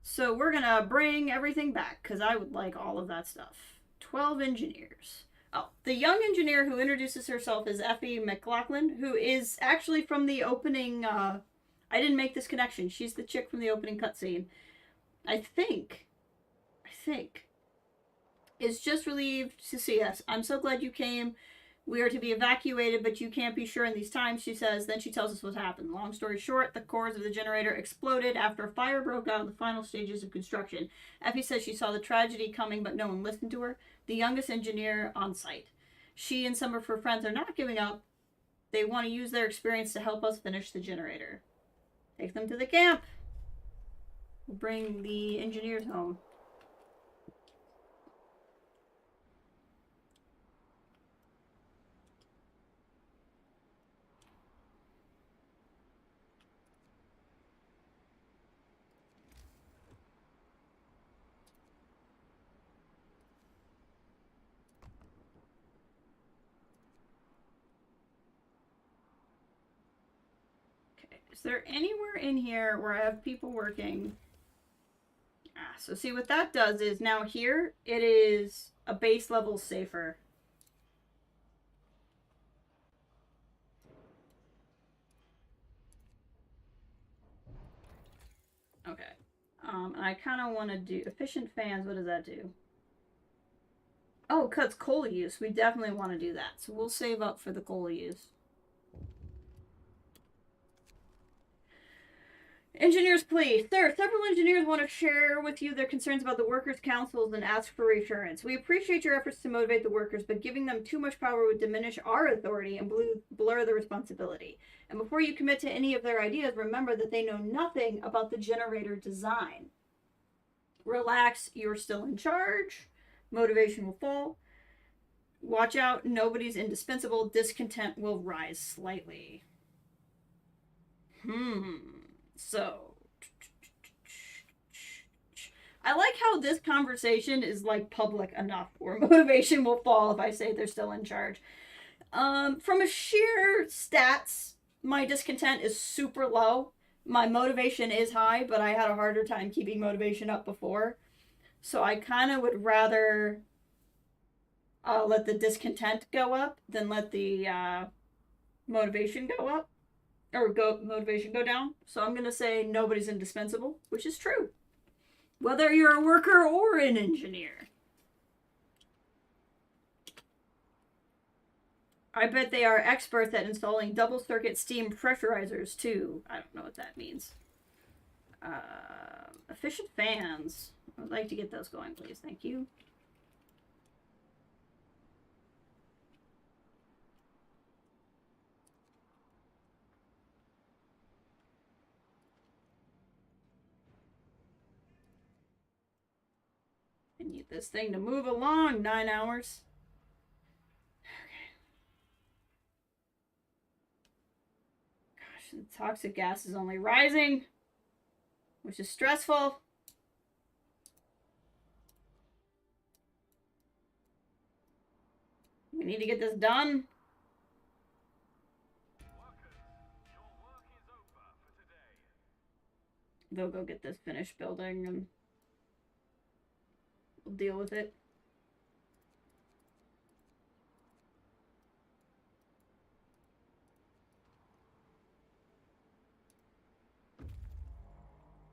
So we're going to bring everything back because I would like all of that stuff. 12 engineers. Oh, the young engineer who introduces herself is Effie McLaughlin, who is actually from the opening. I didn't make this connection. She's the chick from the opening cutscene. I think, is just relieved to see us. I'm so glad you came. We are to be evacuated, but you can't be sure in these times, she says. Then she tells us what happened. Long story short, the cores of the generator exploded after a fire broke out in the final stages of construction. Effie says she saw the tragedy coming, but no one listened to her. The youngest engineer on site. She and some of her friends are not giving up. They want to use their experience to help us finish the generator. Take them to the camp. We'll bring the engineers home. Is there anywhere in here where I have people working? Ah, so see what that does is now here it is a base level safer. Okay. And I kind of want to do efficient fans. What does that do? Oh, it cuts coal use. We definitely want to do that. So we'll save up for the coal use. Engineers, please. Sir, several engineers want to share with you their concerns about the workers' councils and ask for reassurance. We appreciate your efforts to motivate the workers, but giving them too much power would diminish our authority and blur the responsibility. And before you commit to any of their ideas, remember that they know nothing about the generator design. Relax, you're still in charge. Motivation will fall. Watch out, nobody's indispensable. Discontent will rise slightly. So, I like how this conversation is like public enough where motivation will fall if I say they're still in charge. From a sheer stats, my discontent is super low. My motivation is high, but I had a harder time keeping motivation up before. So I kind of would rather let the discontent go up than let the motivation go up. Or motivation go down. So I'm going to say nobody's indispensable, which is true. Whether you're a worker or an engineer. I bet they are experts at installing double circuit steam pressurizers too. I don't know what that means. Efficient fans. I would like to get those going, please. Thank you. I need this thing to move along. 9 hours. Okay. Gosh, the toxic gas is only rising, which is stressful. We need to get this done. Workers, your work is over for today. They'll go get this finished building and we'll deal with it.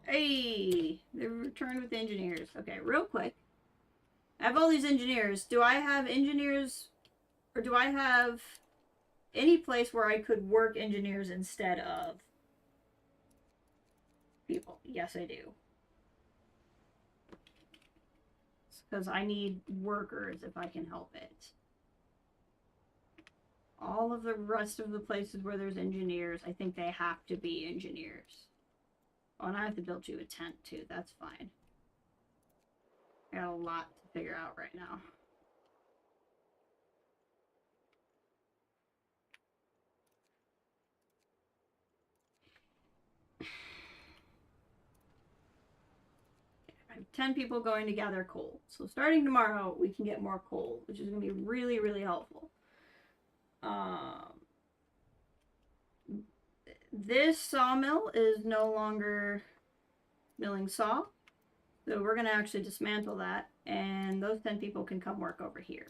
Hey, they returned with engineers. Okay, real quick. I have all these engineers. Do I have engineers, or do I have any place where I could work engineers instead of people? Yes, I do. Because I need workers if I can help it. All of the rest of the places where there's engineers, I think they have to be engineers. Oh, and I have to build you a tent too. That's fine. I got a lot to figure out right now. I have 10 people going to gather coal. So starting tomorrow, we can get more coal, which is going to be really, really helpful. This sawmill is no longer milling saw. So we're going to actually dismantle that, and those 10 people can come work over here.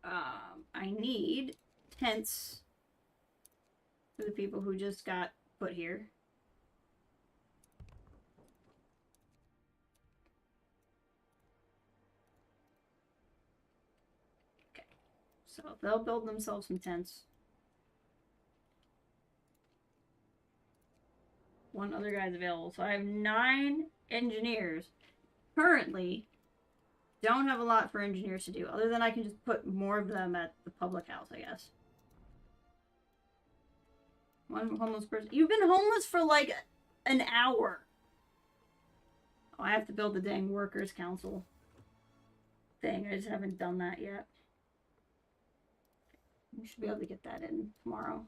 I need tents for the people who just got put here. Okay, so they'll build themselves some tents. One other guy's available. So I have 9 engineers. Currently, don't have a lot for engineers to do, other than I can just put more of them at the public house, I guess. One homeless person. You've been homeless for like an hour. Oh, I have to build the dang workers' council thing. I just haven't done that yet. We should be able to get that in tomorrow.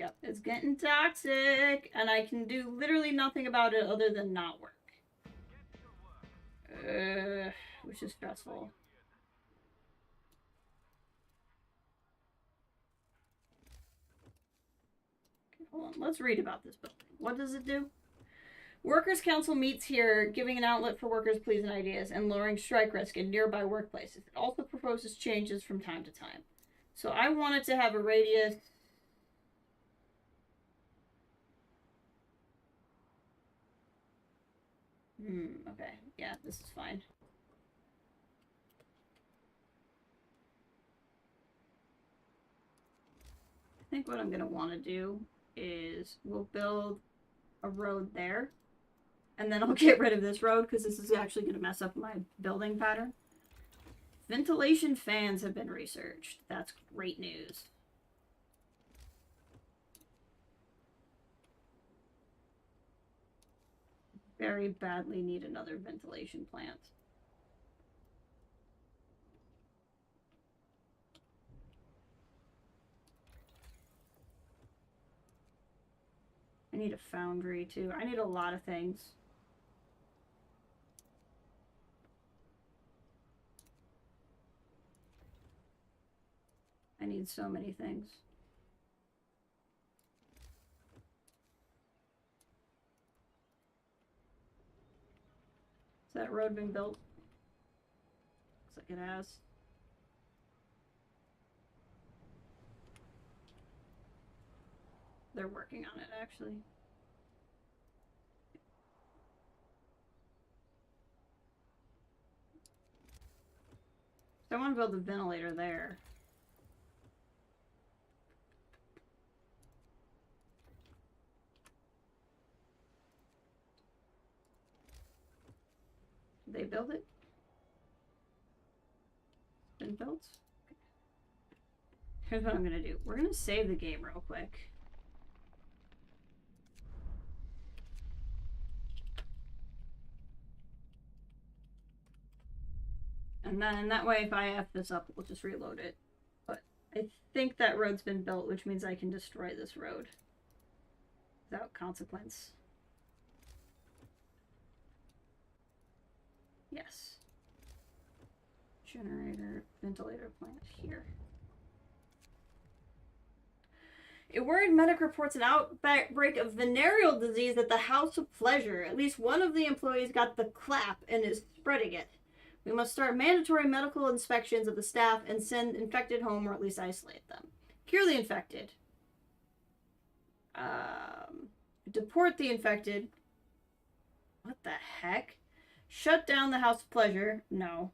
Yep, it's getting toxic, and I can do literally nothing about it other than not work. Which is stressful. Okay, hold on, let's read about this building. What does it do? Workers' Council meets here, giving an outlet for workers' pleas and ideas and lowering strike risk in nearby workplaces. It also proposes changes from time to time. So I want it to have a radius. Okay. Yeah, this is fine. I think what I'm going to want to do is we'll build a road there. And then I'll get rid of this road because this is actually going to mess up my building pattern. Ventilation fans have been researched. That's great news. Very badly need another ventilation plant. I need a foundry too. I need a lot of things. I need so many things. Has that road been built? Looks like it has. They're working on it, actually. So I want to build a ventilator there. Did they build it? Been built? Okay. Here's what I'm gonna do. We're gonna save the game real quick. And then that way if I F this up, we'll just reload it. But I think that road's been built, which means I can destroy this road without consequence. Yes. Generator, ventilator plant here. A worried medic reports an outbreak of venereal disease at the House of Pleasure. At least one of the employees got the clap and is spreading it. We must start mandatory medical inspections of the staff and send infected home or at least isolate them. Cure the infected. Deport the infected. What the heck? Shut down the House of Pleasure. No.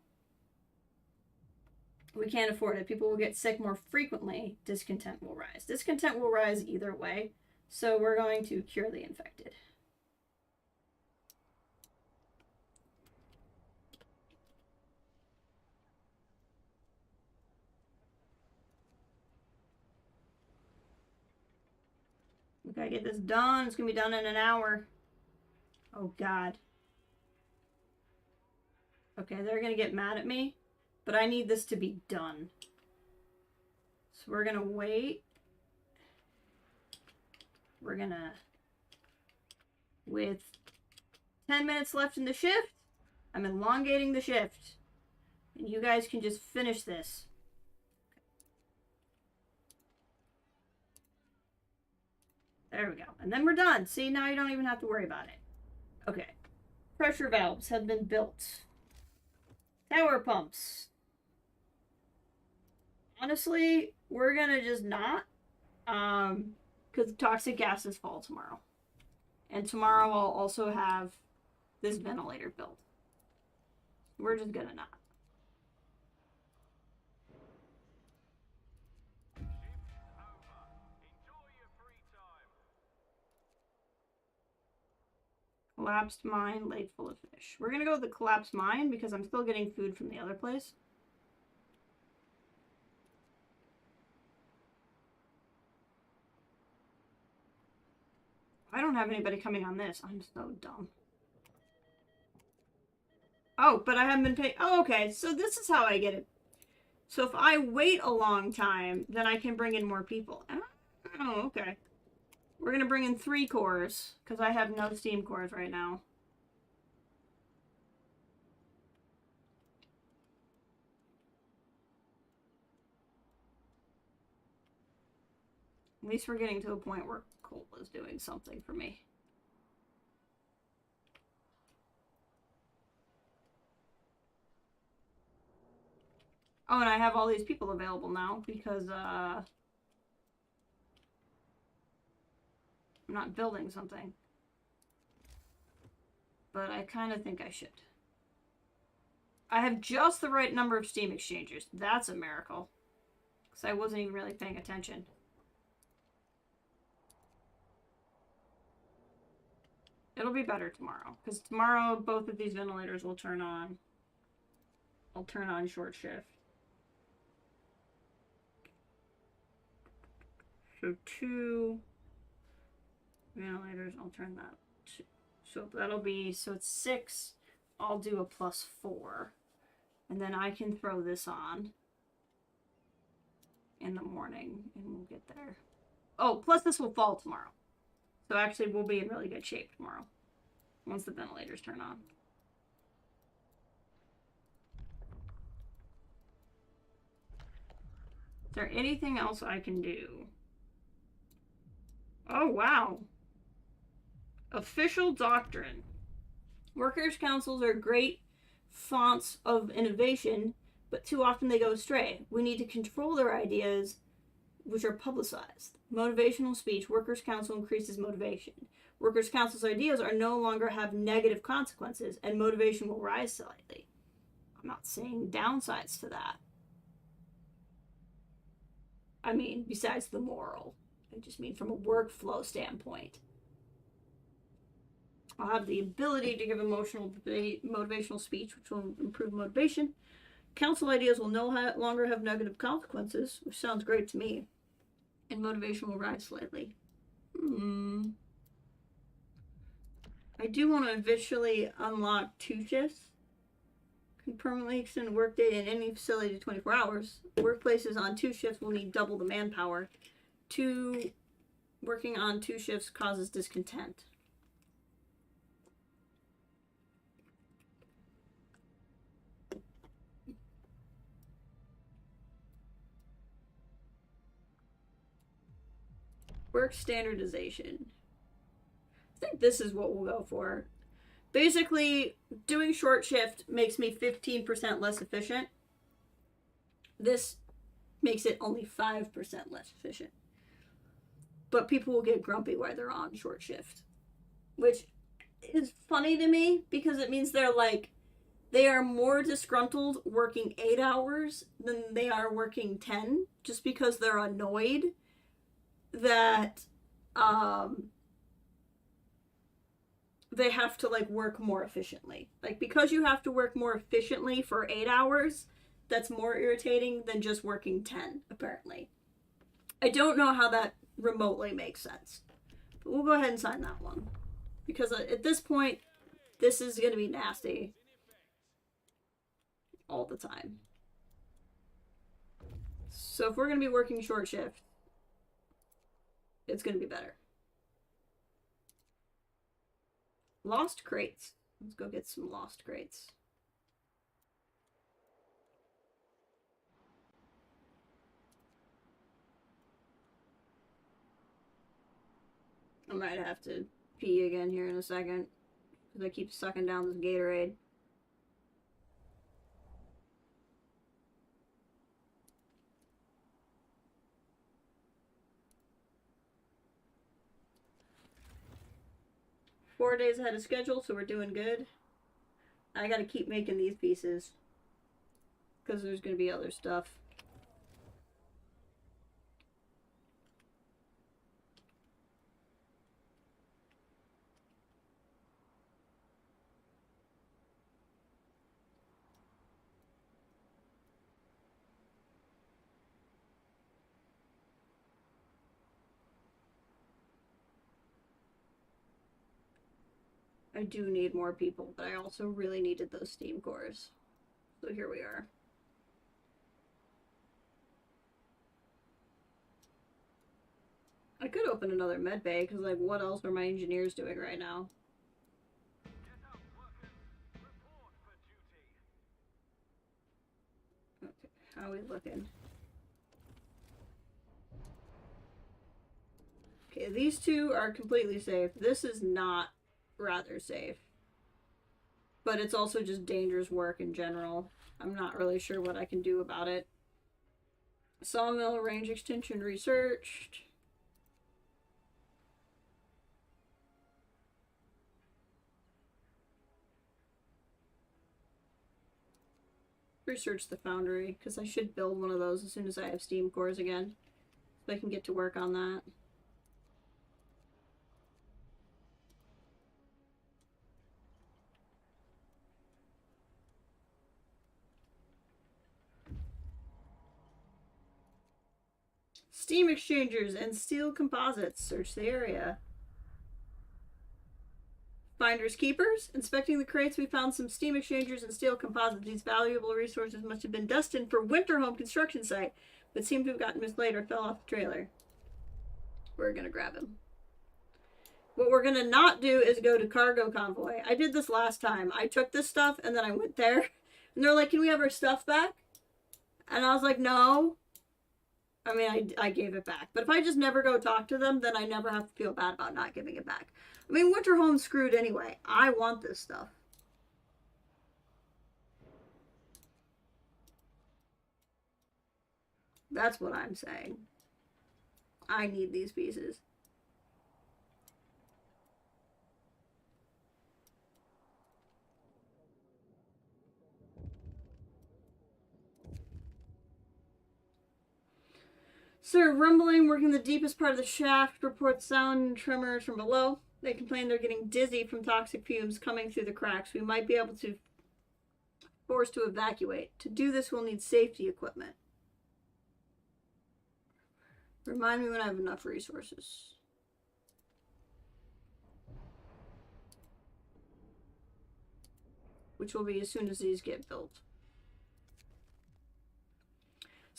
We can't afford it. People will get sick more frequently. Discontent will rise. Discontent will rise either way. So we're going to cure the infected. We gotta get this done. It's gonna be done in an hour. Oh, God. Okay, they're gonna get mad at me, but I need this to be done. So we're gonna wait. We're gonna, with 10 minutes left in the shift, I'm elongating the shift. And you guys can just finish this. There we go. And then we're done. See, now you don't even have to worry about it. Okay. Pressure valves have been built. Tower pumps. Honestly, we're gonna just not. Because toxic gases fall tomorrow. And tomorrow I'll also have this ventilator built. We're just gonna not. Collapsed mine, lake full of fish. We're gonna go with the collapsed mine because I'm still getting food from the other place. I don't have anybody coming on this. I'm so dumb. Oh, but I haven't been paid. Oh, okay. So this is how I get it. So if I wait a long time, then I can bring in more people. Oh, okay. We're gonna bring in 3 cores, because I have no steam cores right now. At least we're getting to a point where coal is doing something for me. Oh, and I have all these people available now because, I'm not building something. But I kind of think I should. I have just the right number of Steam exchangers. That's a miracle. Because I wasn't even really paying attention. It'll be better tomorrow. Because tomorrow, both of these ventilators will turn on. I'll turn on short shift. So 2 ventilators, I'll turn that. So that'll be, so it's 6. I'll do a +4. And then I can throw this on in the morning and we'll get there. Oh, plus this will fall tomorrow. So actually we'll be in really good shape tomorrow once the ventilators turn on. Is there anything else I can do? Oh, wow. Official doctrine. Workers' councils are great fonts of innovation, but too often they go astray. We need to control their ideas, which are publicized. Motivational speech. Workers' council increases motivation. Workers' council's ideas are no longer have negative consequences, and motivation will rise slightly. I'm not saying downsides to that. I mean, besides the moral. I just mean from a workflow standpoint. I'll have the ability to give motivational speech, which will improve motivation. Council ideas will no longer have negative consequences, which sounds great to me. And motivation will rise slightly. I do want to eventually unlock 2 shifts. Can permanently extend the workday in any facility to 24 hours. Workplaces on 2 shifts will need double the manpower. Working on 2 shifts causes discontent. Work standardization. I think this is what we'll go for. Basically, doing short shift makes me 15% less efficient. This makes it only 5% less efficient. But people will get grumpy while they're on short shift. Which is funny to me because it means they are more disgruntled working 8 hours than they are working 10, just because they're annoyed that they have to work more efficiently. Because you have to work more efficiently for 8 hours, that's more irritating than just working 10, apparently. I don't know how that remotely makes sense. But we'll go ahead and sign that one. Because at this point, this is going to be nasty. All the time. So if we're going to be working short shift, it's going to be better. Lost crates. Let's go get some lost crates. I might have to pee again here in a second because I keep sucking down this Gatorade. Four days ahead of schedule, so we're doing good. I gotta keep making these pieces because there's gonna be other stuff. I do need more people, but I also really needed those steam cores. So here we are. I could open another med bay, because, like, what else are my engineers doing right now? Get up, workers. Report for duty. Okay, how are we looking? Okay, these two are completely safe. This is not rather safe. But it's also just dangerous work in general. I'm not really sure what I can do about it. Sawmill range extension researched. Research the foundry, because I should build one of those as soon as I have steam cores again. So I can get to work on that. Steam exchangers and steel composites. Search the area. Finders keepers. Inspecting the crates, we found some steam exchangers and steel composites. These valuable resources must have been destined for winter home construction site, but seem to have gotten mislaid or fell off the trailer. We're gonna grab him. What we're gonna not do is go to cargo convoy. I did this last time. I took this stuff and then I went there, and they're like, "Can we have our stuff back?" And I was like, "No." I mean, I gave it back. But if I just never go talk to them, then I never have to feel bad about not giving it back. I mean, Winterhome's screwed anyway. I want this stuff. That's what I'm saying. I need these pieces. Sir, rumbling working the deepest part of the shaft reports sound and tremors from below. They complain they're getting dizzy from toxic fumes coming through the cracks. We might be able to force to evacuate. To do this, we'll need safety equipment. Remind me when I have enough resources. Which will be as soon as these get built.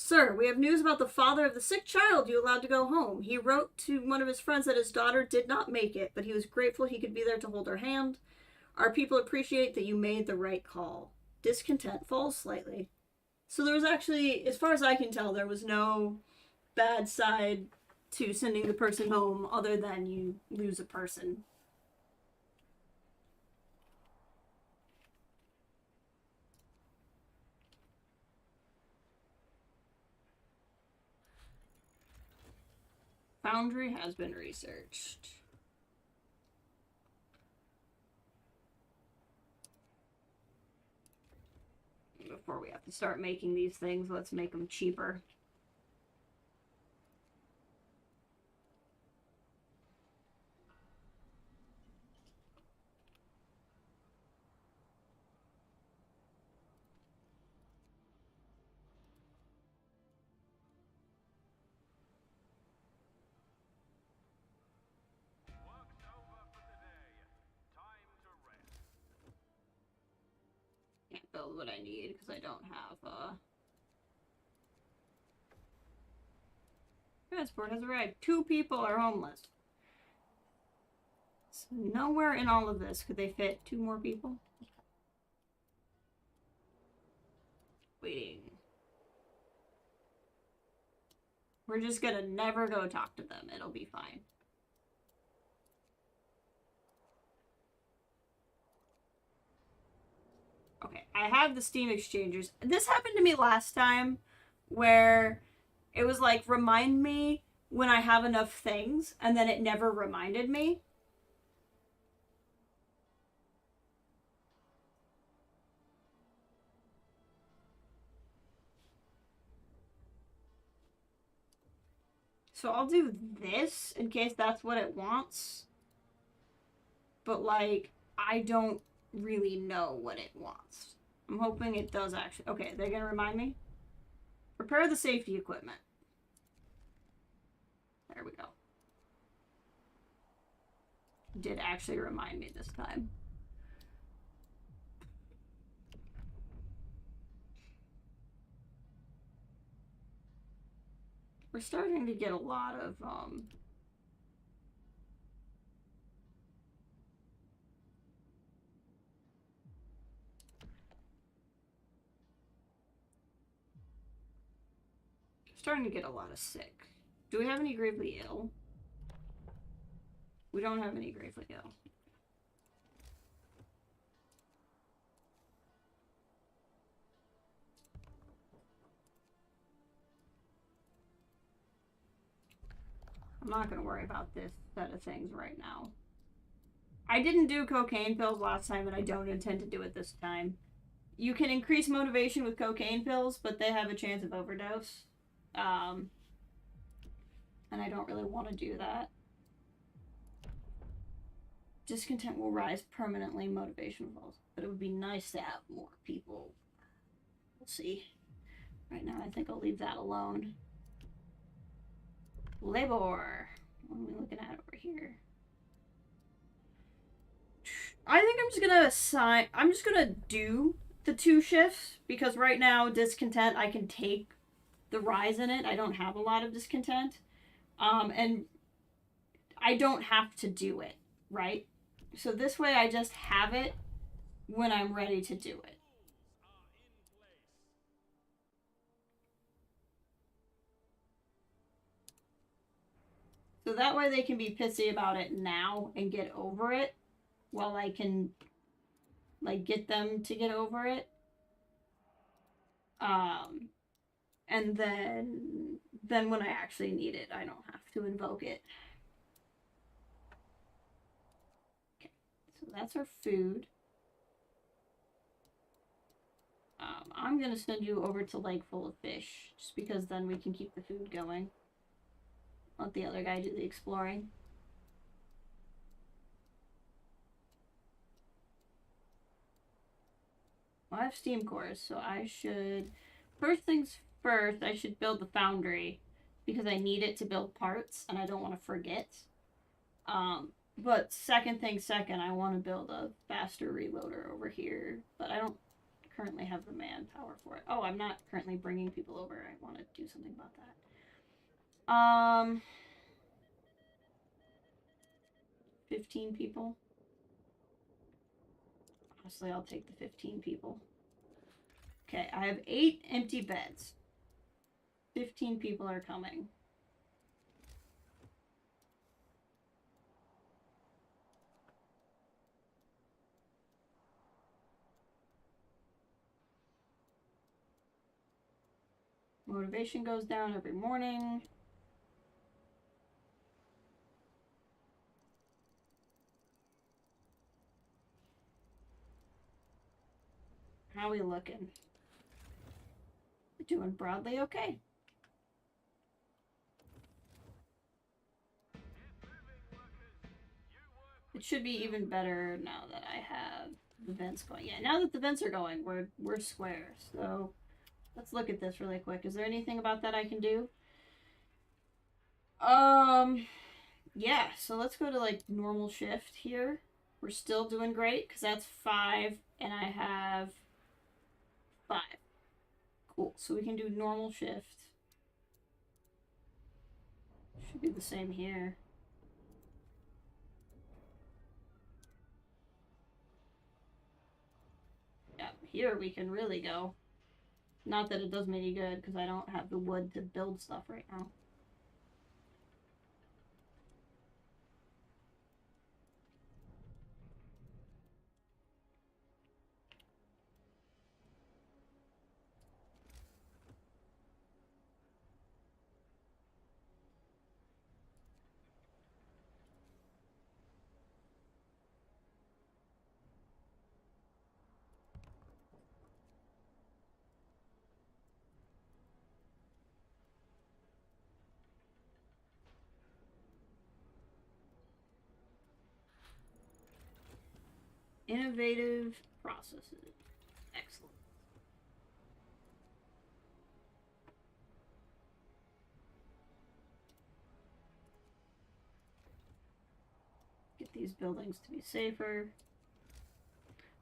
Sir, we have news about the father of the sick child you allowed to go home. He wrote to one of his friends that his daughter did not make it, but he was grateful he could be there to hold her hand. Our people appreciate that you made the right call. Discontent falls slightly. So there was actually, as far as I can tell, there was no bad side to sending the person home other than you lose a person. Foundry has been researched. Before we have to start making these things, let's make them cheaper. Work's over for the day. Time to rest. Can't build what I need because I don't have transport has arrived. 2 people are homeless. So nowhere in all of this could they fit 2 more people. Waiting. We're just gonna never go talk to them. It'll be fine. Okay, I have the Steam exchangers. This happened to me last time where it was like, remind me when I have enough things, and then it never reminded me. So I'll do this in case that's what it wants. But, like, I don't really know what it wants. I'm hoping it does actually. Okay, they're gonna remind me. Prepare the safety equipment. There we go. Did actually remind me this time. We're starting to get a lot of Starting to get a lot of sick. Do we have any gravely ill? We don't have any gravely ill. I'm not going to worry about this set of things right now. I didn't do cocaine pills last time, and I don't intend to do it this time. You can increase motivation with cocaine pills, but they have a chance of overdose. And I don't really want to do that. Discontent will rise permanently, motivation falls. But it would be nice to have more people. We'll see. Right now, I think I'll leave that alone. Labor. What are we looking at over here? I think I'm just gonna do the 2 shifts, because right now, discontent, I can take the rise in it. I don't have a lot of discontent. And I don't have to do it, right? So this way I just have it when I'm ready to do it. So that way they can be pissy about it now and get over it, while I can, like, get them to get over it. And then when I actually need it, I don't have to invoke it. Okay, so that's our food. I'm gonna send you over to Lake Full of Fish, just because then we can keep the food going. Let the other guy do the exploring. Well, I have steam cores, so I should... First things first, I should build the foundry, because I need it to build parts, and I don't want to forget. But second thing second, I want to build a faster reloader over here, but I don't currently have the manpower for it. Oh, I'm not currently bringing people over. I want to do something about that. 15 people. Honestly, I'll take the 15 people. Okay, I have 8 empty beds. 15 people are coming. Motivation goes down every morning. How are we looking? We're doing broadly okay. It should be even better now that I have the vents going. Yeah, now that the vents are going, we're square. So let's look at this really quick. Is there anything about that I can do? Yeah, so let's go to, like, normal shift here. We're still doing great, because that's 5, and I have 5. Cool, so we can do normal shift. Should be the same here. Yeah, here we can really go. Not that it does me any good, because I don't have the wood to build stuff right now. Innovative processes. Excellent. Get these buildings to be safer.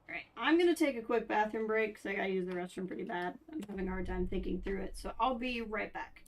Alright, I'm gonna take a quick bathroom break because I gotta use the restroom pretty bad. I'm having a hard time thinking through it, so I'll be right back.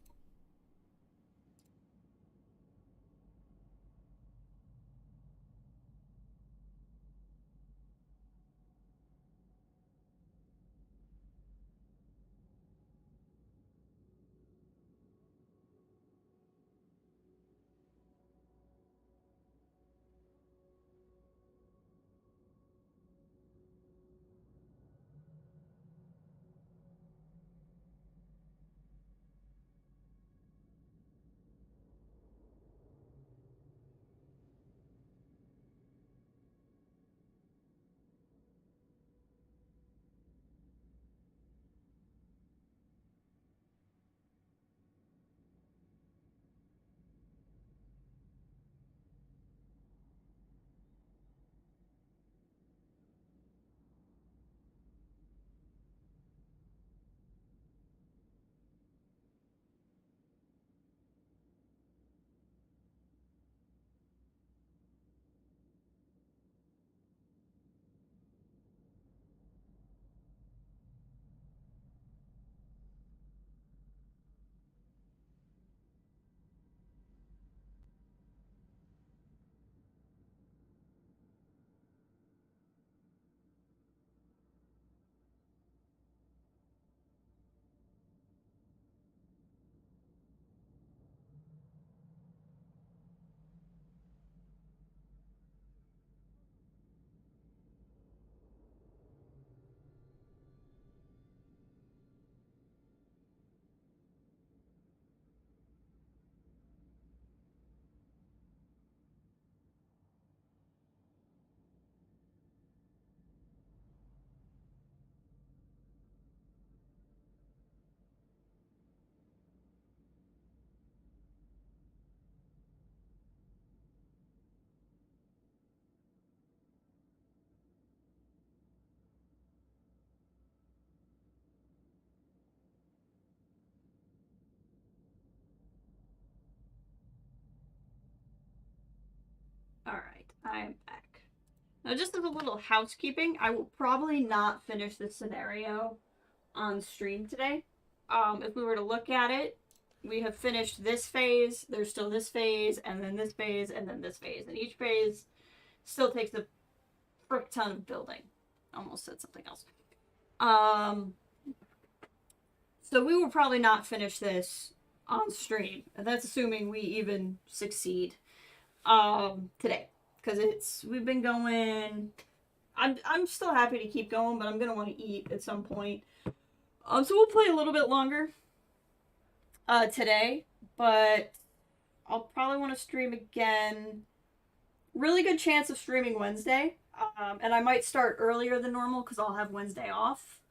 I am back. Now, just as a little housekeeping, I will probably not finish this scenario on stream today. If we were to look at it, we have finished this phase, there's still this phase, and then this phase, and then this phase. And each phase still takes a frick ton of building. Almost said something else. So we will probably not finish this on stream. And that's assuming we even succeed today. Because we've been going. I'm still happy to keep going, but I'm gonna want to eat at some point. So we'll play a little bit longer today, but I'll probably want to stream again. Really good chance of streaming Wednesday, and I might start earlier than normal because I'll have Wednesday off.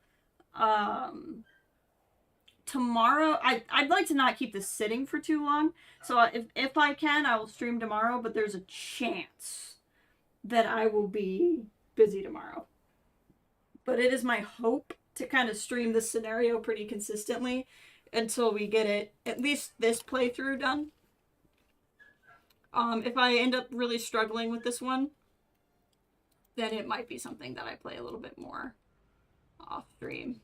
Tomorrow, I'd like to not keep this sitting for too long, so if I can, I will stream tomorrow, but there's a chance that I will be busy tomorrow. But it is my hope to kind of stream this scenario pretty consistently until we get it, at least this playthrough, done. If I end up really struggling with this one, then it might be something that I play a little bit more off stream.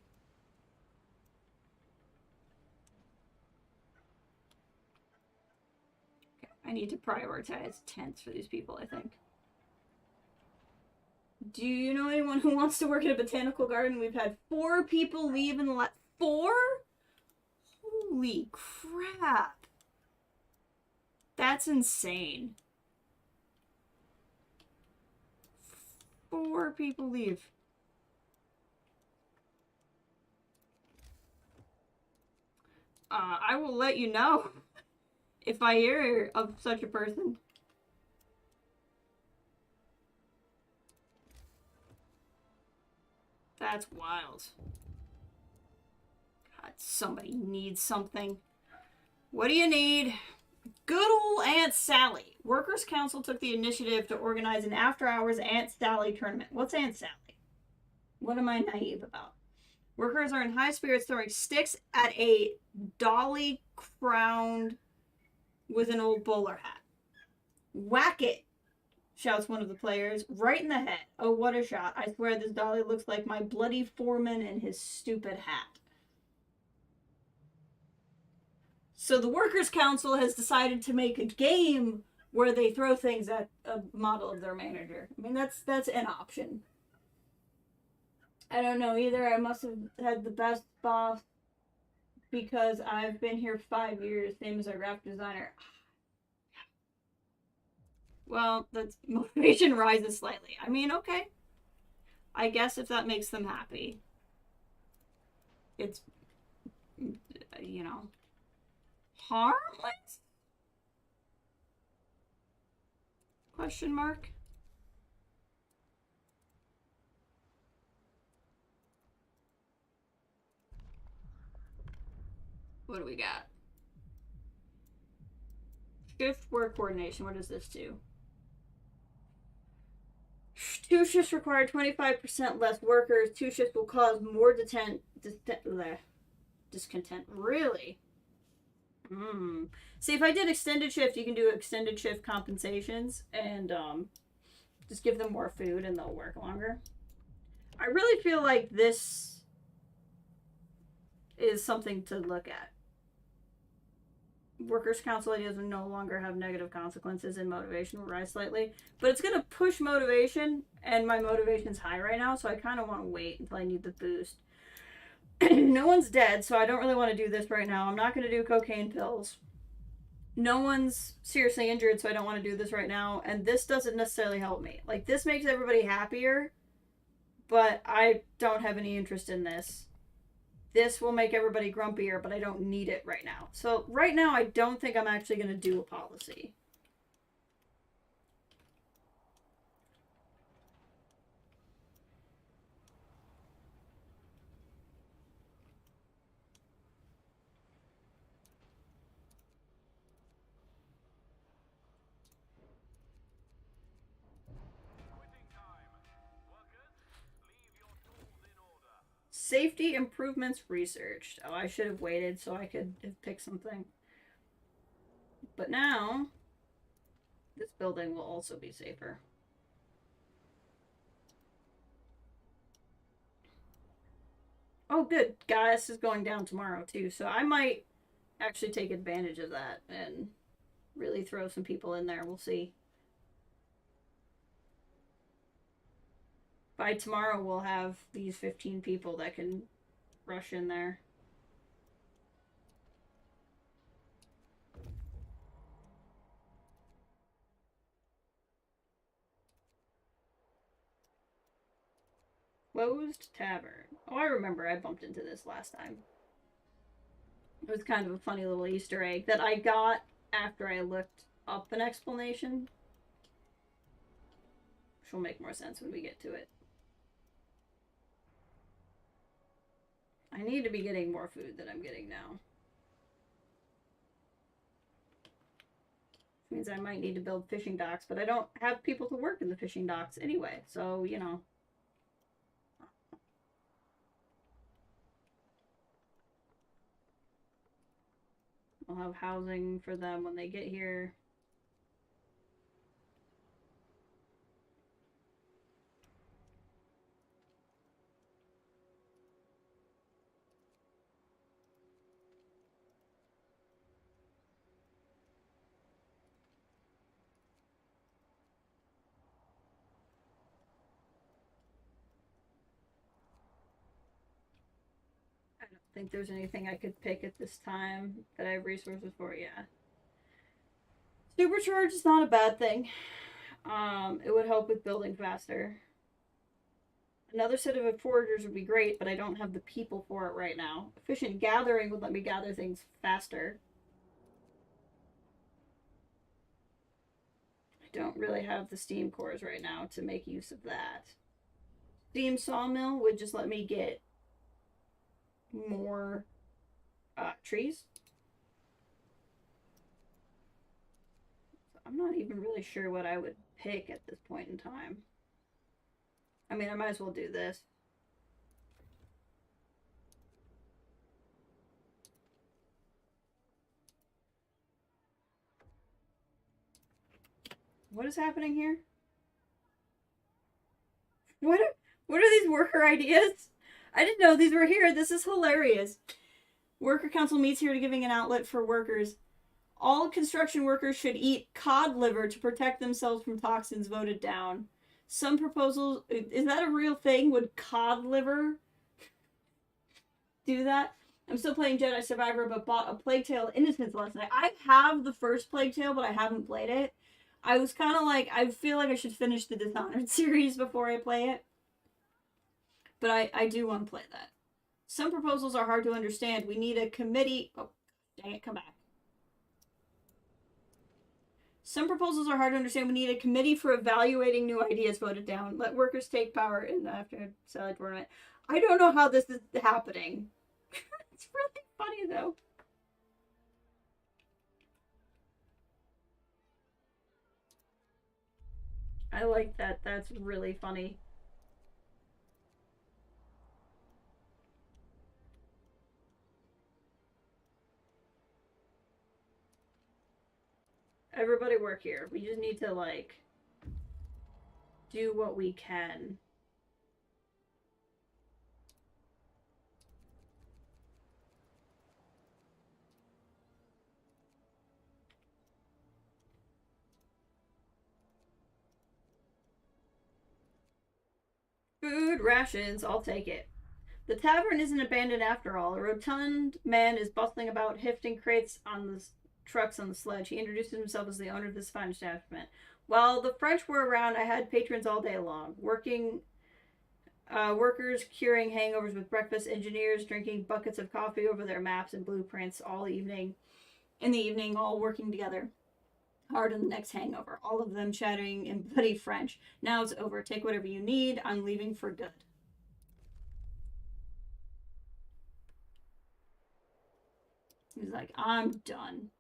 Okay, I need to prioritize tents for these people, I think. Do you know anyone who wants to work at a botanical garden? We've had 4 people leave in the last... 4? Holy crap. That's insane. 4 people leave. I will let you know if I hear of such a person. That's wild. God, somebody needs something. What do you need? Good old Aunt Sally. Workers' Council took the initiative to organize an after-hours Aunt Sally tournament. What's Aunt Sally? What am I naive about? Workers are in high spirits throwing sticks at a dolly crowned with an old bowler hat. Whack it, shouts one of the players, right in the head. Oh, what a shot. I swear this dolly looks like my bloody foreman and his stupid hat. So the Workers' Council has decided to make a game where they throw things at a model of their manager. I mean, that's an option. I don't know either. I must have had the best boss because I've been here 5 years, same as our graphic designer. Well, that's motivation rises slightly. I mean, okay. I guess if that makes them happy. It's, you know, harmless? Question mark? What do we got? Shift work coordination. What does this do? 2 shifts require 25% less workers. 2 shifts will cause more discontent. Really? See, if I did extended shift, you can do extended shift compensations and just give them more food and they'll work longer. I really feel like this is something to look at. Workers' Council ideas will no longer have negative consequences and motivation will rise slightly. But it's going to push motivation, and my motivation's high right now, so I kind of want to wait until I need the boost. No one's dead, so I don't really want to do this right now. I'm not going to do cocaine pills. No one's seriously injured, so I don't want to do this right now. And this doesn't necessarily help me. Like, this makes everybody happier, but I don't have any interest in this. This will make everybody grumpier, but I don't need it right now. So right now, I don't think I'm actually going to do a policy. Safety improvements researched. Oh, I should have waited so I could have picked something. But now, this building will also be safer. Oh, good. Gas is going down tomorrow, too, so I might actually take advantage of that and really throw some people in there. We'll see. By tomorrow, we'll have these 15 people that can rush in there. Closed Tavern. Oh, I remember I bumped into this last time. It was kind of a funny little Easter egg that I got after I looked up an explanation. Which will make more sense when we get to it. I need to be getting more food than I'm getting now. Which means I might need to build fishing docks, but I don't have people to work in the fishing docks anyway, so, you know. I'll have housing for them when they get here. I don't think there's anything I could pick at this time that I have resources for. Yeah. Supercharge is not a bad thing. It would help with building faster. Another set of foragers would be great, but I don't have the people for it right now. Efficient gathering would let me gather things faster. I don't really have the steam cores right now to make use of that. Steam sawmill would just let me get more trees. So I'm not even really sure what I would pick at this point in time. I mean, I might as well do this. What is happening here? What are these worker ideas? I didn't know these were here. This is hilarious. Worker council meets here to giving an outlet for workers. All construction workers should eat cod liver to protect themselves from toxins voted down. Some proposals, is that a real thing? Would cod liver do that? I'm still playing Jedi Survivor, but bought a Plague Tale Innocence last night. I have the first Plague Tale, but I haven't played it. I was kind of like, I feel like I should finish the Dishonored series before I play it. But I do want to play that. Some proposals are hard to understand. We need a committee. Oh, dang it, come back. Some proposals are hard to understand. We need a committee for evaluating new ideas voted down. Let workers take power in the after salad tournament. I don't know how this is happening. It's really funny though. I like that. That's really funny. Everybody work here. We just need to like do what we can. Food rations, I'll take it. The tavern isn't abandoned after all. A rotund man is bustling about, hefting crates on the trucks on the sledge. He introduces himself as the owner of this fine establishment. While the French were around, I had patrons all day long. Workers curing hangovers with breakfast, engineers drinking buckets of coffee over their maps and blueprints all evening. In the evening, all working together hard on the next hangover. All of them chatting in bloody French. Now it's over. Take whatever you need. I'm leaving for good. He's like, I'm done.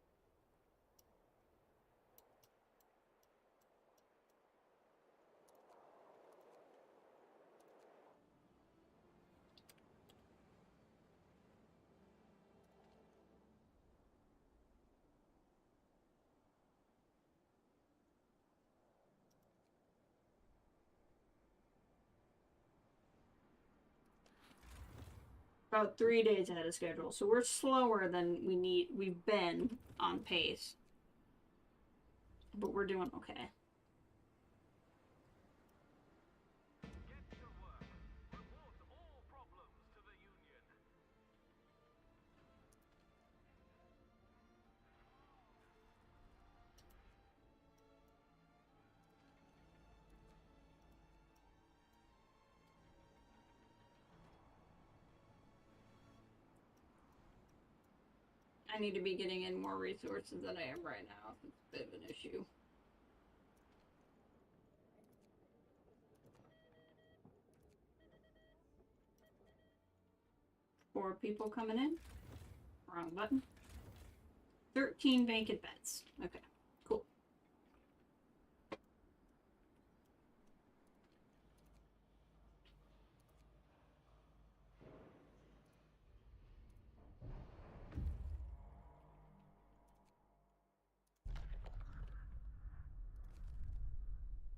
About 3 days ahead of schedule. So we're slower than we've been on pace. But we're doing okay. Get to work. Report all problems to the Union. I need to be getting in more resources than I am right now. It's a bit of an issue. Four people coming in. Wrong button. 13 vacant beds. Okay, cool.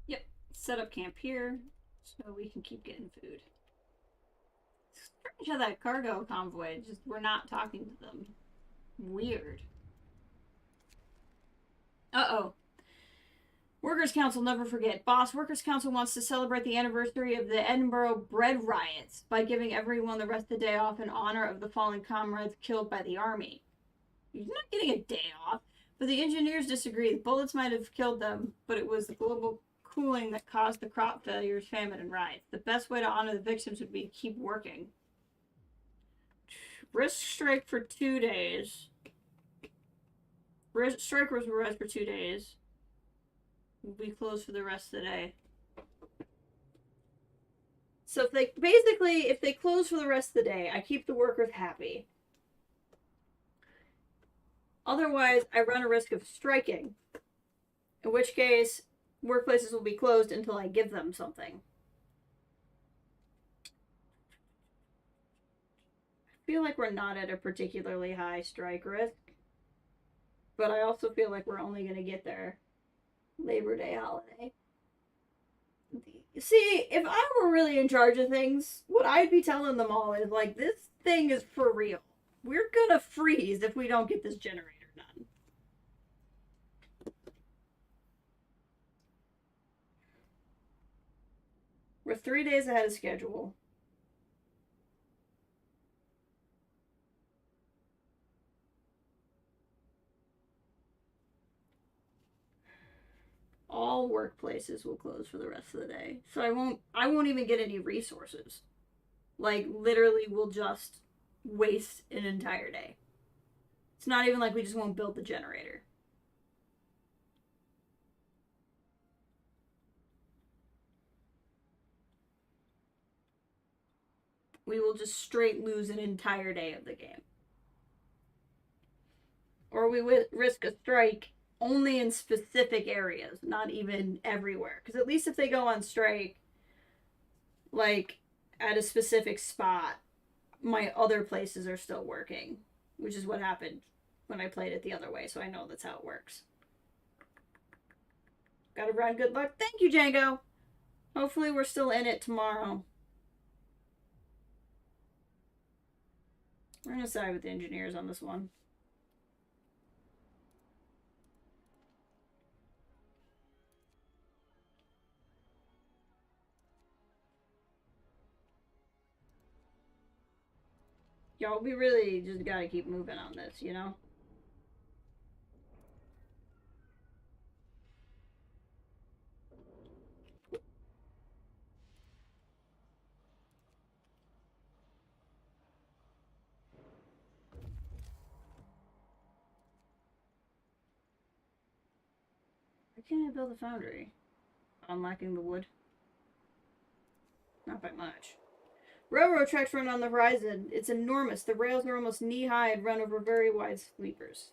Yep, set up camp here so we can keep getting food. It's strange how that cargo convoy, just we're not talking to them. Weird. Uh-oh. Workers' Council, never forget. Boss, Workers' Council wants to celebrate the anniversary of the Edinburgh bread riots by giving everyone the rest of the day off in honor of the fallen comrades killed by the army. You're not getting a day off. But the engineers disagree. The bullets might have killed them, but it was the global cooling that caused the crop failures, famine, and riots. The best way to honor the victims would be to keep working. Risk strike for 2 days. Strikers will rest for 2 days. We'll be closed for the rest of the day. So if they close for the rest of the day, I keep the workers happy. Otherwise, I run a risk of striking. In which case, workplaces will be closed until I give them something. I feel like we're not at a particularly high strike risk. But I also feel like we're only going to get there Labor Day holiday. See, if I were really in charge of things, what I'd be telling them all is, like, this thing is for real. We're gonna freeze if we don't get this generator done. We're 3 days ahead of schedule. All workplaces will close for the rest of the day. So I won't even get any resources. Like, literally, we'll just waste an entire day. It's not even like we just won't build the generator. We will just straight lose an entire day of the game. Or we risk a strike only in specific areas, not even everywhere. Because at least if they go on strike, like, at a specific spot, my other places are still working, which is what happened when I played it the other way, so I know that's how it works. Gotta run, good luck. Thank you, Django. Hopefully we're still in it tomorrow. We're gonna side with the engineers on this one. Y'all, we really just gotta keep moving on this, you know? Why can't I build a foundry? I'm lacking the wood. Not by much. Railroad tracks run on the horizon. It's enormous. The rails are almost knee-high and run over very wide sleepers.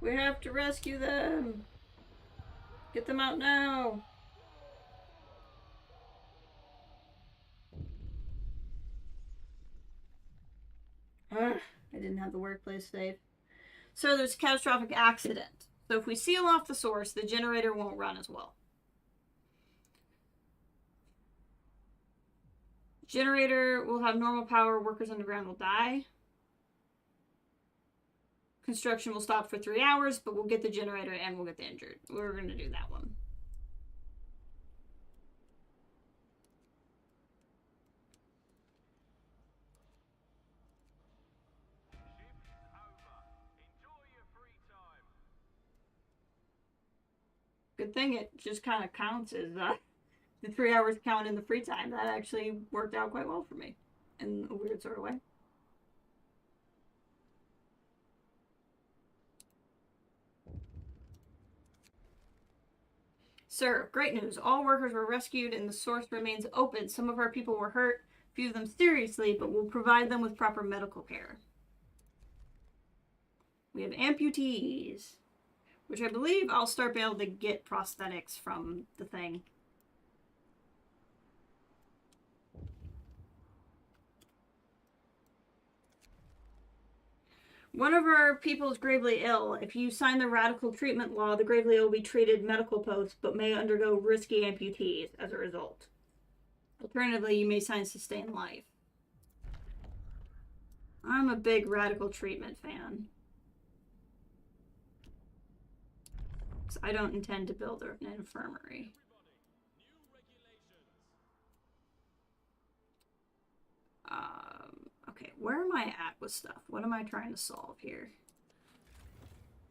We have to rescue them. Get them out now. Ugh, I didn't have the workplace save. So there's a catastrophic accident. So if we seal off the source, the generator won't run as well. Generator will have normal power. Workers underground will die. Construction will stop for 3 hours, but we'll get the generator and we'll get the injured. We're going to do that one. Good thing it just kind of counts as the 3 hours count in the free time. That actually worked out quite well for me in a weird sort of way. Sir, great news. All workers were rescued and the source remains open. Some of our people were hurt, few of them seriously, but we'll provide them with proper medical care. We have amputees, which I believe I'll start being able to get prosthetics from the thing. One of our people is gravely ill. If you sign the radical treatment law, the gravely ill will be treated medical post, but may undergo risky amputees as a result. Alternatively, you may sign sustain life. I'm a big radical treatment fan. So I don't intend to build an infirmary. Okay, where am I at with stuff? What am I trying to solve here?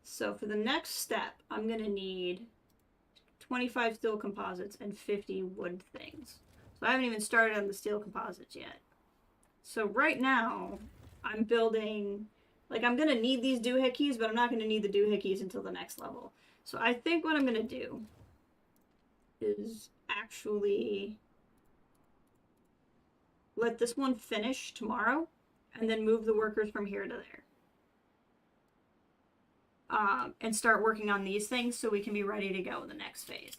So for the next step, I'm going to need 25 steel composites and 50 wood things. So I haven't even started on the steel composites yet. So right now, I'm building... Like, I'm going to need these doohickeys, but I'm not going to need the doohickeys until the next level. So I think what I'm going to do is actually let this one finish tomorrow and then move the workers from here to there. And start working on these things so we can be ready to go in the next phase.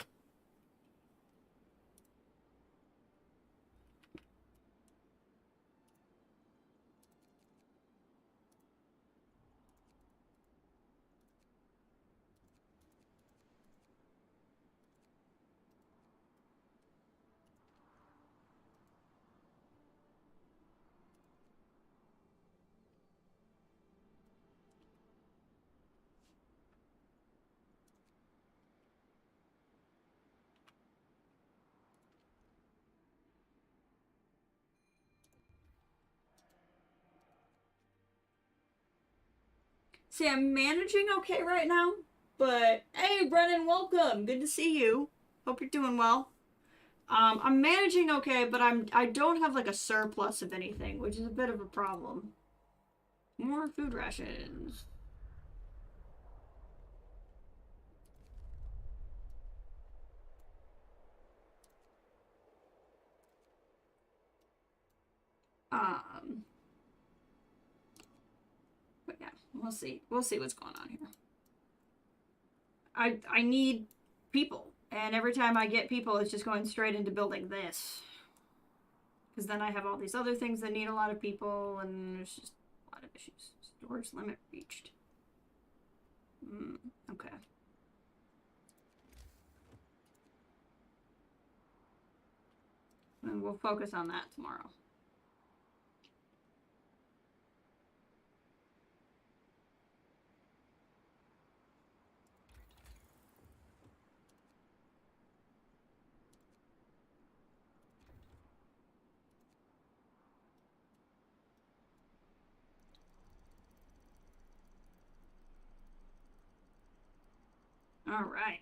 See, I'm managing okay right now, but hey, Brennan, welcome. Good to see you. Hope you're doing well. I'm managing okay, but I don't have like a surplus of anything, which is a bit of a problem. More food rations. But yeah, we'll see. We'll see what's going on here. I need people, and every time I get people, it's just going straight into building this. Because then I have all these other things that need a lot of people, and there's just a lot of issues. Storage limit reached. Okay. And we'll focus on that tomorrow. All right.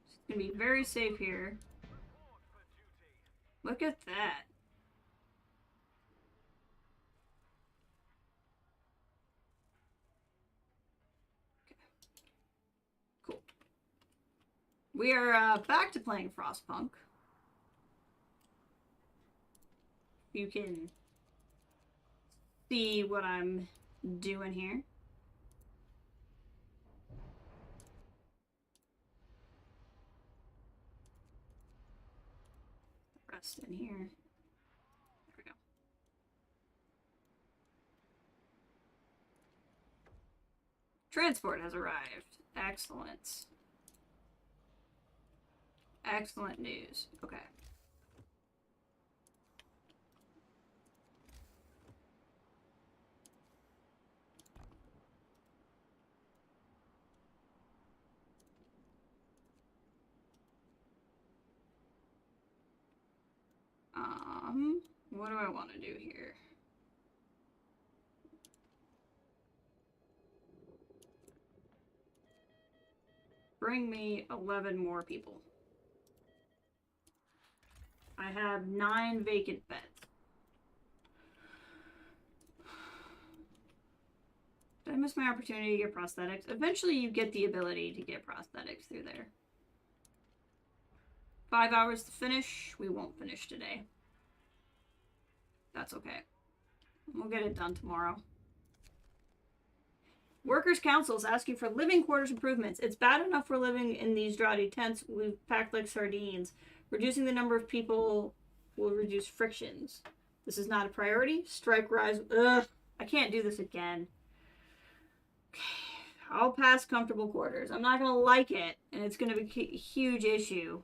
It's gonna be very safe here. Look at that. Okay. Cool. We are back to playing Frostpunk. You can see what I'm doing here. rest in here. There we go. Transport has arrived. Excellent. Excellent news. Okay. What do I want to do here? Bring me 11 more people. I have 9 vacant beds. Did I miss my opportunity to get prosthetics? Eventually you get the ability to get prosthetics through there. 5 hours to finish. We won't finish today. That's okay. We'll get it done tomorrow. Workers' Council is asking for living quarters improvements. It's bad enough we're living in these draughty tents we've packed like sardines. Reducing the number of people will reduce frictions. This is not a priority. Strike rise. Ugh. I can't do this again. Okay. I'll pass comfortable quarters. I'm not going to like it, and it's going to be a huge issue.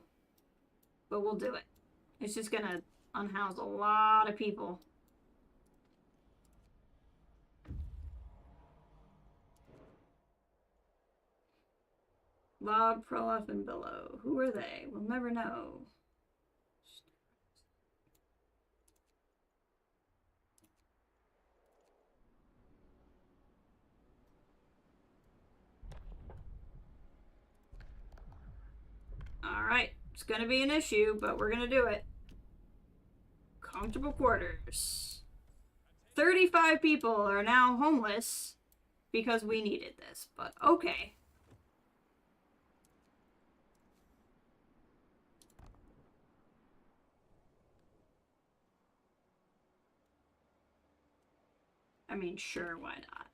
But we'll do it. It's just going to unhouse a lot of people. Bob, Proloff, and Billow. Who are they? We'll never know. Alright. It's gonna be an issue, but we're gonna do it. Comfortable quarters. 35 people are now homeless because we needed this, but okay. I mean, sure, why not?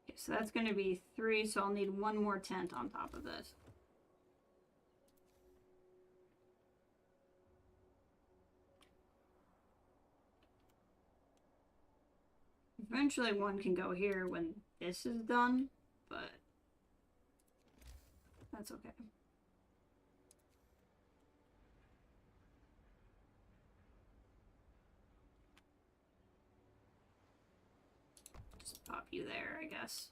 Okay, so that's going to be 3, so I'll need 1 more tent on top of this. Eventually 1 can go here when this is done, but that's okay. Just pop you there, I guess.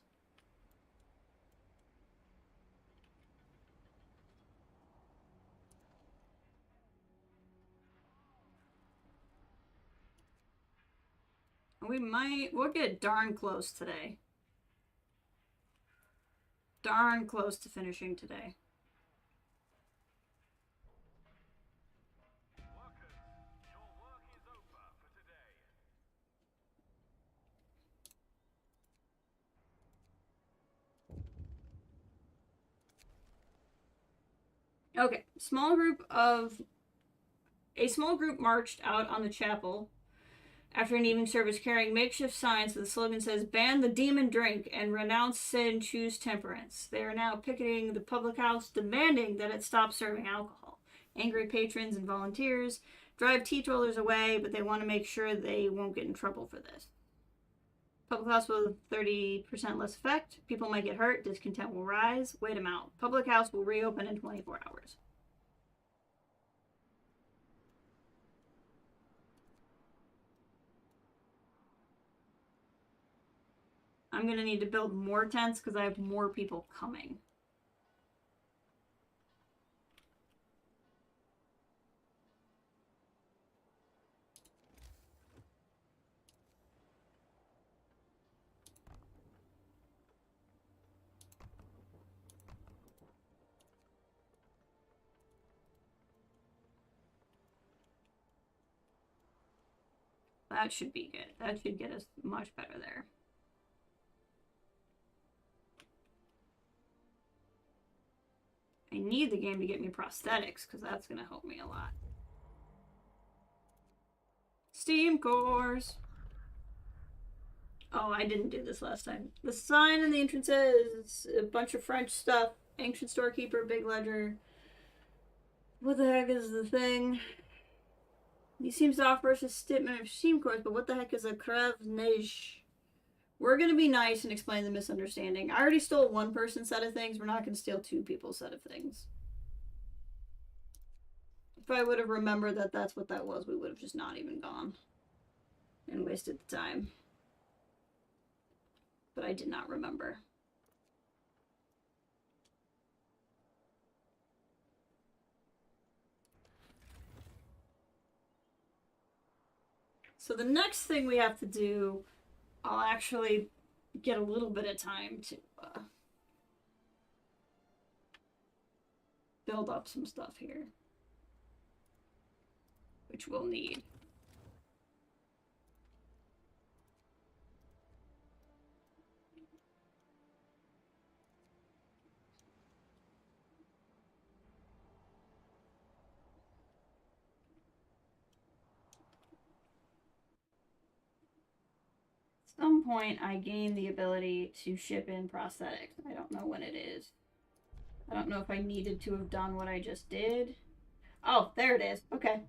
We'll get darn close today. Darn close to finishing today. Workers, your work is over for today. Okay, a small group marched out on the chapel after an evening service carrying makeshift signs with the slogan says, "Ban the demon drink and renounce sin, choose temperance." They are now picketing the public house, demanding that it stop serving alcohol. Angry patrons and volunteers drive teetotalers away, but they want to make sure they won't get in trouble for this. Public house will 30% less effect. People might get hurt. Discontent will rise. Wait them out. Public house will reopen in 24 hours. I'm going to need to build more tents because I have more people coming. That should be good. That should get us much better there. I need the game to get me prosthetics because that's going to help me a lot. Steam cores. Oh, I didn't do this last time. The sign in the entrance says a bunch of French stuff. Ancient storekeeper, big ledger. What the heck is the thing? He seems to offer us a statement of steam cores, but what the heck is a crève neige? We're gonna be nice and explain the misunderstanding. I already stole one person's set of things. We're not gonna steal two people's set of things. If I would have remembered that that's what that was, we would have just not even gone and wasted the time. But I did not remember. So the next thing we have to do, I'll actually get a little bit of time to build up some stuff here, which we'll need. At some point, I gain the ability to ship in prosthetics. I don't know when it is. I don't know if I needed to have done what I just did. Oh, there it is. Okay.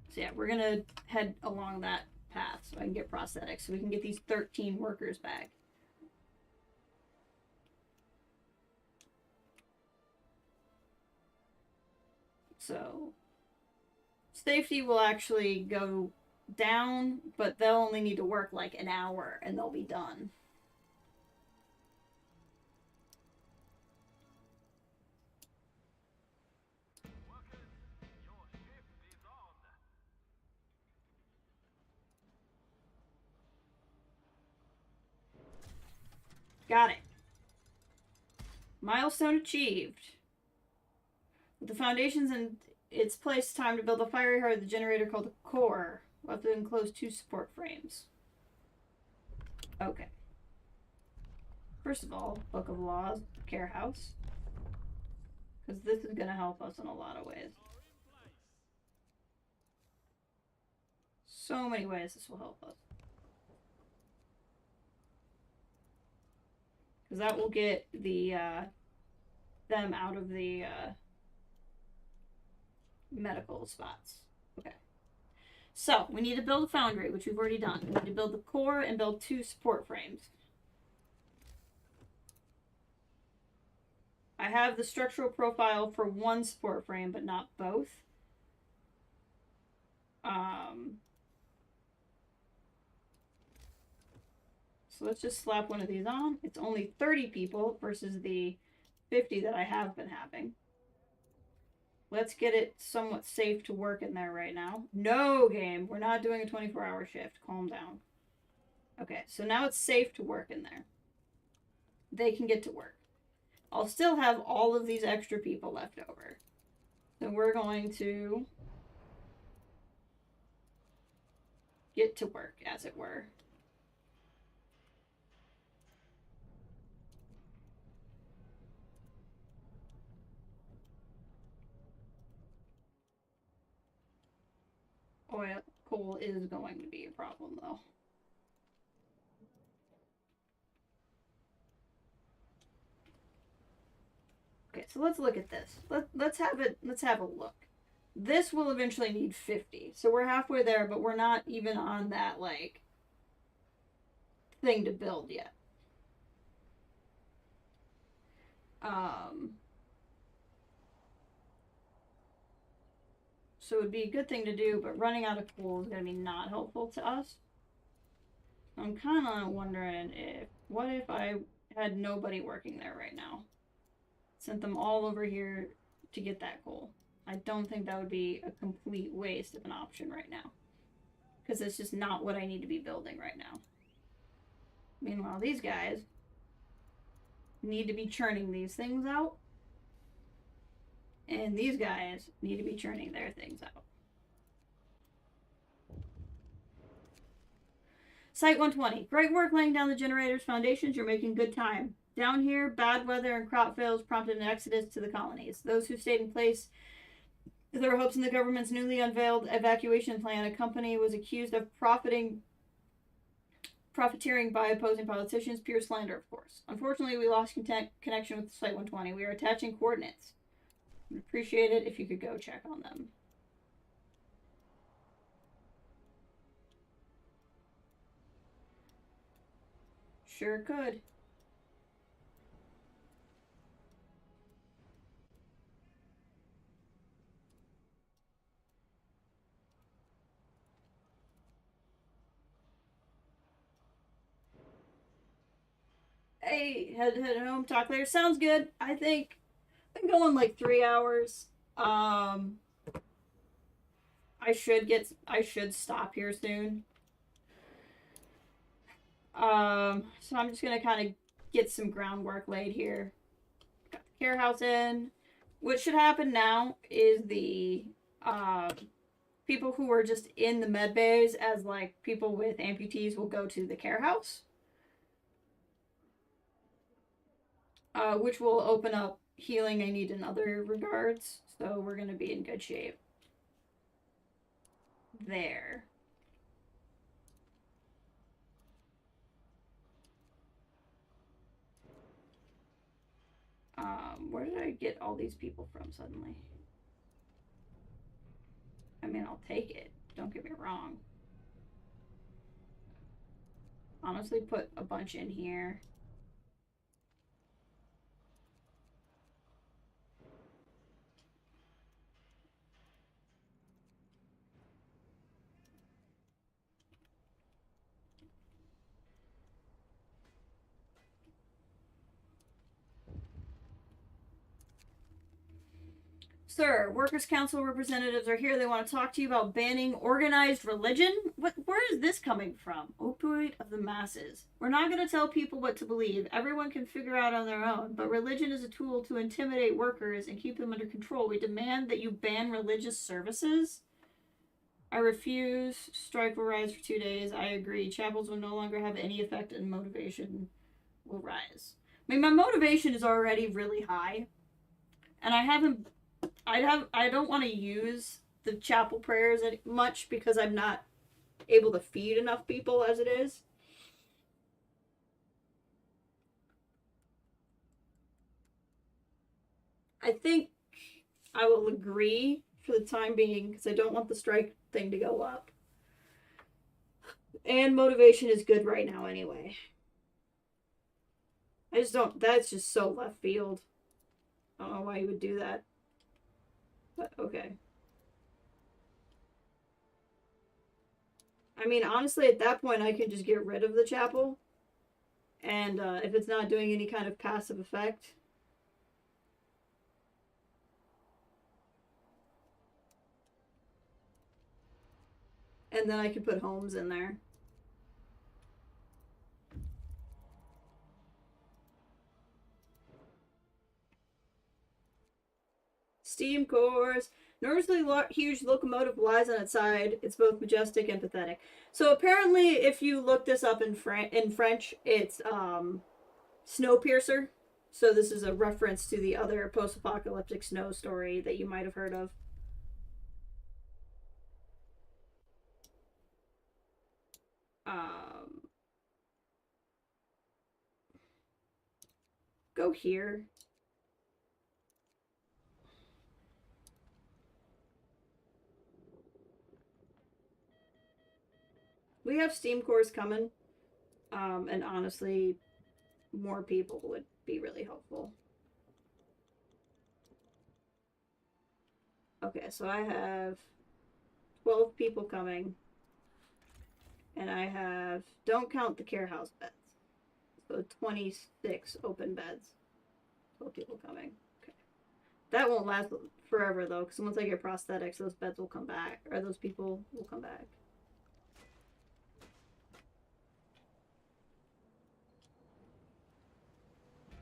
So yeah, we're gonna head along that path so I can get prosthetics, so we can get these 13 workers back. So safety will actually go down, but they'll only need to work like an hour and they'll be done. Workers, your shift is on. Got it. Milestone achieved. With the foundations in its place, time to build a fiery heart of the generator called the core. We'll have to enclose 2 support frames. Okay. First of all, Book of Laws, Care House. Because this is going to help us in a lot of ways. So many ways this will help us. Because that will get the them out of the medical spots. Okay. So, we need to build a foundry, which we've already done. We need to build the core and build 2 support frames. I have the structural profile for 1 support frame, but not both. So let's just slap one of these on. It's only 30 people versus the 50 that I have been having. Let's get it somewhat safe to work in there right now. No, game. We're not doing a 24-hour shift. Calm down. Okay, so now it's safe to work in there. They can get to work. I'll still have all of these extra people left over. So we're going to get to work, as it were. Coal is going to be a problem, though. Okay, so let's look at this. Let's have a look. This will eventually need 50. So we're halfway there, but we're not even on that, like, thing to build yet. So it would be a good thing to do, but running out of coal is going to be not helpful to us. I'm kind of wondering what if I had nobody working there right now? Sent them all over here to get that coal. I don't think that would be a complete waste of an option right now. Because it's just not what I need to be building right now. Meanwhile, these guys need to be churning these things out. And these guys need to be churning their things out. Site 120. Great work laying down the generator's foundations. You're making good time. Down here, bad weather and crop fails prompted an exodus to the colonies. Those who stayed in place There were hopes in the government's newly unveiled evacuation plan. A company was accused of profiteering by opposing politicians. Pure slander, of course. Unfortunately, we lost connection with Site 120. We are attaching coordinates. I'd appreciate it if you could go check on them. Sure could. Hey, head home, talk later. Sounds good. I think I've been going like 3 hours. I should stop here soon. So I'm just gonna kind of get some groundwork laid here. Got the care house in. What should happen now is the people who are just in the med bays as like people with amputees will go to the care house. Which will open up healing I need in other regards. So we're gonna be in good shape. There. Where did I get all these people from suddenly? I mean, I'll take it. Don't get me wrong. Honestly, put a bunch in here. Sir, Workers' Council representatives are here. They want to talk to you about banning organized religion. Where is this coming from? Opioid of the masses. We're not going to tell people what to believe. Everyone can figure out on their own. But religion is a tool to intimidate workers and keep them under control. We demand that you ban religious services. I refuse. Strike will rise for 2 days. I agree. Chapels will no longer have any effect and motivation will rise. I mean, my motivation is already really high. And I don't want to use the chapel prayers much because I'm not able to feed enough people as it is. I think I will agree for the time being because I don't want the strike thing to go up. And motivation is good right now anyway. I just don't, that's just so left field. I don't know why you would do that. But okay. I mean, honestly, at that point, I can just get rid of the chapel. And if it's not doing any kind of passive effect. And then I can put homes in there. Steam cores. Enormously huge locomotive lies on its side. It's both majestic and pathetic. So apparently, if you look this up in French, it's Snowpiercer. So this is a reference to the other post-apocalyptic snow story that you might have heard of. Go here. We have Steam cores coming. And honestly, more people would be really helpful. Okay, so I have 12 people coming. And I have, don't count the care house beds. So 26 open beds. 12 people coming. Okay. That won't last forever though, because once I get prosthetics, those beds will come back. Or those people will come back.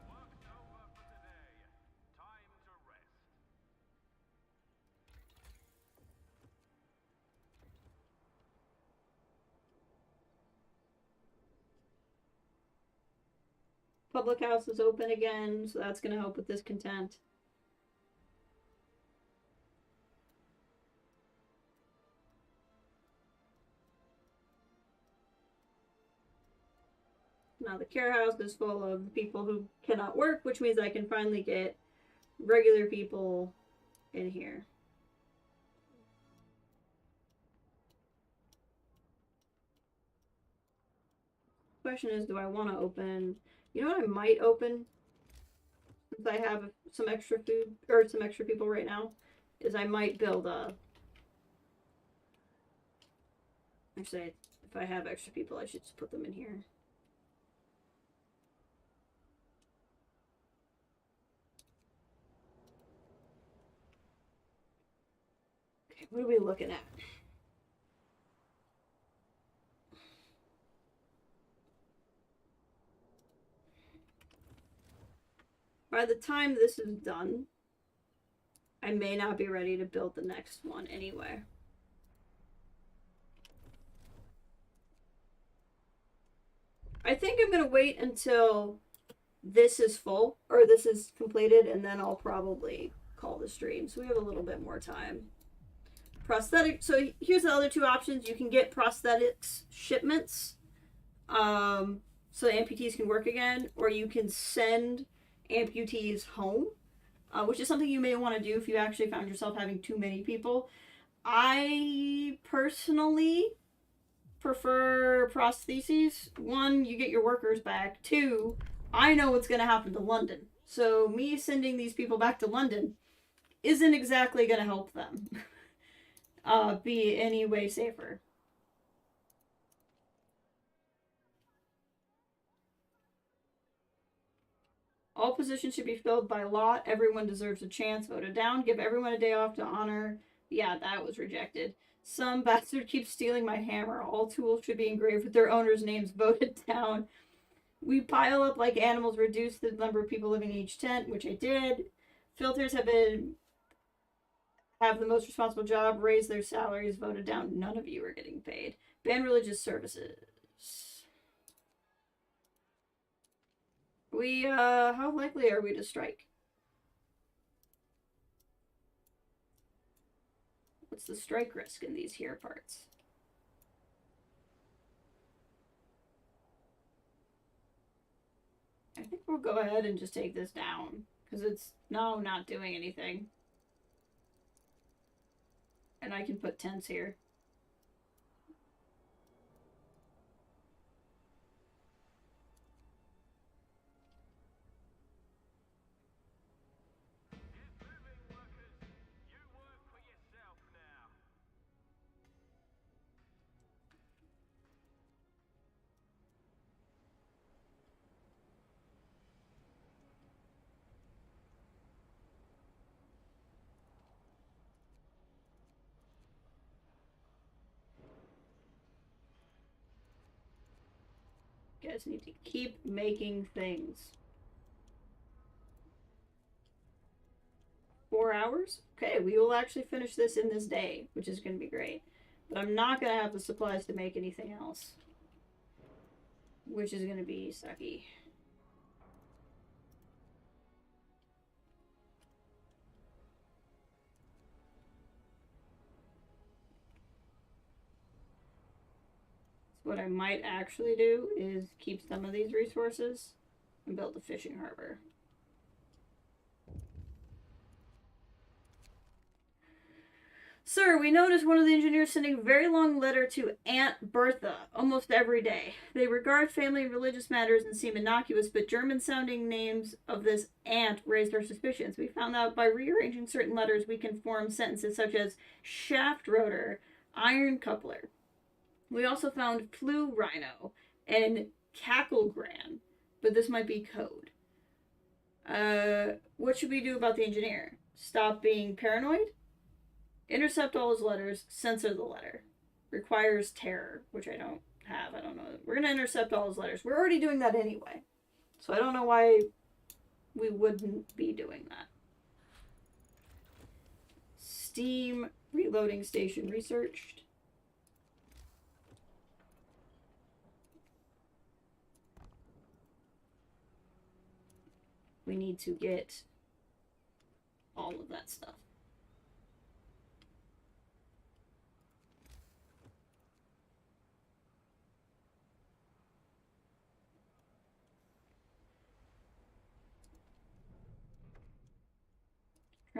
Work's over for today. Time to rest. Public house is open again, so that's going to help with discontent. now the care house is full of people who cannot work, which means I can finally get regular people in here. Question is, do I want to open... You know what I might open? Since I have some extra food, or some extra people right now, is I might build a... Actually, if I have extra people, I should just put them in here. Okay, what are we looking at? By the time this is done, I may not be ready to build the next one anyway. I think I'm going to wait until this is full, or this is completed, and then I'll probably call the stream. So we have a little bit more time. Prosthetic. So here's the other two options. You can get prosthetics shipments, so amputees can work again, or you can send amputees home, which is something you may want to do if you actually found yourself having too many people. I personally prefer prostheses. One, you get your workers back. Two, I know what's going to happen to London. So me sending these people back to London isn't exactly going to help them be any way safer. All positions should be filled by lot. Everyone deserves a chance. Voted down. Give everyone a day off to honor. Yeah, that was rejected. Some bastard keeps stealing my hammer. All tools should be engraved with their owners' names. Voted down. We pile up like animals. Reduce the number of people living in each tent, which I did. Filters have the most responsible job. Raise their salaries. Voted down. None of you are getting paid. Ban religious services. How likely are we to strike? What's the strike risk in these here parts? I think we'll go ahead and just take this down, because it's now not doing anything. And I can put tents here. You guys need to keep making things. 4 hours? Okay, we will actually finish this in this day, which is going to be great. But I'm not going to have the supplies to make anything else, which is going to be sucky. What I might actually do is keep some of these resources and build a fishing harbor. Sir, we noticed one of the engineers sending a very long letter to Aunt Bertha almost every day. They regard family and religious matters and seem innocuous, but German-sounding names of this aunt raised our suspicions. We found out by rearranging certain letters we can form sentences such as shaft rotor, iron coupler. We also found flu rhino and cacklegran, but this might be code. What should we do about the engineer? Stop being paranoid? Intercept all his letters, censor the letter. Requires terror, which I don't have. I don't know. We're going to intercept all his letters. We're already doing that anyway. So I don't know why we wouldn't be doing that. Steam reloading station researched. We need to get all of that stuff.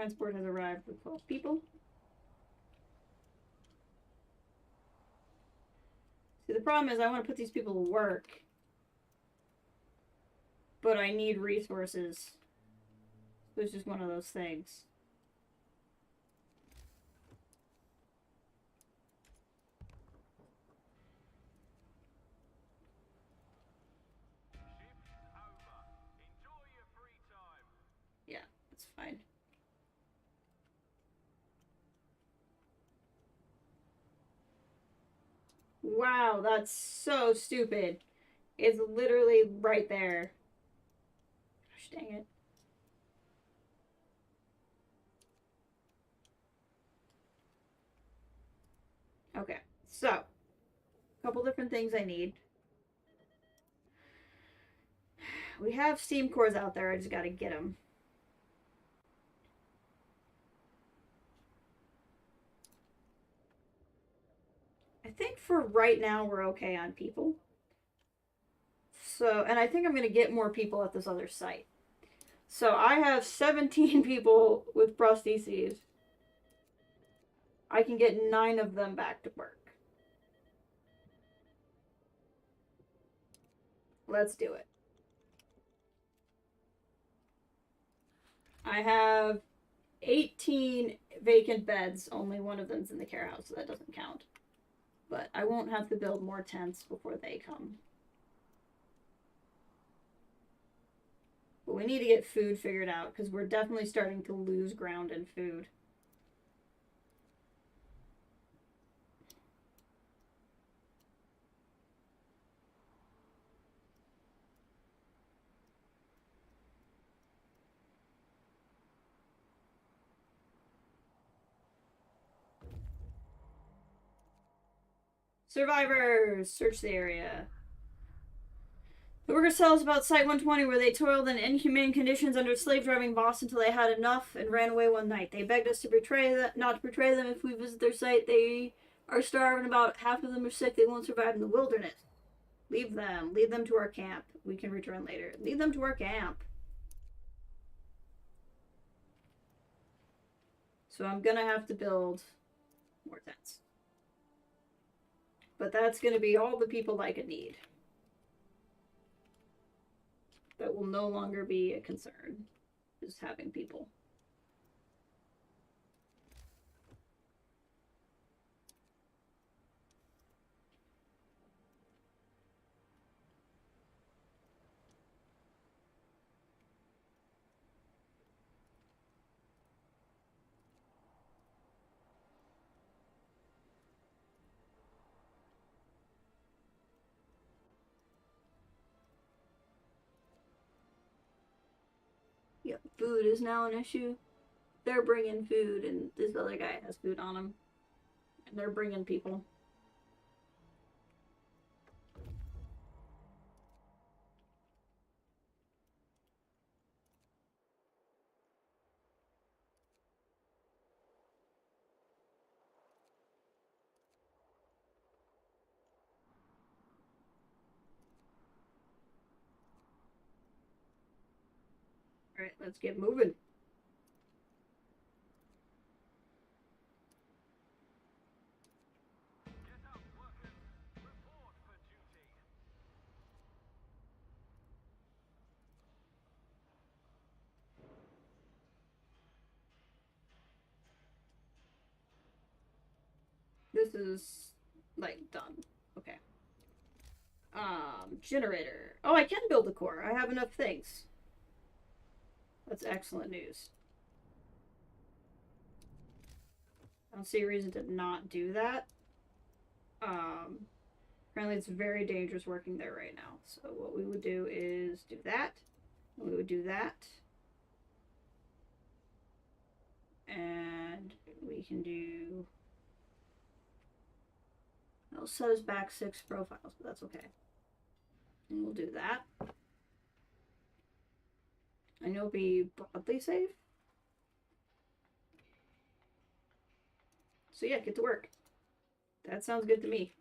Transport has arrived with 12 people. See, the problem is I want to put these people to work, but I need resources. So it's just one of those things. Shift's over. Enjoy your free time. Yeah, that's fine. Wow, that's so stupid. It's literally right there. Gosh dang it. Okay, so a couple different things I need. We have steam cores out there, I just gotta get them. I think for right now we're okay on people. So, and I think I'm gonna get more people at this other site. So I have 17 people with prostheses. I can get 9 of them back to work. Let's do it. I have 18 vacant beds. Only one of them's in the care house, so that doesn't count. But I won't have to build more tents before they come. But we need to get food figured out, because we're definitely starting to lose ground in food. Survivors! Search the area. The workers tell us about Site 120, where they toiled in inhumane conditions under a slave-driving boss until they had enough and ran away one night. They begged us to not to betray them if we visit their site. They are starving, about half of them are sick. They won't survive in the wilderness. Leave them. Lead them to our camp. We can return later. Lead them to our camp. So I'm gonna have to build more tents. But that's gonna be all the people I could need. That will no longer be a concern, just having people. Yep, food is now an issue. They're bringing food, and this other guy has food on him. And they're bringing people. Alright, let's get moving. Get up, workers. Report for duty. This is, like, done. Okay. Generator. Oh, I can build a core. I have enough things. That's excellent news. I don't see a reason to not do that. Apparently it's very dangerous working there right now. So what we would do is do that. And we would do that. And we can do... It'll set us back 6 profiles, but that's okay. And we'll do that. And you'll be broadly safe. So yeah, get to work. That sounds good to me.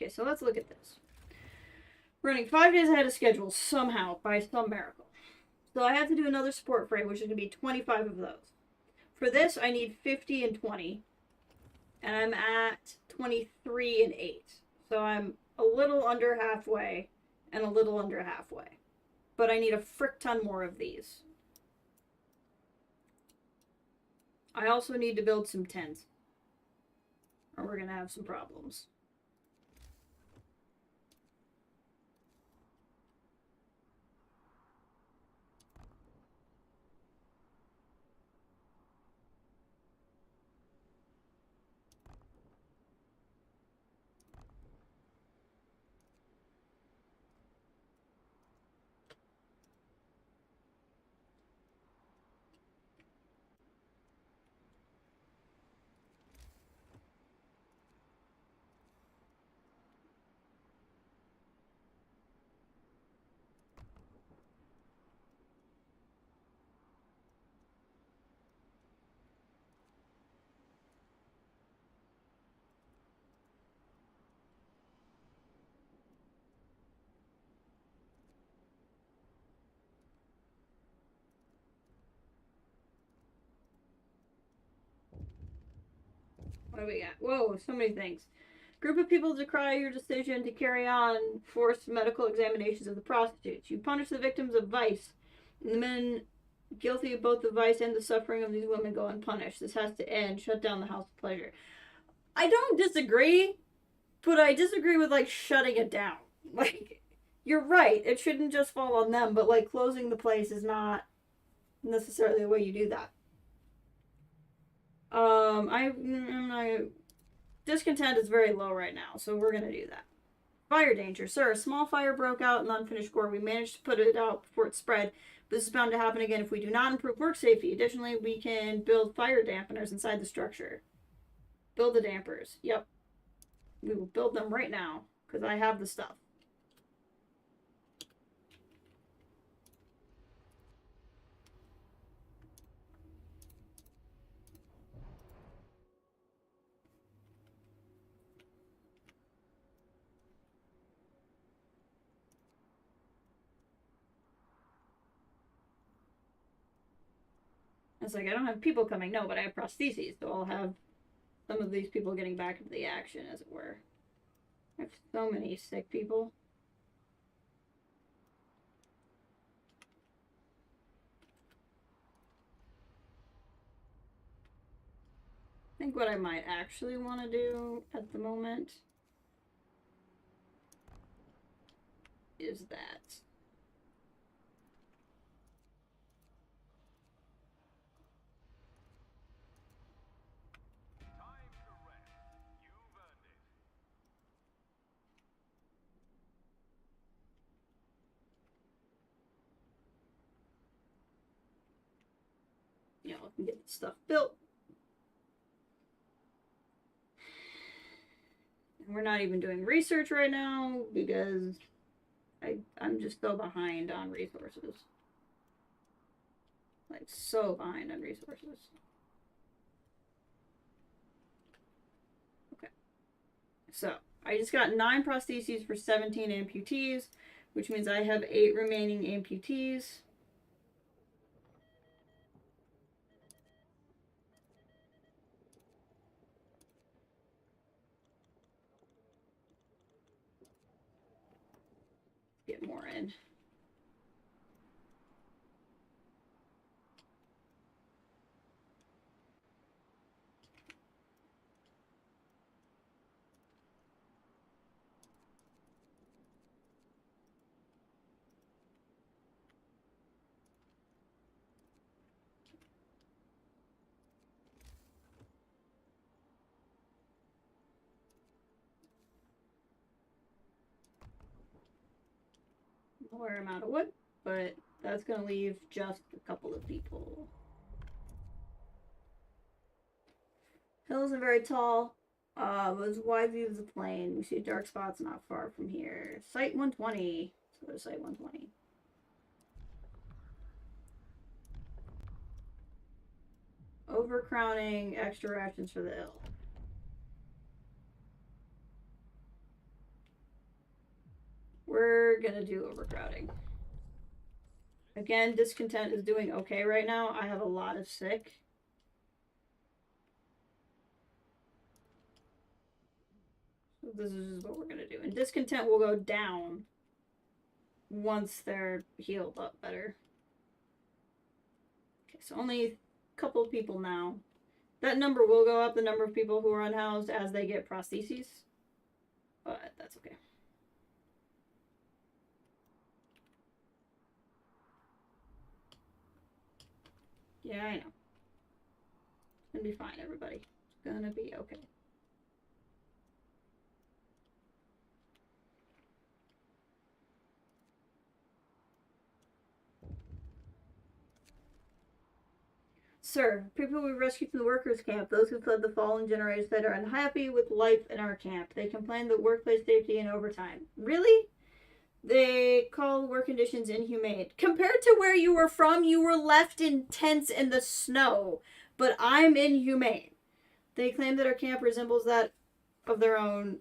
Okay, so let's look at this. Running 5 days ahead of schedule somehow, by some miracle. So I have to do another support frame, which is going to be 25 of those. For this, I need 50 and 20. And I'm at 23 and 8. So I'm a little under halfway and a little under halfway. But I need a frick ton more of these. I also need to build some tents. Or we're going to have some problems. What do we got? Whoa, so many things. Group of people decry your decision to carry on forced medical examinations of the prostitutes. You punish the victims of vice, and the men guilty of both the vice and the suffering of these women go unpunished. This has to end. Shut down the House of Pleasure. I don't disagree, but I disagree with, like, shutting it down. Like, you're right. It shouldn't just fall on them, but, like, closing the place is not necessarily the way you do that. Discontent is very low right now, so we're gonna do that. Fire danger. Sir, a small fire broke out in the unfinished core. We managed to put it out before it spread, but this is bound to happen again if we do not improve work safety. Additionally, we can build fire dampeners inside the structure. Build the dampers. Yep. We will build them right now, because I have the stuff. It's like, I don't have people coming, no, but I have prostheses, so I'll have some of these people getting back into the action, as it were. I have so many sick people. I think what I might actually want to do at the moment is that. Time to rest. You've earned it. You know, I can get the stuff built. And we're not even doing research right now because I'm just so behind on resources. Like, so behind on resources. Okay. So, I just got 9 prostheses for 17 amputees, which means I have 8 remaining amputees. Get more in. Lower amount of wood, but that's gonna leave just a couple of people. Hill isn't very tall. It's a wide view of the plain. We see dark spots not far from here. Site 120. Let's go to Site 120. Overcrowding, extra rations for the ill. We're gonna do overcrowding. Again, discontent is doing okay right now. I have a lot of sick. So this is just what we're gonna do. And discontent will go down once they're healed up better. Okay, so only a couple of people now. That number will go up, the number of people who are unhoused, as they get prostheses. But that's okay. Yeah, I know. It's gonna be fine, everybody. It's gonna be okay. Sir, people we rescued from the workers' camp, those who fled the fallen generators that are unhappy with life in our camp. They complain that workplace safety and overtime. Really? They call work conditions inhumane. Compared to where you were from, you were left in tents in the snow. But I'm inhumane. They claim that our camp resembles that of their own.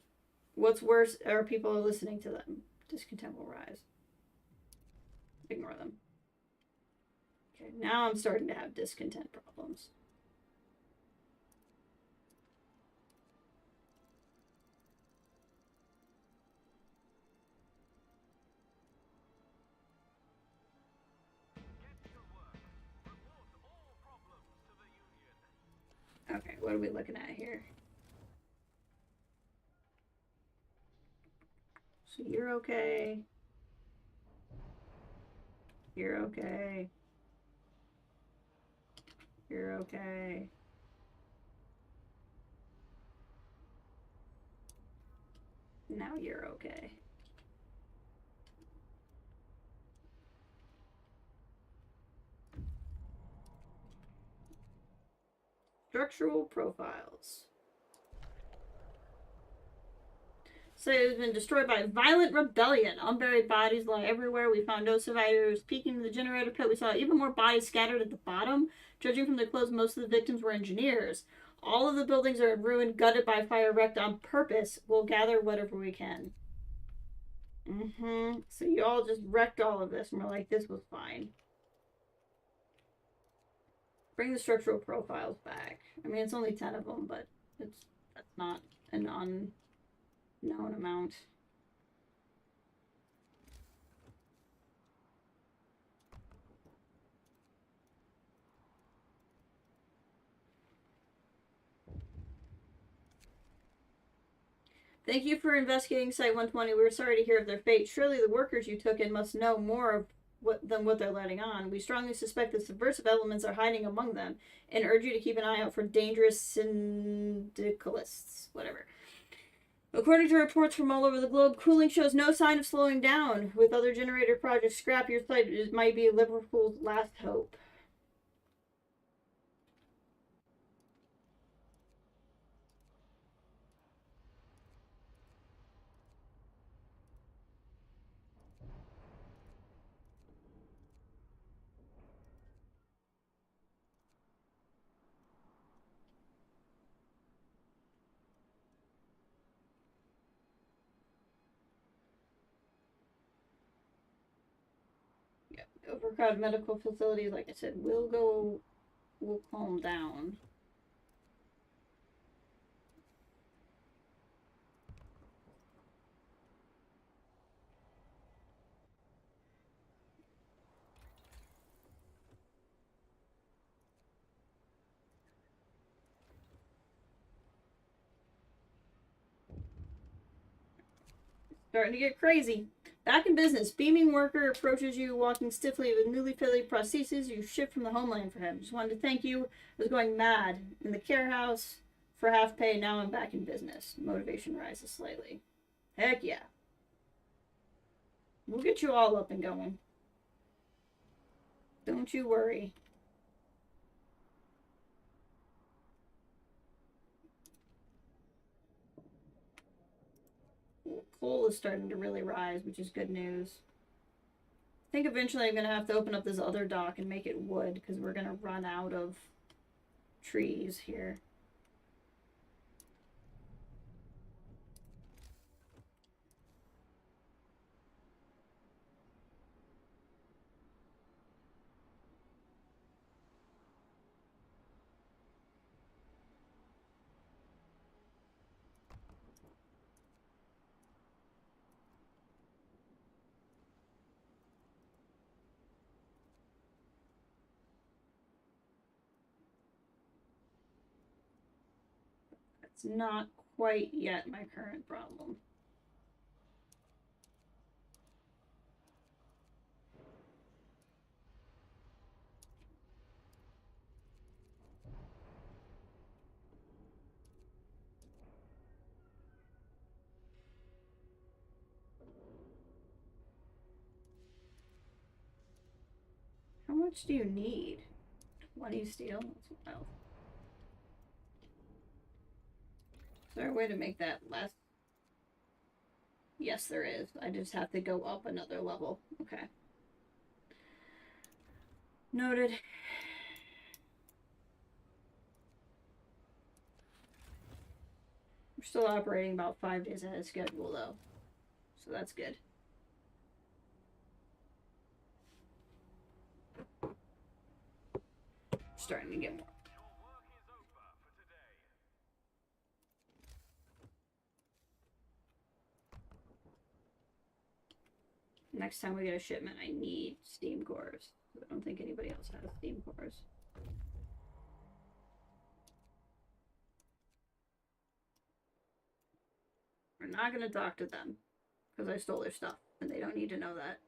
What's worse are people listening to them. Discontent will rise. Ignore them. Okay, now I'm starting to have discontent problems. Get to work. Report all problems to the union. Okay, what are we looking at here? So you're okay. You're okay. You're okay. Now you're okay. Structural profiles. So it has been destroyed by violent rebellion. Unburied bodies lie everywhere. We found no survivors. Peeking in the generator pit, we saw even more bodies scattered at the bottom. Judging from their clothes, most of the victims were engineers. All of the buildings are in ruin, gutted by fire, wrecked on purpose. We'll gather whatever we can. So you all just wrecked all of this, and we're like, this was fine. Bring the structural profiles back. I mean, it's only 10 of them, but that's not an unknown amount. Thank you for investigating Site 120. We were sorry to hear of their fate. Surely the workers you took in must know more of than what they're letting on. We strongly suspect that subversive elements are hiding among them and urge you to keep an eye out for dangerous syndicalists. Whatever. According to reports from all over the globe, cooling shows no sign of slowing down. With other generator projects scrapped, your site might be Liverpool's last hope. Overcrowded medical facilities, like I said, will calm down. Starting to get crazy. Back in business, beaming worker approaches you, walking stiffly with newly fitted prostheses you shipped from the homeland for him. Just wanted to thank you. I was going mad in the care house for half pay. Now I'm back in business. Motivation rises slightly. Heck yeah. We'll get you all up and going. Don't you worry. Coal is starting to really rise, which is good news. I think eventually I'm going to have to open up this other dock and make it wood, because we're going to run out of trees here. It's not quite yet my current problem. How much do you need? 20 steel? That's wild. Is there a way to make that less? Yes, there is. I just have to go up another level. Okay. Noted. We're still operating about 5 days ahead of schedule, though. So that's good. Starting to get more. Your work is over for today. Next time we get a shipment, I need steam cores. I don't think anybody else has steam cores. We're not going to talk to them because I stole their stuff and they don't need to know that.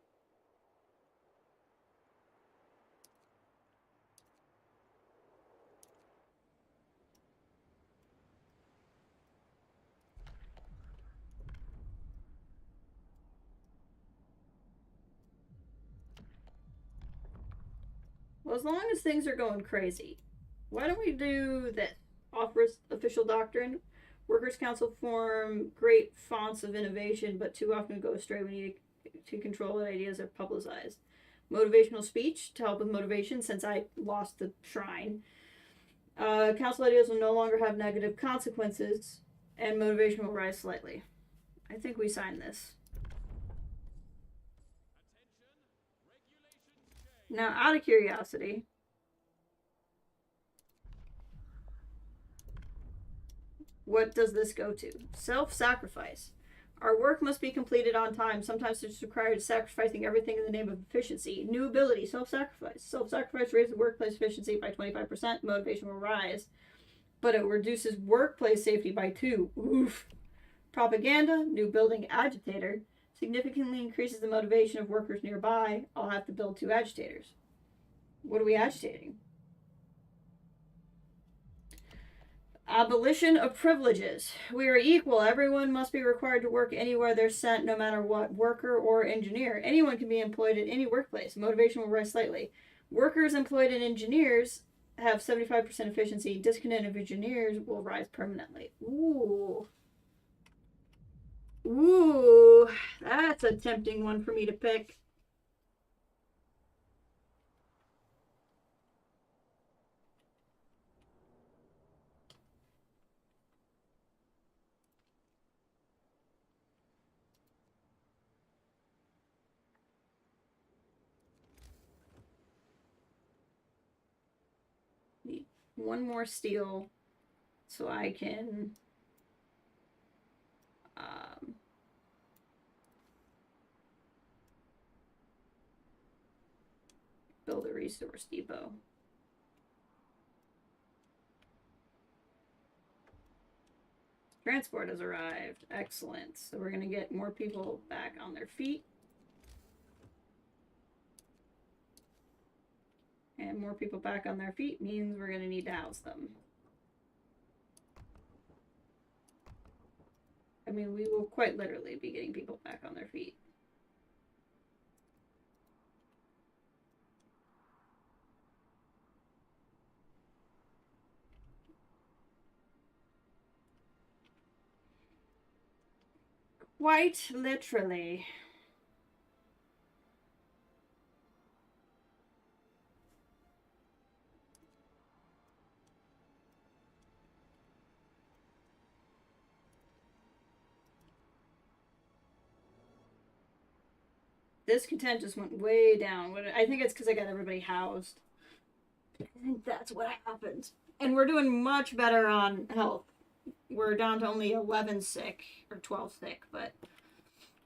Well, as long as things are going crazy, why don't we do this? Offers official doctrine. Workers' Council form great fonts of innovation, but too often go astray when you to control what ideas are publicized. Motivational speech to help with motivation, since I lost the shrine. Council ideas will no longer have negative consequences, and motivation will rise slightly. I think we signed this. Now, out of curiosity, what does this go to? Self-sacrifice. Our work must be completed on time. Sometimes it's required sacrificing everything in the name of efficiency. New ability, self-sacrifice. Self-sacrifice raises workplace efficiency by 25%. Motivation will rise. But it reduces workplace safety by 2. Oof. Propaganda, new building agitator. Significantly increases the motivation of workers nearby. I'll have to build 2 agitators. What are we agitating? Abolition of privileges. We are equal. Everyone must be required to work anywhere they're sent, no matter what, worker or engineer. Anyone can be employed at any workplace. Motivation will rise slightly. Workers employed in engineers have 75% efficiency. Discontent of engineers will rise permanently. Ooh. Ooh, that's a tempting one for me to pick. Need 1 more steel so I can build a resource depot. Transport has arrived. Excellent. So we're going to get more people back on their feet. And more people back on their feet means we're going to need to house them. I mean, we will quite literally be getting people back on their feet. Quite literally. Discontent just went way down. I think it's because I got everybody housed. I think that's what happened. And we're doing much better on health. We're down to only 11 sick, or 12 sick, but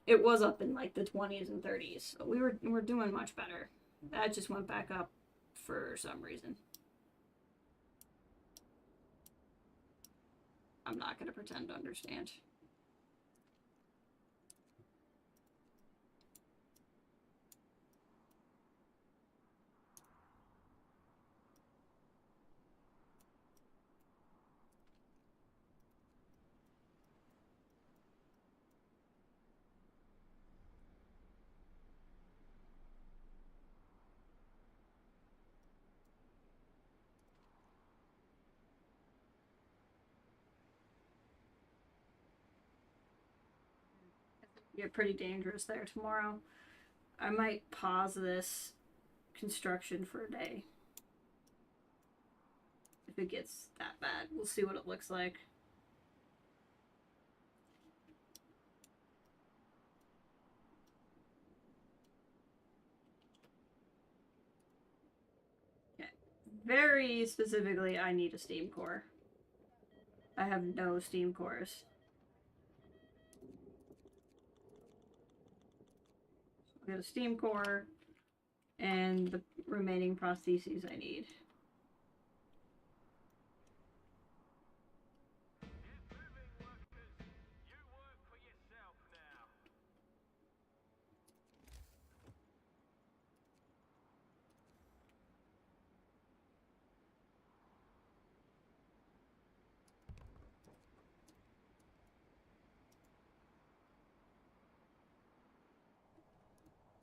it was up in like the 20s and 30s. So we're doing much better. That just went back up for some reason. I'm not gonna pretend to understand. Get pretty dangerous there tomorrow. I might pause this construction for a day. If it gets that bad, we'll see what it looks like. Okay. Very specifically, I need a steam core. I have no steam cores. I got a steam core and the remaining prostheses I need. Get moving, workers. You work for yourself now.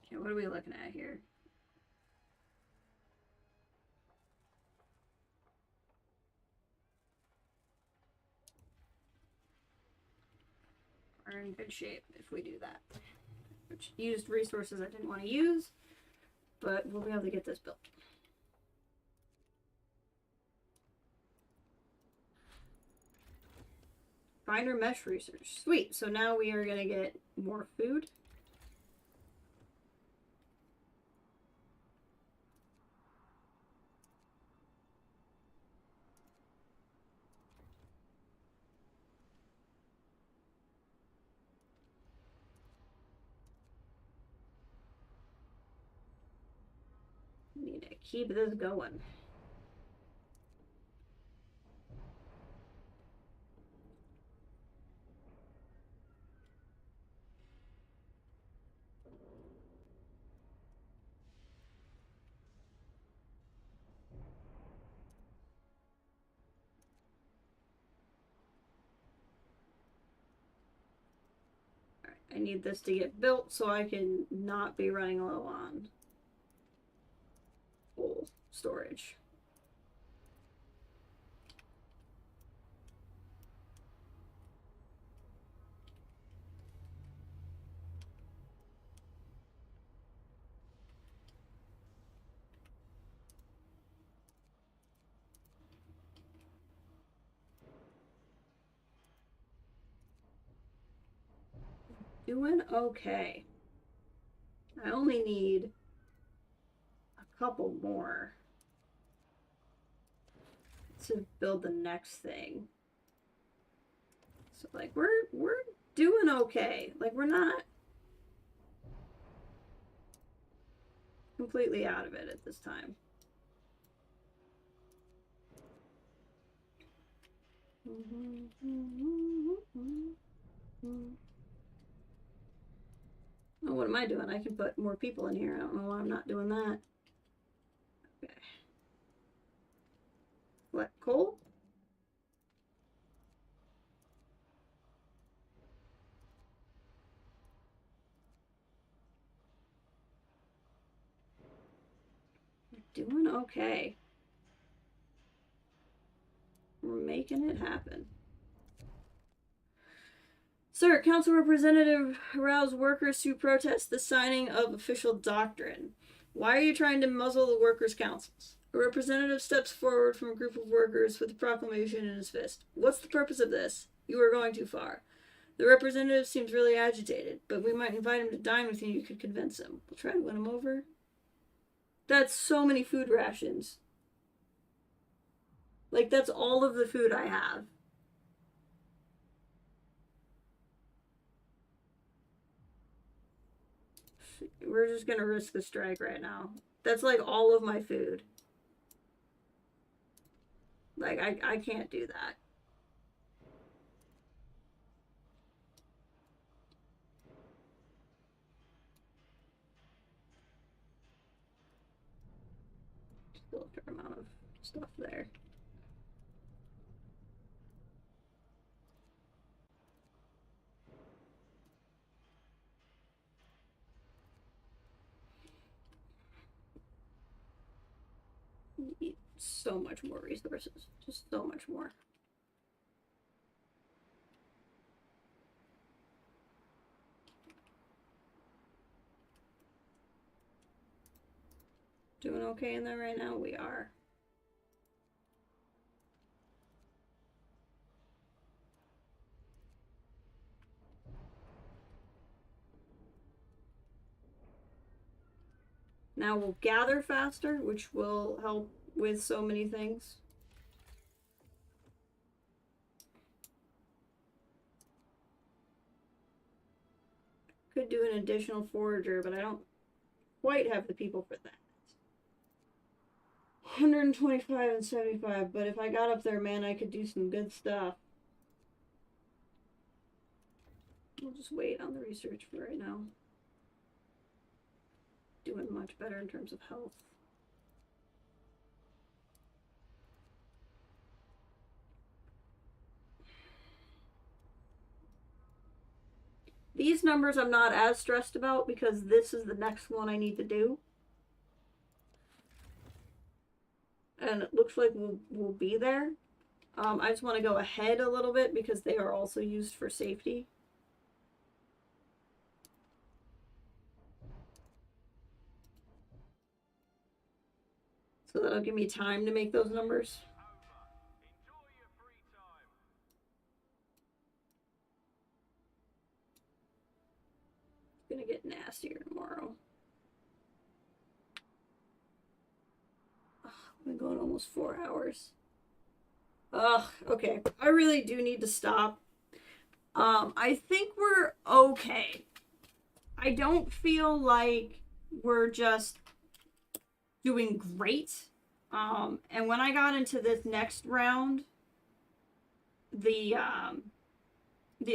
Okay, what are we looking at here? Are in good shape if we do that. Which used resources I didn't want to use, but we'll be able to get this built. Finer mesh research. Sweet. So now we are gonna get more food. Need to keep this going. Alright, I need this to get built so I can not be running low on full storage. Doing okay. I only need a couple more to build the next thing. So like we're doing okay. Like we're not completely out of it at this time. Oh, what am I doing? I can put more people in here. I don't know why I'm not doing that. Okay. What, coal? Doing okay. We're making it happen. Sir, Council Representative aroused workers to protest the signing of official doctrine. Why are you trying to muzzle the workers' councils? A representative steps forward from a group of workers with a proclamation in his fist. What's the purpose of this? You are going too far. The representative seems really agitated, but we might invite him to dine with you. You could convince him. We'll try to win him over. That's so many food rations. Like, that's all of the food I have. We're just gonna risk the strike right now. That's like all of my food. Like, I can't do that. Still a fair amount of stuff there. Need so much more resources. Just so much more. Doing okay in there right now? We are. Now we'll gather faster, which will help with so many things. Could do an additional forager, but I don't quite have the people for that. 125 and 75, but if I got up there, man, I could do some good stuff. We'll just wait on the research for right now. Doing much better in terms of health. These numbers I'm not as stressed about because this is the next one I need to do. And it looks like we'll be there. I just want to go ahead a little bit because they are also used for safety. So that'll give me time to make those numbers. Enjoy your free time. It's gonna get nastier tomorrow. I've been going almost 4 hours. Ugh, okay. I really do need to stop. I think we're okay. I don't feel like we're just doing great. And when I got into this next round, the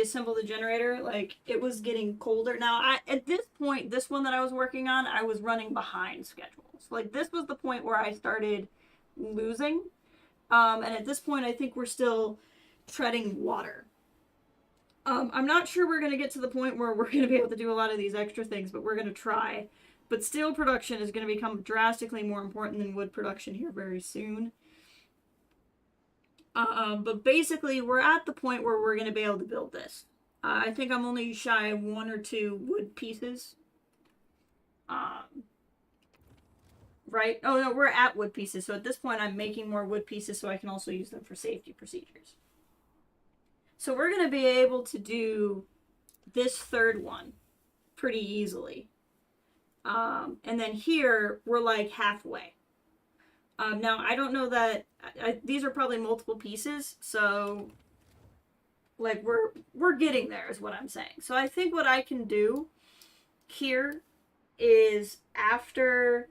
assemble the generator, like, it was getting colder. Now, at this point, this one that I was working on, I was running behind schedule. So, like, this was the point where I started losing. And at this point, I think we're still treading water. I'm not sure we're going to get to the point where we're going to be able to do a lot of these extra things, but we're going to try. But steel production is going to become drastically more important than wood production here very soon. But basically, we're at the point where we're going to be able to build this. I think I'm only shy of 1 or 2 wood pieces. Right? Oh, no, we're at wood pieces. So at this point, I'm making more wood pieces so I can also use them for safety procedures. So we're going to be able to do this third one pretty easily. And then here, we're like halfway. Now, I don't know that... these are probably multiple pieces, so... like, we're getting there is what I'm saying. So I think what I can do here is after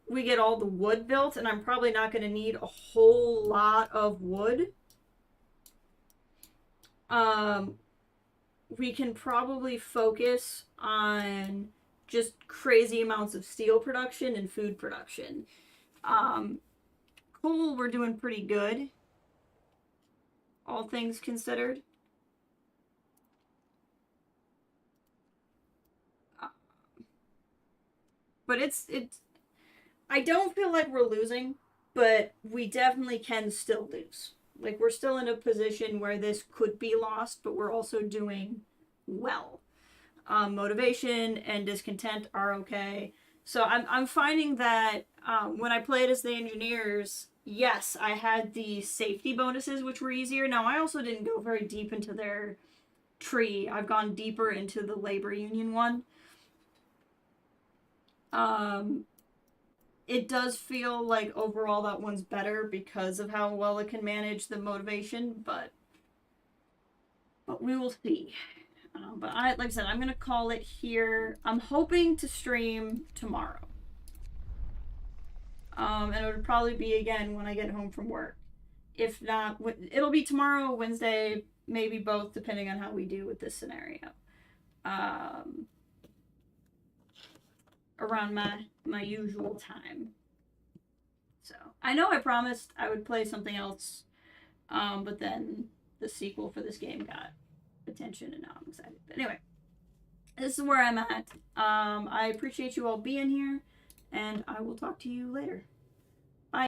we get all the wood built, and I'm probably not going to need a whole lot of wood, we can probably focus on just crazy amounts of steel production and food production. Coal, we're doing pretty good, all things considered. But it's I don't feel like we're losing, but we definitely can still lose. Like, we're still in a position where this could be lost, but we're also doing well. Motivation and discontent are okay. So I'm finding that when I played as the engineers, yes, I had the safety bonuses, which were easier. Now, I also didn't go very deep into their tree. I've gone deeper into the labor union one. It does feel like overall that one's better because of how well it can manage the motivation, but we will see. But like I said, I'm gonna call it here. I'm hoping to stream tomorrow. And it would probably be again when I get home from work. If not, it'll be tomorrow, Wednesday, maybe both, depending on how we do with this scenario. Around my usual time. So I know I promised I would play something else, but then the sequel for this game got attention, and now I'm excited. But anyway, this is where I'm at. I appreciate you all being here, and I will talk to you later.